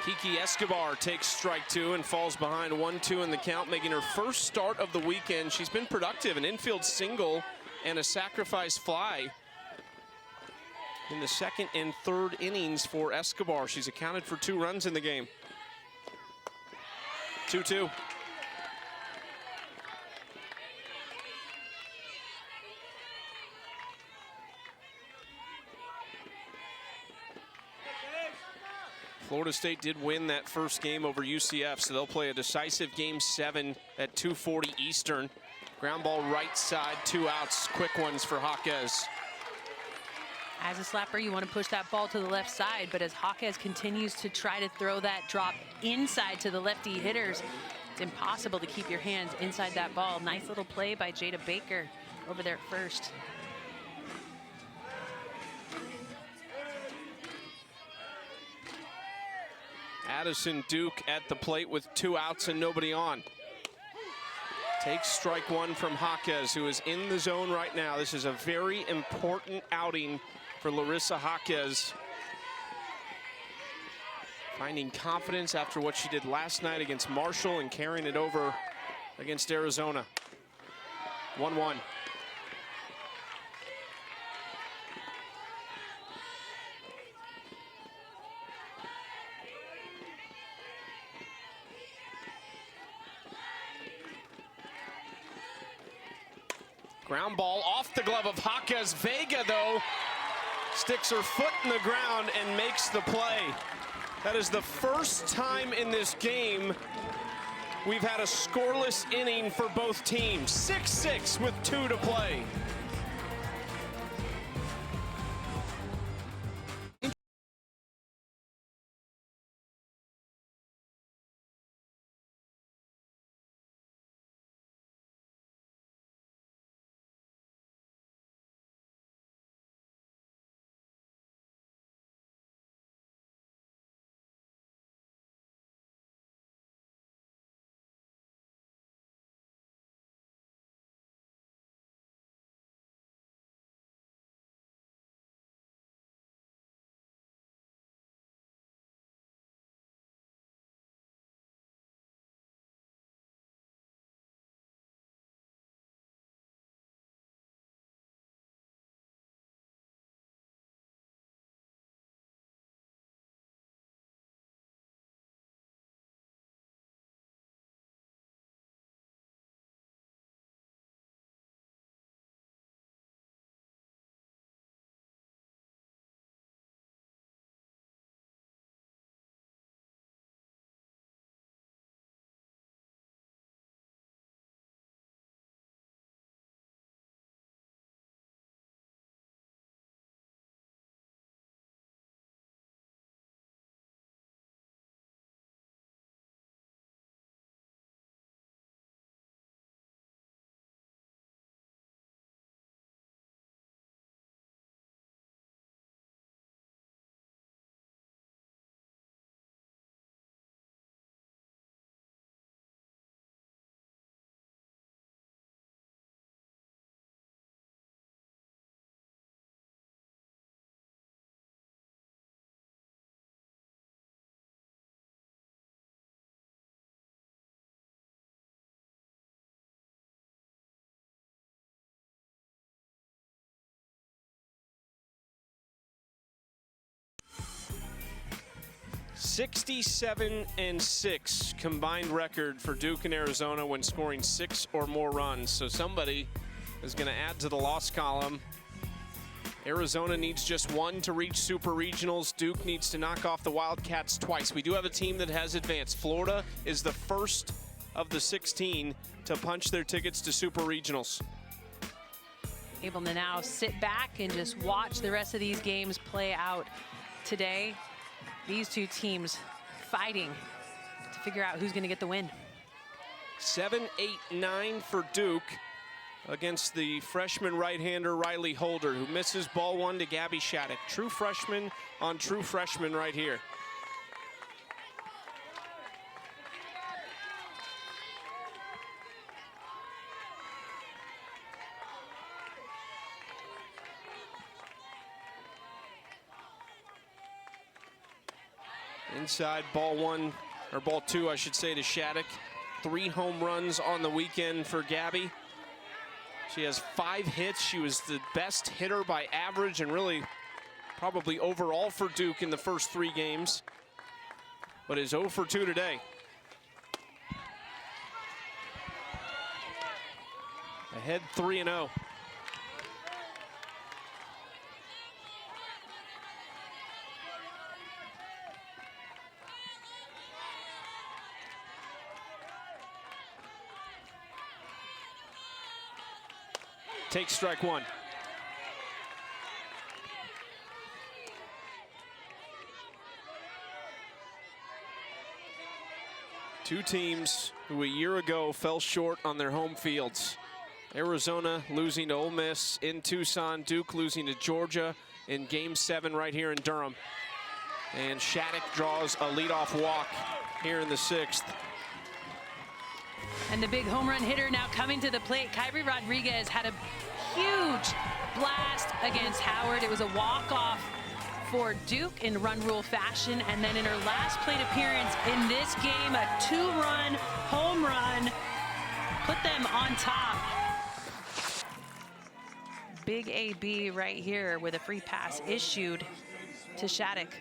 Kiki Escobar takes strike 2 and falls behind 1-2 in the count, making her first start of the weekend. She's been productive, an infield single and a sacrifice fly in the 2nd and 3rd innings for Escobar. She's accounted for 2 runs in the game. 2-2. Florida State did win that first game over UCF, so they'll play a decisive Game 7 at 2:40 Eastern. Ground ball right side, 2 outs, quick ones for Jaquez. As a slapper, you want to push that ball to the left side, but as Jaquez continues to try to throw that drop inside to the lefty hitters, it's impossible to keep your hands inside that ball. Nice little play by Jada Baker over there at first. Addison Duke at the plate with 2 outs and nobody on. Takes strike 1 from Jaquez, who is in the zone right now. This is a very important outing for Larissa Jaquez. Finding confidence after what she did last night against Marshall and carrying it over against Arizona. 1-1. Ground ball off the glove of Jaquez. Vega, though, sticks her foot in the ground and makes the play. That is the first time in this game we've had a scoreless inning for both teams. 6-6 with 2 to play. 67-6 combined record for Duke and Arizona when scoring 6 or more runs. So somebody is going to add to the loss column. Arizona needs just 1 to reach Super Regionals. Duke needs to knock off the Wildcats twice. We do have a team that has advanced. Florida is the first of the 16 to punch their tickets to Super Regionals. Able to now sit back and just watch the rest of these games play out today. These two teams fighting to figure out who's going to get the win. 7-8-9 for Duke against the freshman right-hander Riley Holder, who misses ball 1 to Gabby Shattuck. True freshman on true freshman right here. Inside ball 1, or ball 2, I should say, to Shattuck. 3 home runs on the weekend for Gabby. She has 5 hits. She was the best hitter by average and really probably overall for Duke in the first 3 games, but is 0 for 2 today. Ahead 3-0. Takes strike 1. Two teams who a year ago fell short on their home fields. Arizona losing to Ole Miss in Tucson, Duke losing to Georgia in Game 7 right here in Durham. And Shattuck draws a leadoff walk here in the 6th. And the big home run hitter now coming to the plate. Kyrie Rodriguez had a huge blast against Howard. It was a walk-off for Duke in run rule fashion. And then in her last plate appearance in this game, a 2-run home run put them on top. Big AB right here with a free pass issued to Shattuck.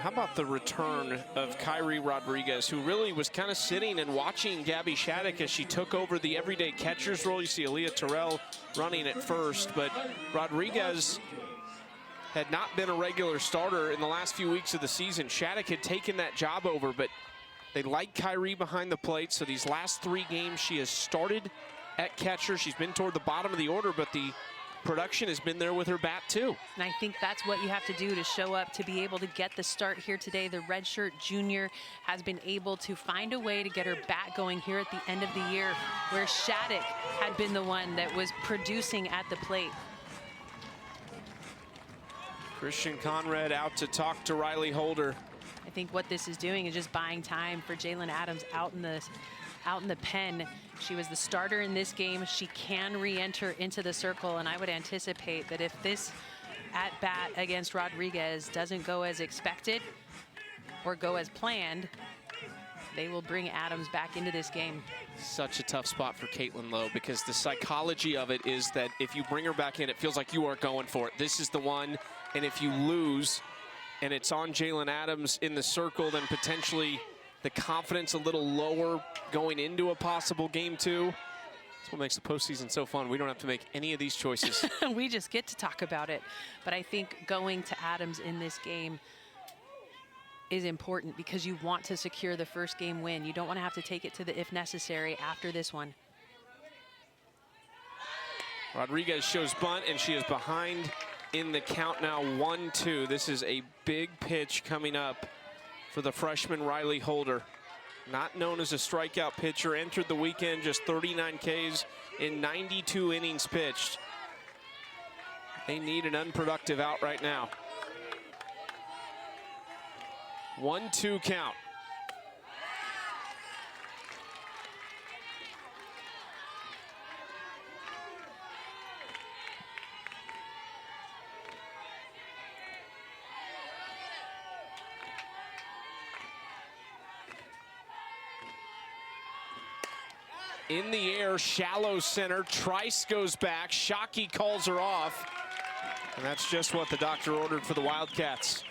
How about the return of Kyrie Rodriguez, who really was kind of sitting and watching Gabby Shattuck as she took over the everyday catcher's role. You see Aaliyah Terrell running at first, but Rodriguez had not been a regular starter in the last few weeks of the season. Shattuck had taken that job over, but they like Kyrie behind the plate. So these last 3 games, she has started at catcher. She's been toward the bottom of the order, but the production has been there with her bat too. And I think that's what you have to do to show up to be able to get the start here today. The redshirt junior has been able to find a way to get her bat going here at the end of the year, where Shattuck had been the one that was producing at the plate. Christian Conrad out to talk to Riley Holder. I think what this is doing is just buying time for Jalen Adams out in the pen. She was the starter in this game. She can re-enter into the circle, and I would anticipate that if this at-bat against Rodriguez doesn't go as expected or go as planned, they will bring Adams back into this game. Such a tough spot for Caitlin Lowe, because the psychology of it is that if you bring her back in, it feels like you are going for it. This is the one, and if you lose and it's on Jalen Adams in the circle, then potentially the confidence a little lower going into a possible Game 2. That's what makes the postseason so fun. We don't have to make any of these choices. We just get to talk about it. But I think going to Adams in this game is important because you want to secure the first game win. You don't want to have to take it to the if necessary after this one. Rodriguez shows bunt, and she is behind in the count now, 1-2. This is a big pitch coming up for the freshman Riley Holder. Not known as a strikeout pitcher, entered the weekend just 39 Ks in 92 innings pitched. They need an unproductive out right now. 1-2 count. In the air, shallow center. Trice goes back. Shockey calls her off. And that's just what the doctor ordered for the Wildcats.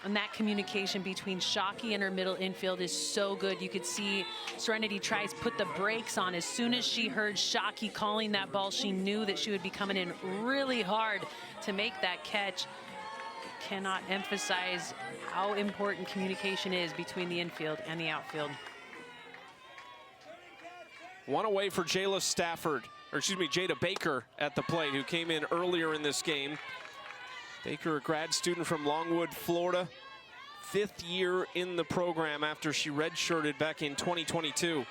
And that communication between Shockey and her middle infield is so good. You could see Serenity tries put the brakes on. As soon as she heard Shockey calling that ball, she knew that she would be coming in really hard to make that catch. Cannot emphasize how important communication is between the infield and the outfield. One away for Jayla Stafford, or excuse me, Jada Baker at the plate, who came in earlier in this game. Baker, a grad student from Longwood, Florida. 5th year in the program after she redshirted back in 2022.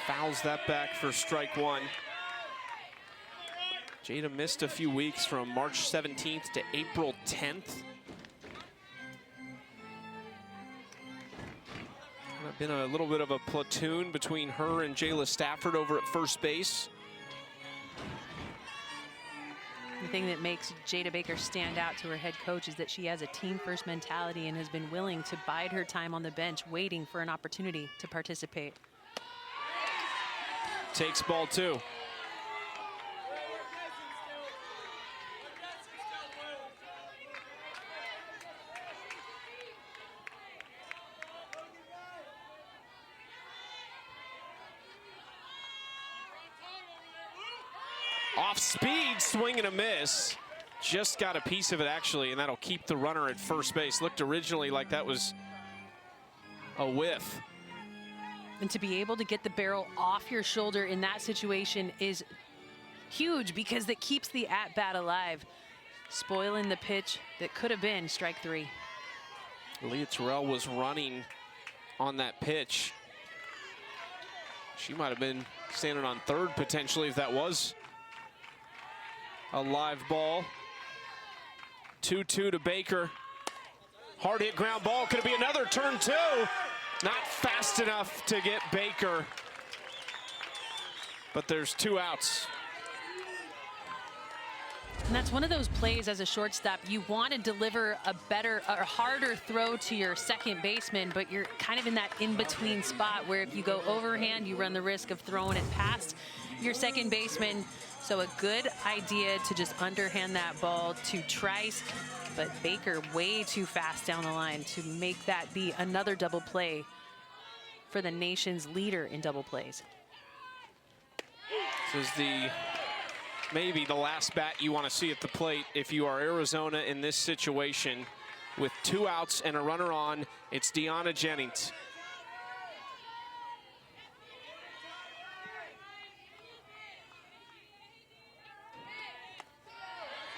Fouls that back for strike one. Jada missed a few weeks from March 17th to April 10th. Been a little bit of a platoon between her and Jayla Stafford over at first base. The thing that makes Jada Baker stand out to her head coach is that she has a team-first mentality and has been willing to bide her time on the bench, waiting for an opportunity to participate. Takes ball 2. Off speed, swing and a miss. Just got a piece of it actually, and that'll keep the runner at first base. Looked originally like that was a whiff. And to be able to get the barrel off your shoulder in that situation is huge, because that keeps the at-bat alive, spoiling the pitch that could have been strike 3. Leah Terrell was running on that pitch. She might have been standing on third potentially if that was a live ball. 2-2 to Baker. Hard hit ground ball. Could it be another turn 2? Not fast enough to get Baker. But there's 2 outs. And that's one of those plays as a shortstop. You want to deliver a better or harder throw to your second baseman, but you're kind of in that in-between spot where if you go overhand, you run the risk of throwing it past your second baseman. So a good idea to just underhand that ball to Trice, but Baker way too fast down the line to make that be another double play for the nation's leader in double plays. This is maybe the last bat you want to see at the plate if you are Arizona in this situation. With 2 outs and a runner on, it's Deanna Jennings.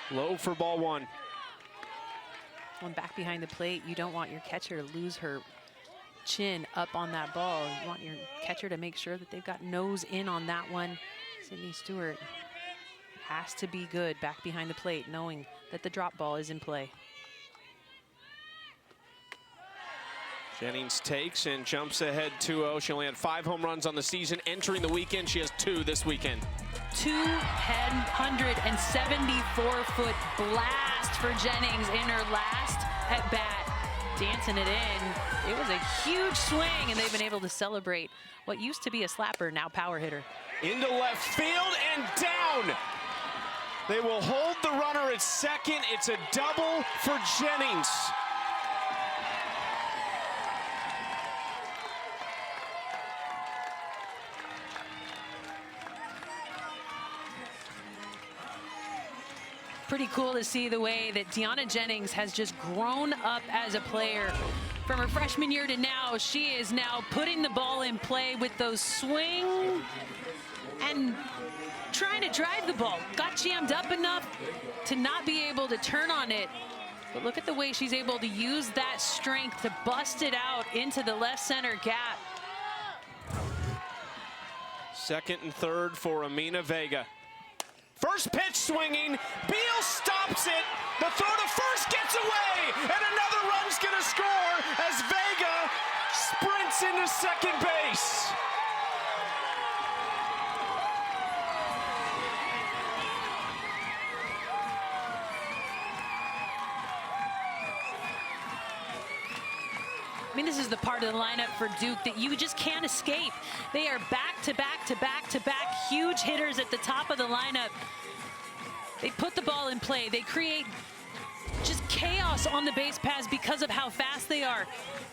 Low for ball 1. When back behind the plate, you don't want your catcher to lose her chin up on that ball. You want your catcher to make sure that they've got nose in on that one. Sydney Stewart has to be good back behind the plate, knowing that the drop ball is in play. Jennings takes and jumps ahead 2-0. She only had 5 home runs on the season. Entering the weekend, she has 2 this weekend. 274-foot blast for Jennings in her last at bat, dancing it in. It was a huge swing, and they've been able to celebrate what used to be a slapper, now power hitter. Into left field and down. They will hold the runner at second. It's a double for Jennings. Pretty cool to see the way that Deanna Jennings has just grown up as a player. From her freshman year to now, she is now putting the ball in play with those swing and trying to drive the ball. Got jammed up enough to not be able to turn on it. But look at the way she's able to use that strength to bust it out into the left center gap. Second and third for Amina Vega. First pitch swinging, Beal stops it, the throw to first gets away, and another run's gonna score as Vega sprints into second base. mean, this is the part of the lineup for Duke that you just can't escape. They are back to back to back to back huge hitters at the top of the lineup. They put the ball in play. They create just chaos on the base paths because of how fast they are.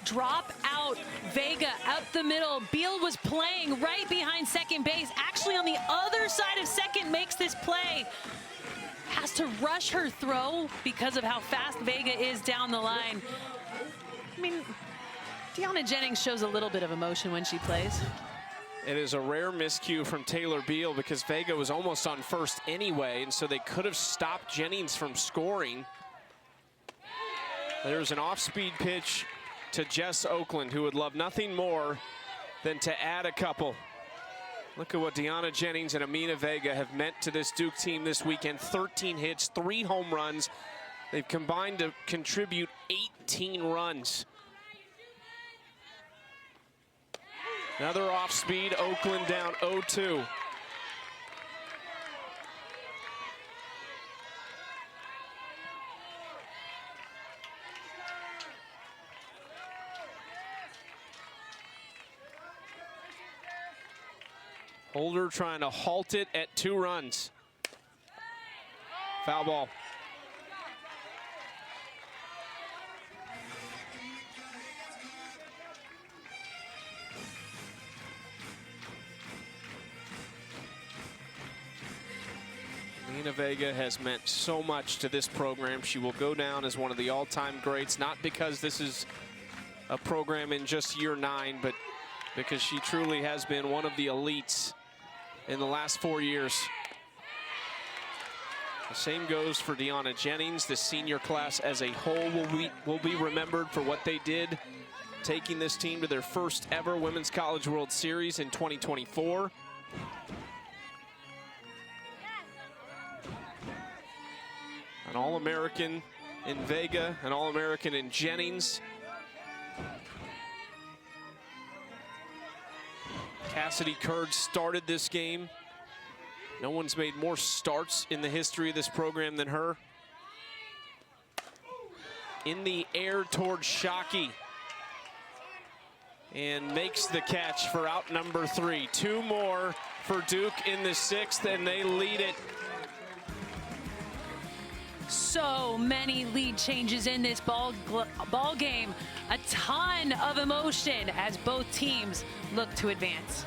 Drop out Vega out the middle. Beal was playing right behind second base, actually on the other side of second, makes this play. Has to rush her throw because of how fast Vega is down the line. I mean, Deanna Jennings shows a little bit of emotion when she plays. It is a rare miscue from Taylor Beal because Vega was almost on first anyway, and so they could have stopped Jennings from scoring. There's an off-speed pitch to Jess Oakland, who would love nothing more than to add a couple. Look at what Deanna Jennings and Amina Vega have meant to this Duke team this weekend. 13 hits, 3 home runs. They've combined to contribute 18 runs. Another off-speed, Oakland down 0-2. Holder trying to halt it at 2 runs. Foul ball. Amina Vega has meant so much to this program. She will go down as one of the all-time greats, not because this is a program in just year 9, but because she truly has been one of the elites in the last 4 years. The same goes for Deanna Jennings. The senior class as a whole will be remembered for what they did, taking this team to their first ever Women's College World Series in 2024. An All-American in Vega, an All-American in Jennings. Cassidy Curd started this game. No one's made more starts in the history of this program than her. In the air toward Shockey. And makes the catch for out number 3. 2 more for Duke in the 6th, and they lead it. So many lead changes in this ball game. A ton of emotion as both teams look to advance.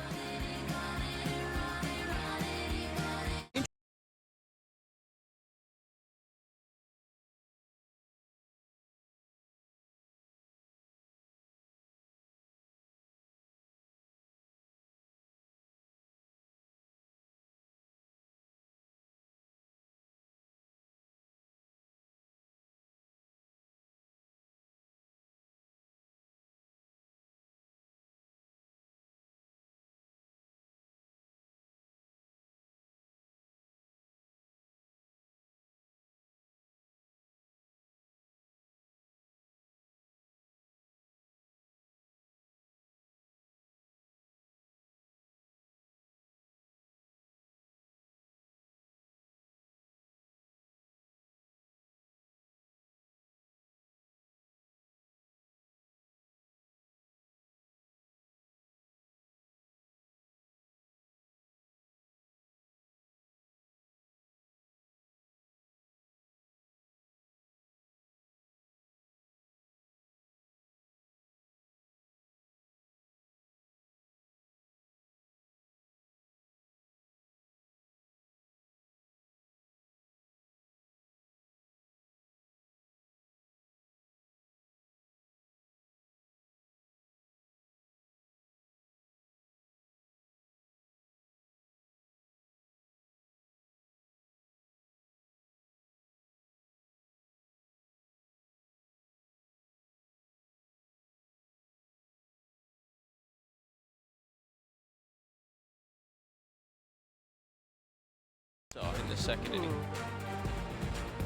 In the second inning.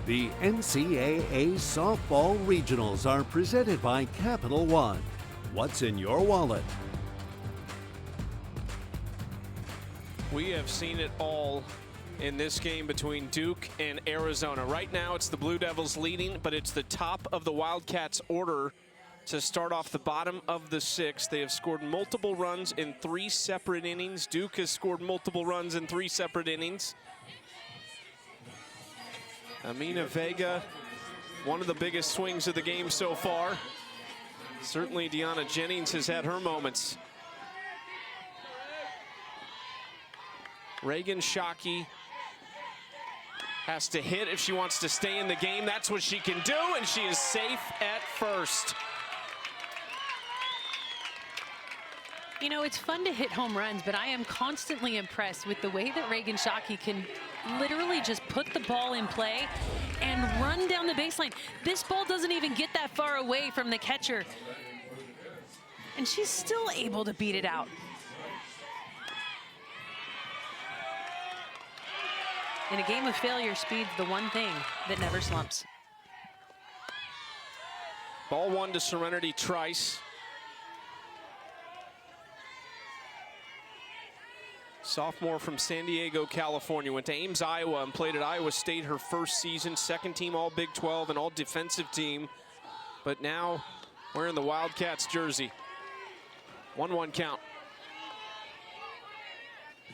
The NCAA Softball Regionals are presented by Capital One. What's in your wallet? We have seen it all in this game between Duke and Arizona. Right now it's the Blue Devils leading, but it's the top of the Wildcats order to start off the bottom of the 6th. They have scored multiple runs in 3 separate innings. Duke has scored multiple runs in 3 separate innings. Amina Vega, one of the biggest swings of the game so far. Certainly Deanna Jennings has had her moments. Reagan Shockey has to hit if she wants to stay in the game. That's what she can do, and she is safe at first. You know, it's fun to hit home runs, but I am constantly impressed with the way that Reagan Shockey can literally just put the ball in play and run down the baseline. This ball doesn't even get that far away from the catcher, and she's still able to beat it out. In a game of failure, speed's the one thing that never slumps. Ball 1 to Serenity Trice. Sophomore from San Diego, California. Went to Ames, Iowa, and played at Iowa State her first season. Second team All Big 12 and All Defensive Team. But now wearing the Wildcats jersey. 1-1 count.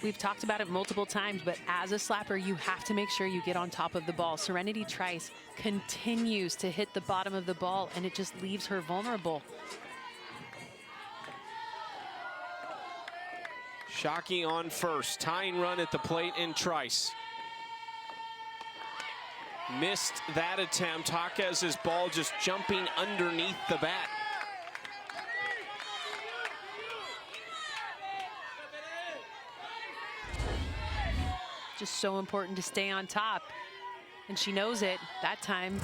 We've talked about it multiple times, but as a slapper, you have to make sure you get on top of the ball. Serenity Trice continues to hit the bottom of the ball, and it just leaves her vulnerable. Shockey on first. Tying run at the plate in Trice. Missed that attempt. Jaquez's ball just jumping underneath the bat. Just so important to stay on top. And she knows it, that time,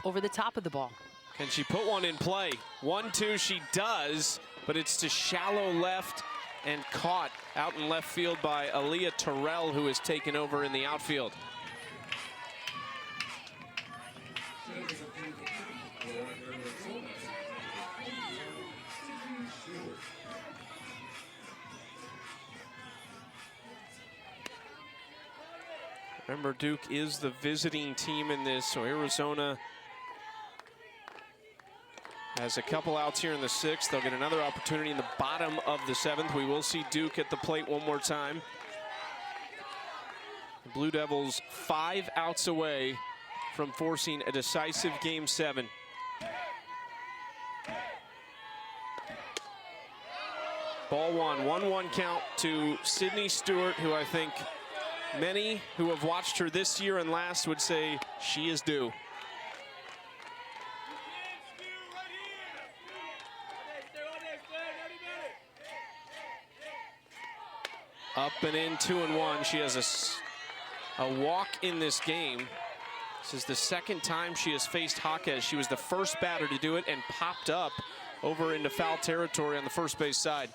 over the top of the ball. Can she put one in play? 1-2, she does, but it's to shallow left and caught out in left field by Aaliyah Terrell, who has taken over in the outfield. Remember, Duke is the visiting team in this, so Arizona has a couple outs here in the 6th. They'll get another opportunity in the bottom of the 7th. We will see Duke at the plate one more time. The Blue Devils 5 outs away from forcing a decisive Game 7. Ball 1, 1-1 count to Sydney Stewart, who I think many who have watched her this year and last would say she is due. Up and in, 2-1. She has a walk in this game. This is the second time she has faced Jaquez. She was the first batter to do it and popped up over into foul territory on the first base side.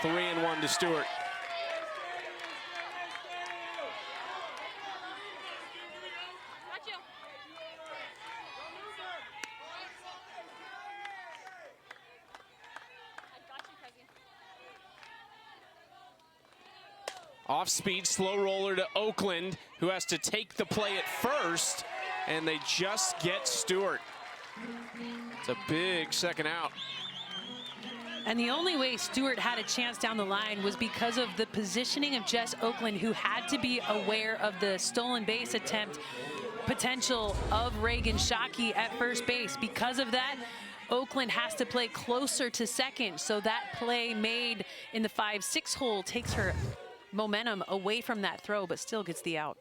Three and 1 to Stewart. Off speed, slow roller to Oakland, who has to take the play at first, and they just get Stewart. It's a big second out. And the only way Stewart had a chance down the line was because of the positioning of Jess Oakland, who had to be aware of the stolen base attempt potential of Reagan Shockey at first base. Because of that, Oakland has to play closer to second, so that play made in the 5-6 hole takes her momentum away from that throw, but still gets the out.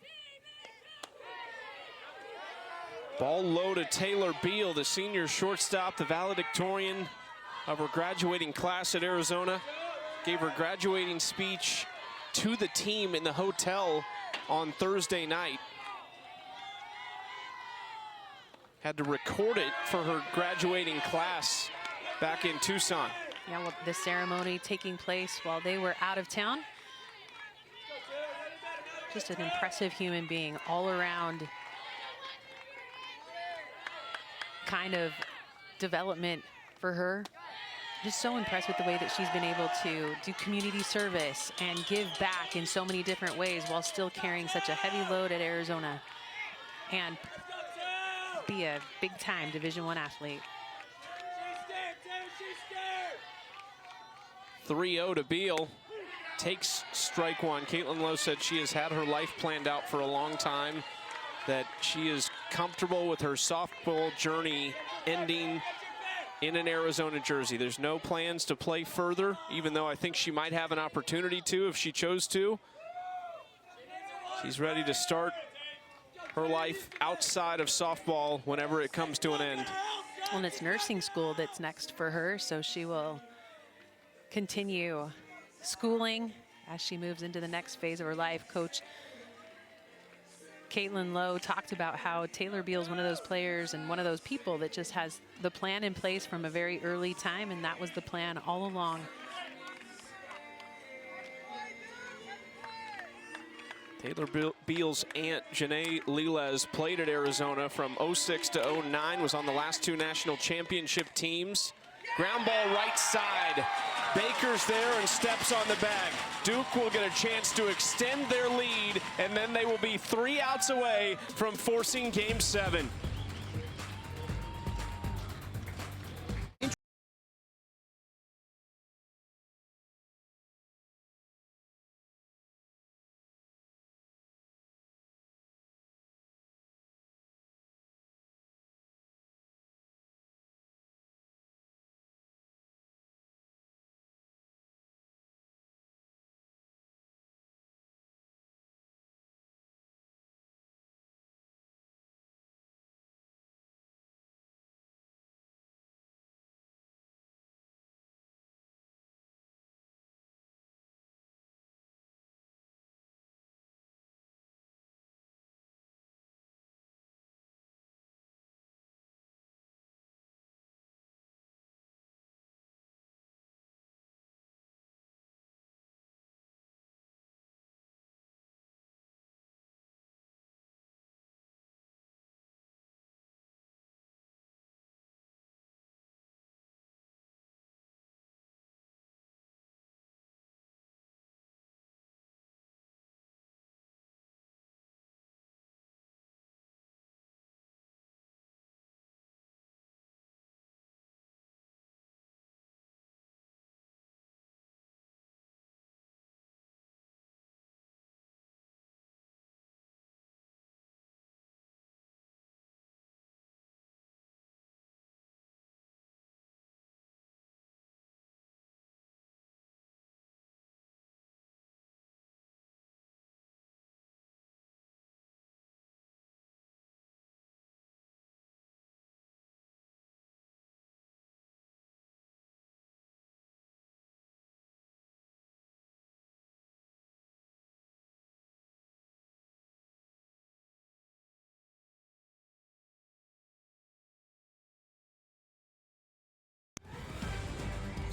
Ball low to Taylor Beal, the senior shortstop, the valedictorian of her graduating class at Arizona. Gave her graduating speech to the team in the hotel on Thursday night. Had to record it for her graduating class back in Tucson. Yeah, well, the ceremony taking place while they were out of town. Just an impressive human being all around. Kind of development for her. Just so impressed with the way that she's been able to do community service and give back in so many different ways while still carrying such a heavy load at Arizona. And be a big-time Division I athlete. 3-0 to Beal. Takes strike one. Caitlin Lowe said she has had her life planned out for a long time, that she is comfortable with her softball journey ending in an Arizona jersey. There's no plans to play further, even though I think she might have an opportunity to if she chose to. She's ready to start her life outside of softball whenever it comes to an end. Well, it's nursing school that's next for her, so she will continue schooling as she moves into the next phase of her life. Coach Caitlin Lowe talked about how Taylor Beal is one of those players and one of those people that just has the plan in place from a very early time, and that was the plan all along. Taylor Beal's aunt, Janae Liles, played at Arizona from 06 to 09, was on the last two national championship teams. Ground ball right side. Baker's there and steps on the bag. Duke will get a chance to extend their lead, and then they will be 3 outs away from forcing Game 7.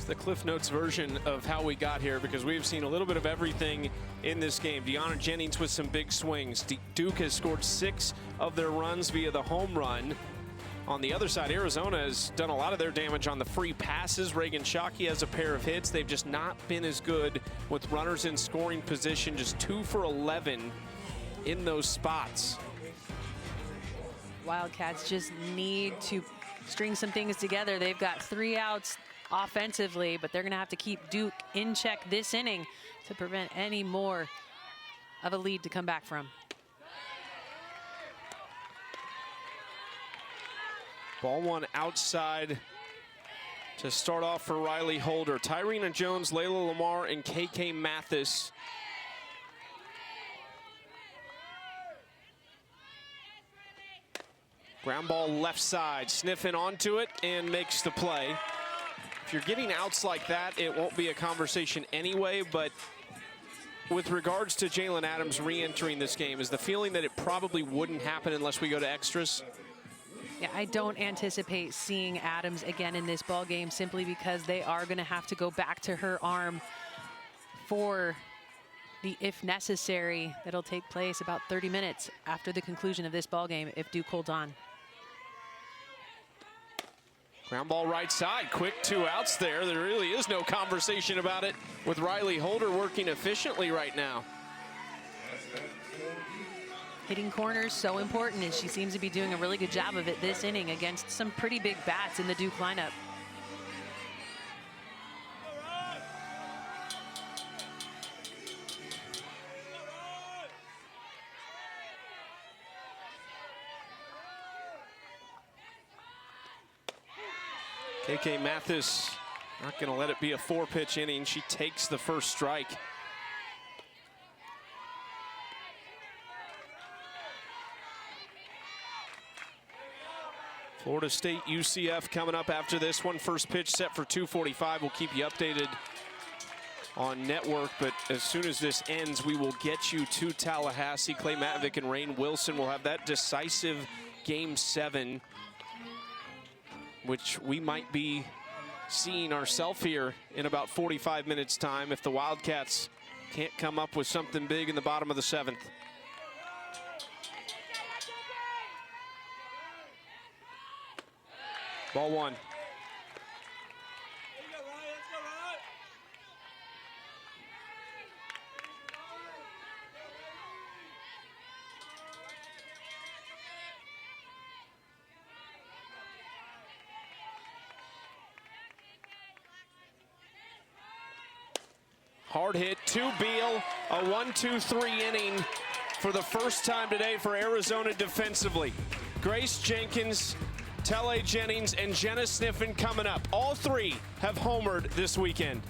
The Cliff Notes version of how we got here, because we've seen a little bit of everything in this game. Deanna Jennings with some big swings. Duke has scored 6 of their runs via the home run. On the other side, Arizona has done a lot of their damage on the free passes. Reagan Shockey has a pair of hits. They've just not been as good with runners in scoring position, just 2 for 11 in those spots. Wildcats just need to string some things together. They've got 3 outs offensively, but they're going to have to keep Duke in check this inning to prevent any more of a lead to come back from. Ball one outside to start off for Riley Holder. Tyrena Jones, Layla Lamar, and KK Mathis. Ground ball left side, sniffing onto it and makes the play. If you're getting outs like that, it won't be a conversation anyway, but with regards to Jalen Adams re-entering this game, is the feeling that it probably wouldn't happen unless we go to extras? Yeah, I don't anticipate seeing Adams again in this ball game, simply because they are going to have to go back to her arm for the if necessary that'll take place about 30 minutes after the conclusion of this ball game if Duke holds on. Ground ball right side, quick 2 outs there. There really is no conversation about it with Riley Holder working efficiently right now. Hitting corners so important, and she seems to be doing a really good job of it this inning against some pretty big bats in the Duke lineup. KK Mathis not going to let it be a 4-pitch inning. She takes the first strike. Florida State UCF coming up after this one. First pitch set for 2:45. We'll keep you updated on network, but as soon as this ends, we will get you to Tallahassee. Clay Matvick and Rain Wilson will have that decisive Game 7, which we might be seeing ourselves here in about 45 minutes time if the Wildcats can't come up with something big in the bottom of the 7th. Ball 1. Hard hit to Beal, a 1-2-3 inning for the first time today for Arizona defensively. Grace Jenkins, Telle Jennings, and Jenna Sniffen coming up. All three have homered this weekend.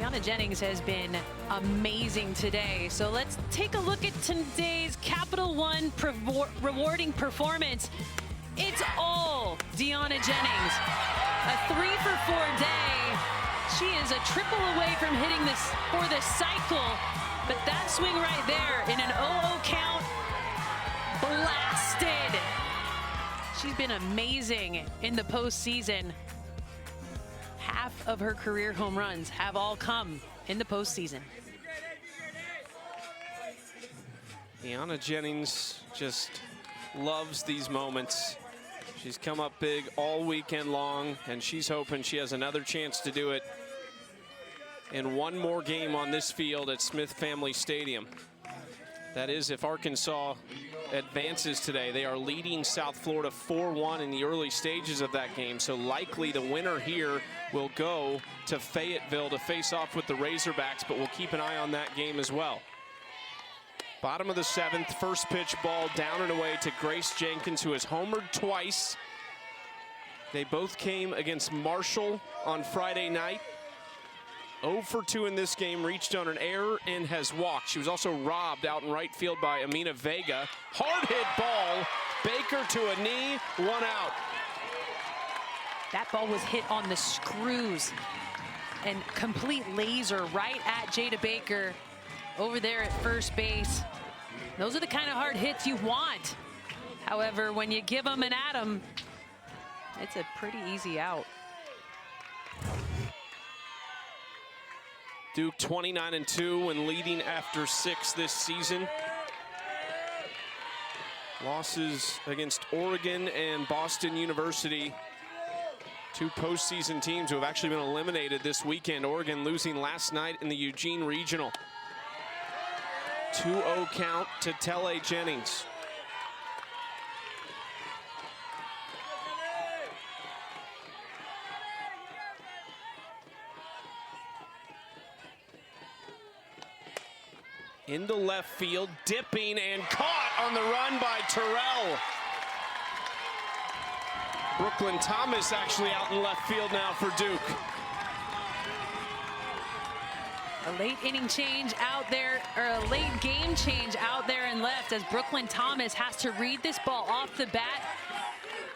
Tiana Jennings has been amazing today. So let's take a look at today's Capital One rewarding performance. It's all Tiana Jennings. A 3-for-4 day. She is a triple away from hitting this for the cycle. But that swing right there in an 0-0 count, blasted. She's been amazing in the postseason. Half of her career home runs have all come in the postseason. Tiana Jennings just loves these moments. She's come up big all weekend long, and she's hoping she has another chance to do it in one more game on this field at Smith Family Stadium. That is, if Arkansas advances today. They are leading South Florida 4-1 in the early stages of that game, so likely the winner here will go to Fayetteville to face off with the Razorbacks, but we'll keep an eye on that game as well. Bottom of the 7th, first pitch ball down and away to Grace Jenkins, who has homered twice. They both came against Marshall on Friday night. 0 for 2 in this game, reached on an error and has walked. She was also robbed out in right field by Amina Vega. Hard hit ball, Baker to a knee, 1 out. That ball was hit on the screws and complete laser right at Jada Baker over there at first base. Those are the kind of hard hits you want. However, when you give them and at them, it's a pretty easy out. Duke 29-2 when leading after 6 this season. Losses against Oregon and Boston University. 2 postseason teams who have actually been eliminated this weekend. Oregon losing last night in the Eugene Regional. 2-0 count to Telle Jennings. Into left field, dipping and caught on the run by Terrell. Brooklyn Thomas actually out in left field now for Duke. A late inning change out there, or a late game change out there in left as Brooklyn Thomas has to read this ball off the bat.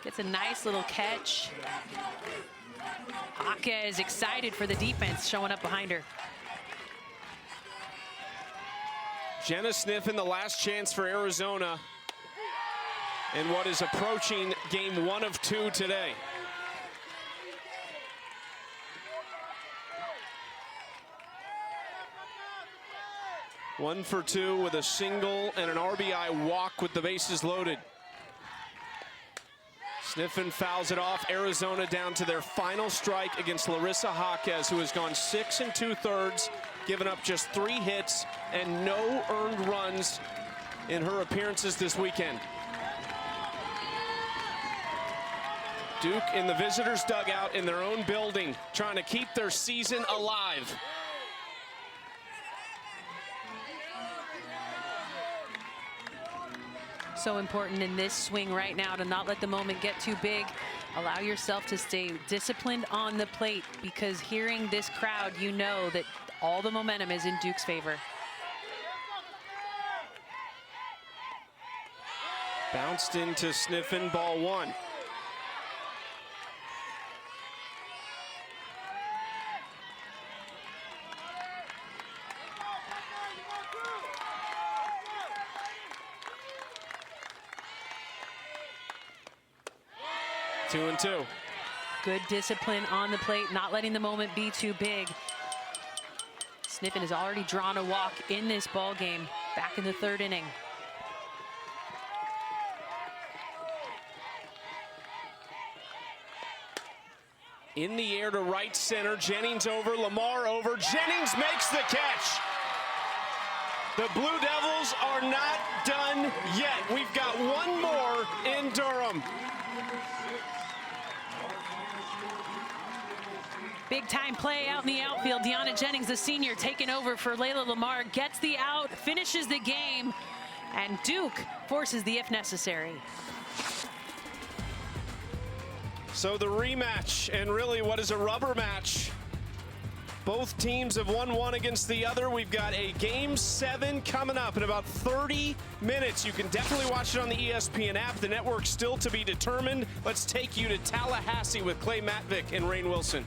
Gets a nice little catch. Haka is excited for the defense showing up behind her. Jenna Sniffen, the last chance for Arizona in what is approaching game 1 of 2 today. One for 2 with a single and an RBI walk with the bases loaded. Sniffen fouls it off. Arizona down to their final strike against Larissa Jaquez, who has gone 6 2/3, given up just 3 hits and no earned runs in her appearances this weekend. Duke in the visitors' dugout in their own building, trying to keep their season alive. So important in this swing right now to not let the moment get too big. Allow yourself to stay disciplined on the plate, because hearing this crowd, you know that all the momentum is in Duke's favor. Bounced into Sniffen, ball 1. Two and two. Good discipline on the plate, not letting the moment be too big. Sniffen has already drawn a walk in this ball game, back in the 3rd inning. In the air to right center, Jennings over, Lamar over, Jennings makes the catch. The Blue Devils are not done yet. We've got one more in Durham. Big time play out in the outfield. Deanna Jennings, the senior, taking over for Layla Lamar, gets the out, finishes the game, and Duke forces the if necessary. So the rematch, and really what is a rubber match. Both teams have won one against the other. We've got a Game 7 coming up in about 30 minutes. You can definitely watch it on the ESPN app. The network's still to be determined. Let's take you to Tallahassee with Clay Matvick and Rainn Wilson.